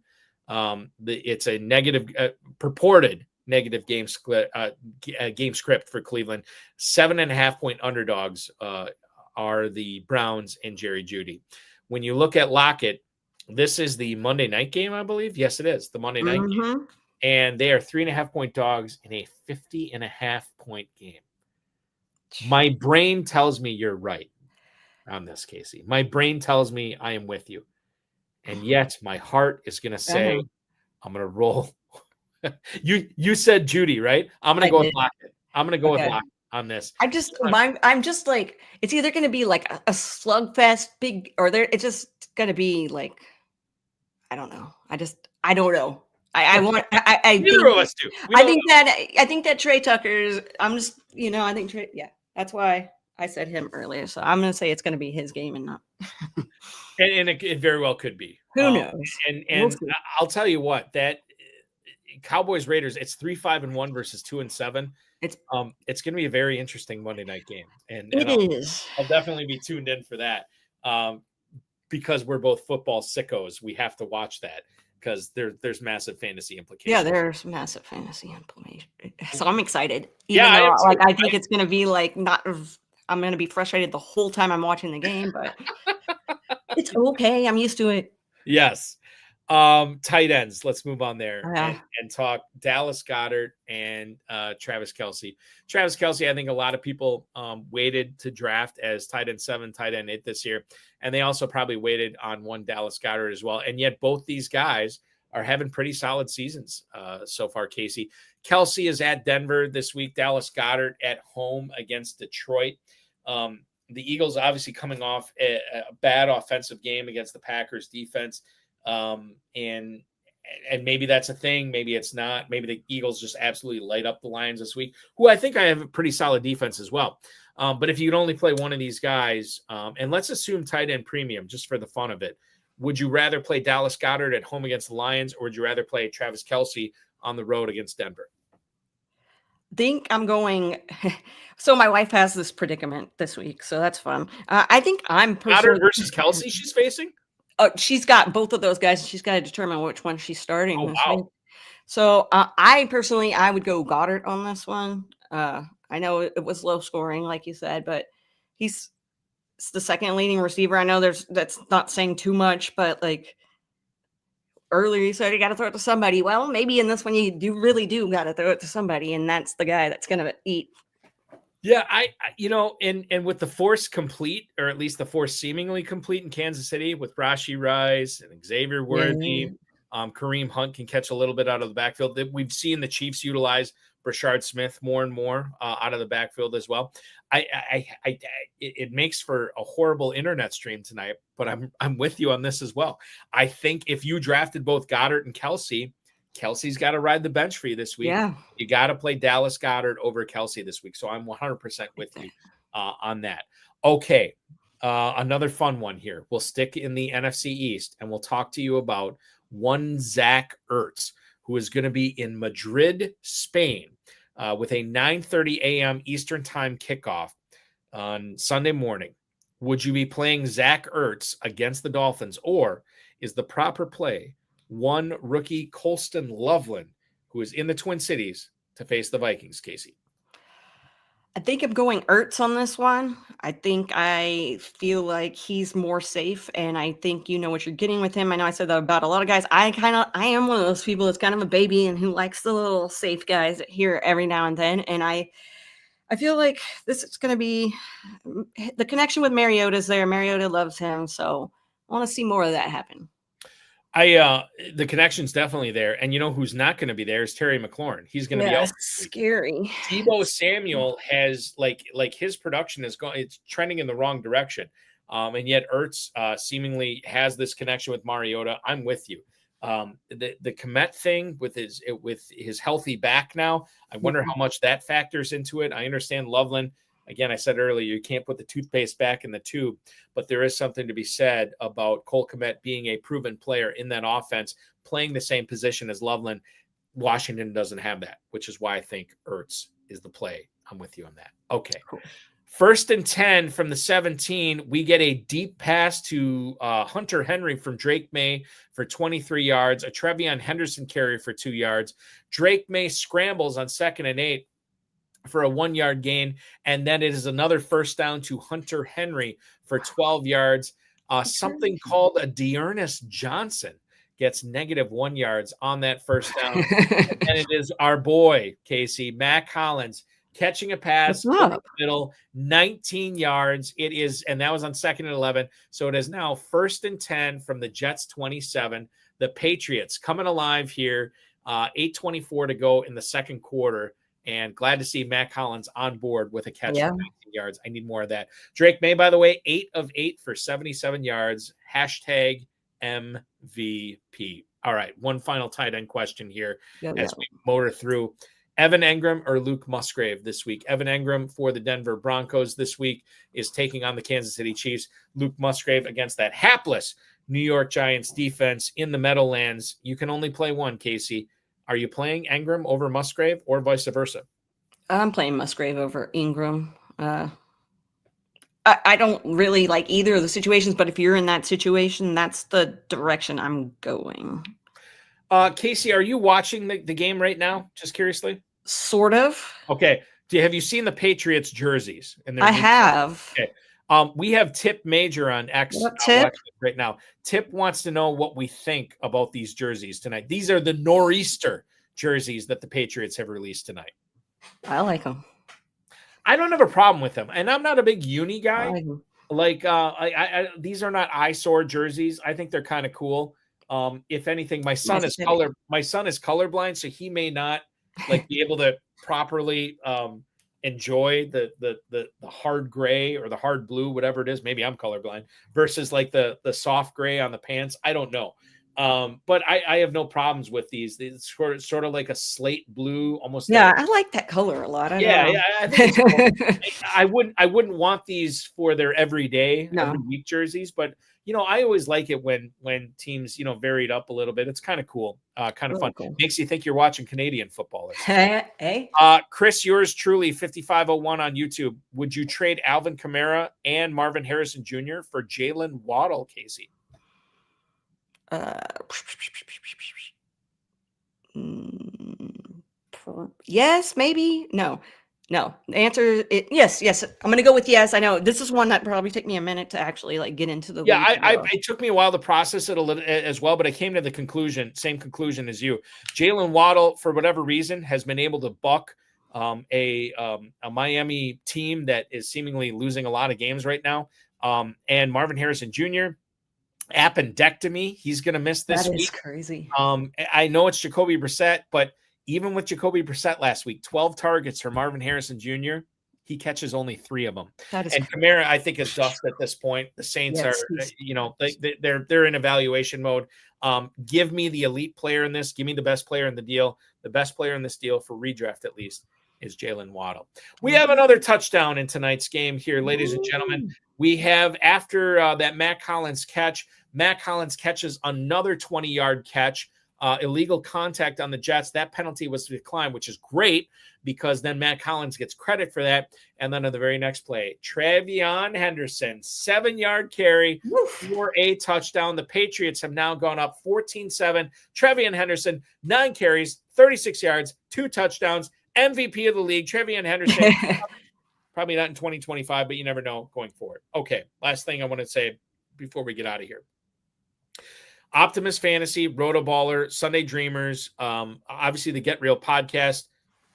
It's a purported negative game script for Cleveland. 7.5-point underdogs are the Browns and Jerry Jeudy. When you look at Lockett, this is the Monday night game, I believe. Yes, it is the Monday night game. And they are 3.5-point dogs in a 50.5-point game. My brain tells me you're right on this, Kacey. My brain tells me I am with you. And yet my heart is going to say, I'm going to roll. You said Jeudy, right? I'm going to go with Lockett. I'm going to go with Lockett on this. I'm just like, it's either going to be like a slugfest it's just going to be like, I don't know. I don't know. Neither of us do. I think that Trey Tucker's, I think Trey, that's why I said him earlier. So I'm going to say it's going to be his game and not. and it very well could be. Who knows? And I'll tell you what, that Cowboys Raiders, it's 3-5-1 versus 2-7. It's going to be a very interesting Monday night game. And I'll definitely be tuned in for that. Because we're both football sickos, we have to watch that. because there's massive fantasy implications. Yeah, there's massive fantasy implications. So I'm excited. Yeah, Even though I think it's going to be like I'm going to be frustrated the whole time I'm watching the game, but it's okay. I'm used to it. Yes. Tight ends. Let's move on there and talk Dallas Goedert and Travis Kelce. Travis Kelce, I think a lot of people waited to draft as tight end 7, tight end 8 this year. And they also probably waited on one Dallas Goedert as well. And yet both these guys are having pretty solid seasons so far, Kacey. Kelce is at Denver this week. Dallas Goedert at home against Detroit. The Eagles obviously coming off a bad offensive game against the Packers defense. And maybe that's a thing. Maybe it's not. Maybe the Eagles just absolutely light up the Lions this week, who I think I have a pretty solid defense as well. But if you could only play one of these guys, and let's assume tight end premium just for the fun of it, would you rather play Dallas Goedert at home against the Lions, or would you rather play Travis Kelce on the road against Denver? Think I'm going. So my wife has this predicament this week, so that's fun. I think I'm Goedert versus Kelce she's facing. She's got both of those guys, and she's got to determine which one she's starting. Oh, wow. Week. So I would go Goddard on this one. I know it was low scoring, like you said, but he's the second leading receiver. I know that's not saying too much, but like earlier you said you got to throw it to somebody. Well, maybe in this one you really do got to throw it to somebody, and that's the guy that's going to eat. Yeah, I and with the force complete, or at least the force seemingly complete in Kansas City with Rashee Rice and Xavier Worthy, Kareem Hunt can catch a little bit out of the backfield. We've seen the Chiefs utilize Brashard Smith more and more out of the backfield as well. It makes for a horrible internet stream tonight, but I'm with you on this as well. I think if you drafted both Goddard and Kelce's got to ride the bench for you this week. Yeah. You got to play Dallas Goedert over Kelce this week. So I'm 100% with you on that. Okay. Another fun one here. We'll stick in the NFC East, and we'll talk to you about one Zach Ertz, who is going to be in Madrid, Spain, with a 9:30 a.m. Eastern time kickoff on Sunday morning. Would you be playing Zach Ertz against the Dolphins, or is the proper play one rookie Colston Loveland, who is in the Twin Cities, to face the Vikings, Kacey? I think I'm going Ertz on this one. I feel like he's more safe, and I think you know what you're getting with him. I know I said that about a lot of guys. I am one of those people that's kind of a baby and who likes the little safe guys here every now and then. And I feel like this is going to be the connection with Mariota's there. Mariota loves him, so I want to see more of that happen. The connection's definitely there. And you know who's not going to be there is Terry McLaurin. He's going to be out. Scary. Deebo Samuel has like his production is going, it's trending in the wrong direction. And yet Ertz seemingly has this connection with Mariota. I'm with you. The Kmet thing with his healthy back now, I wonder how much that factors into it. I understand Loveland. Again, I said earlier, you can't put the toothpaste back in the tube, but there is something to be said about Cole Kmet being a proven player in that offense, playing the same position as Loveland. Washington doesn't have that, which is why I think Ertz is the play. I'm with you on that. Okay. Cool. 1st and 10 from the 17, we get a deep pass to Hunter Henry from Drake Maye for 23 yards, a Trevion Henderson carry for 2 yards. Drake Maye scrambles on 2nd and 8 for a 1-yard gain, and then it is another first down to Hunter Henry for 12 yards. Something called a Dearness Johnson gets -1 yards on that first down. And it is our boy, Kacey, Mac Hollins, catching a pass in the middle, 19 yards. It is, and that was on 2nd and 11. So it is now 1st and 10 from the Jets 27. The Patriots coming alive here, 8:24 to go in the second quarter. And glad to see Mac Hollins on board with a catch for 19 yards. I need more of that. Drake Maye, by the way, 8 of 8 for 77 yards. # MVP. All right, one final tight end question here as we motor through. Evan Engram or Luke Musgrave this week? Evan Engram for the Denver Broncos this week is taking on the Kansas City Chiefs. Luke Musgrave against that hapless New York Giants defense in the Meadowlands. You can only play one, Kacey. Are you playing Engram over Musgrave or vice versa? I'm playing Musgrave over Engram. I don't really like either of the situations, but if you're in that situation, that's the direction I'm going. Kacey, are you watching the game right now? Just curiously. Sort of. Okay. Have you seen the Patriots jerseys? I have. Okay. We have Tip Major on X Tip? right now. Tip wants to know what we think about these jerseys tonight. These are the Nor'easter jerseys that the Patriots have released tonight. I like them. I don't have a problem with them, and I'm not a big uni guy. I like 'em. Like, these are not eyesore jerseys. I think they're kind of cool. If anything, my son is colorblind, so he may not be able to properly enjoy the hard gray or the hard blue, whatever it is. Maybe I'm colorblind versus like the soft gray on the pants. I don't know. But I have no problems with these. It's sort of like a slate blue, almost. Yeah, I like that color a lot. I think it's cool. I wouldn't want these for their every week jerseys, but I always like it when teams vary it up a little bit. It's kind of cool, kind of fun. Cool. Makes you think you're watching Canadian football. Hey. Chris, yours truly, 5501 on YouTube. Would you trade Alvin Kamara and Marvin Harrison Jr. for Jalen Waddle, Kacey? Yes, maybe. No. The answer is yes. I'm going to go with yes. I know this is one that probably take me a minute to actually get into the. Yeah, it took me a while to process it a little as well, but I came to the same conclusion as you. Jalen Waddle, for whatever reason, has been able to buck a Miami team that is seemingly losing a lot of games right now. And Marvin Harrison Jr., appendectomy. He's going to miss this week. That is crazy. I know it's Jacoby Brissett, but even with Jacoby Brissett last week, 12 targets for Marvin Harrison Jr., he catches only 3 of them. And Kamara, I think, is dust at this point. The Saints are, they're in evaluation mode. Give me the elite player in this. Give me the best player in the deal. The best player in this deal for redraft, at least, is Jalen Waddle. We have another touchdown in tonight's game here, ladies and gentlemen. We have, after that Matt Hollins catch, Matt Hollins catches another 20-yard catch. Illegal contact on the Jets. That penalty was declined, which is great because then Matt Hollins gets credit for that. And then on the very next play, TreVeyon Henderson, 7-yard carry for a touchdown. The Patriots have now gone up 14-7. TreVeyon Henderson, 9 carries, 36 yards, 2 touchdowns, MVP of the league. TreVeyon Henderson, probably not in 2025, but you never know going forward. Okay, last thing I want to say before we get out of here. Optimus Fantasy, RotoBaller, Sunday Dreamers, obviously the Get Real podcast.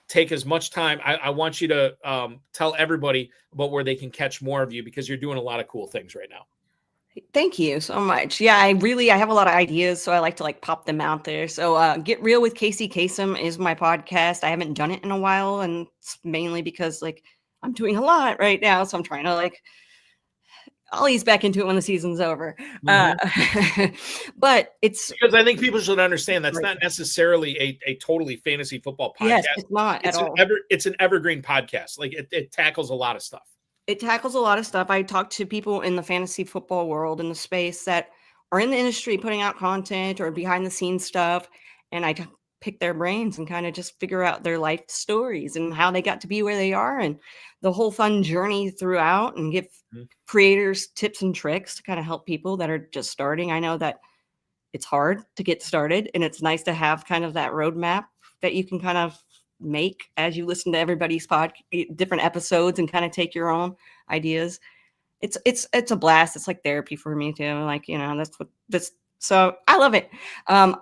Take as much time. I want you to tell everybody about where they can catch more of you because you're doing a lot of cool things right now. Thank you so much. Yeah, I have a lot of ideas, so I like to pop them out there. So Get Real with Kacey Kasem is my podcast. I haven't done it in a while, and it's mainly because I'm doing a lot right now, so I'm trying to I'll ease back into it when the season's over. But it's because I think people should understand that's not necessarily a totally fantasy football podcast. Yes, it's not at all. It's an evergreen podcast. It tackles a lot of stuff. It tackles a lot of stuff. I talk to people in the fantasy football world, in the space that are in the industry putting out content or behind the scenes stuff. And I pick their brains and kind of just figure out their life stories and how they got to be where they are and the whole fun journey throughout, and give creators tips and tricks to kind of help people that are just starting. I know that it's hard to get started, and it's nice to have kind of that roadmap that you can kind of make as you listen to everybody's different episodes and kind of take your own ideas. It's a blast. It's like therapy for me too. So I love it.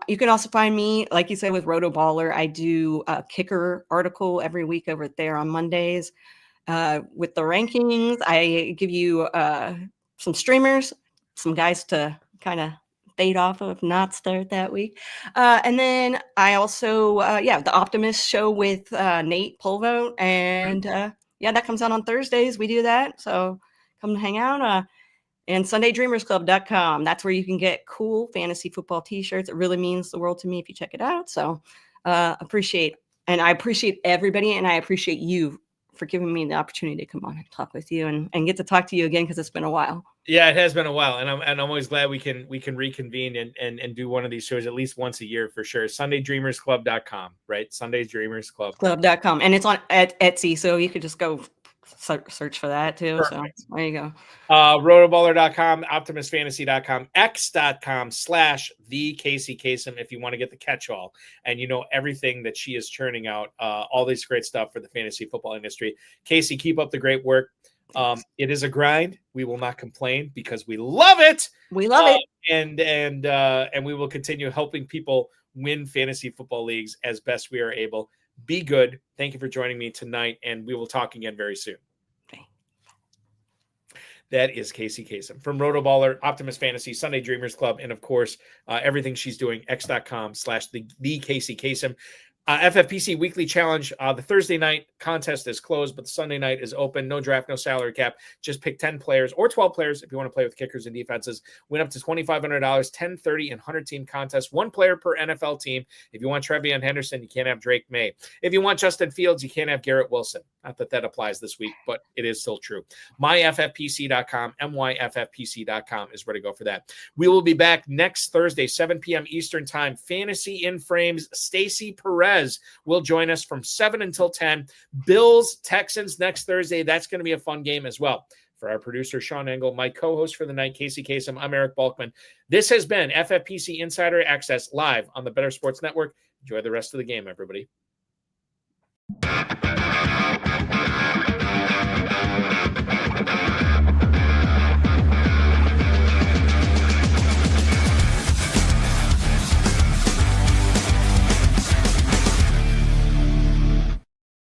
You can also find me, like you said, with RotoBaller. I do a kicker article every week over there on Mondays. With the rankings, I give you some streamers, some guys to kind of fade off of, not start that week. And then I also, the Optimist show with Nate Polvo. And that comes out on Thursdays. We do that. So come hang out. And SundayDreamersClub.com. That's where you can get cool fantasy football t-shirts. It really means the world to me if you check it out. So I appreciate everybody, and I appreciate you for giving me the opportunity to come on and talk with you and get to talk to you again, because it's been a while. Yeah, it has been a while, and I'm always glad we can reconvene and do one of these shows at least once a year for sure. SundayDreamersClub.com, right? SundayDreamersClub.com, and it's on at Etsy, so you could just go search for that too. Perfect. So there you go. RotoBaller.com, OptimusFantasy.com, X.com/the Kacey Kasem if you want to get the catch-all and everything that she is churning out, all this great stuff for the fantasy football industry. Kacey, keep up the great work. It is a grind. We will not complain because we love it. We love it. And we will continue helping people win fantasy football leagues as best we are able. Be good. Thank you for joining me tonight, and we will talk again very soon. Okay. That is Kacey Kasem from RotoBaller, Optimus Fantasy, Sunday Dreamers Club, and of course, everything she's doing, X.com/the Kacey Kasem. FFPC Weekly Challenge. The Thursday night contest is closed, but the Sunday night is open. No draft, no salary cap. Just pick 10 players or 12 players if you want to play with kickers and defenses. Win up to $2,500, 10, 30, and 100-team contest. One player per NFL team. If you want Trevion Henderson, you can't have Drake Maye. If you want Justin Fields, you can't have Garrett Wilson. Not that that applies this week, but it is still true. MyFFPC.com, MyFFPC.com is where to go for that. We will be back next Thursday, 7 p.m. Eastern Time. Fantasy in Frames, Stacey Perez will join us from 7 until 10. Bills, Texans next Thursday. That's going to be a fun game as well. For our producer, Sean Engel, my co-host for the night, Kacey Kasem, I'm Eric Balkman. This has been FFPC Insider Access live on the Better Sports Network. Enjoy the rest of the game, everybody.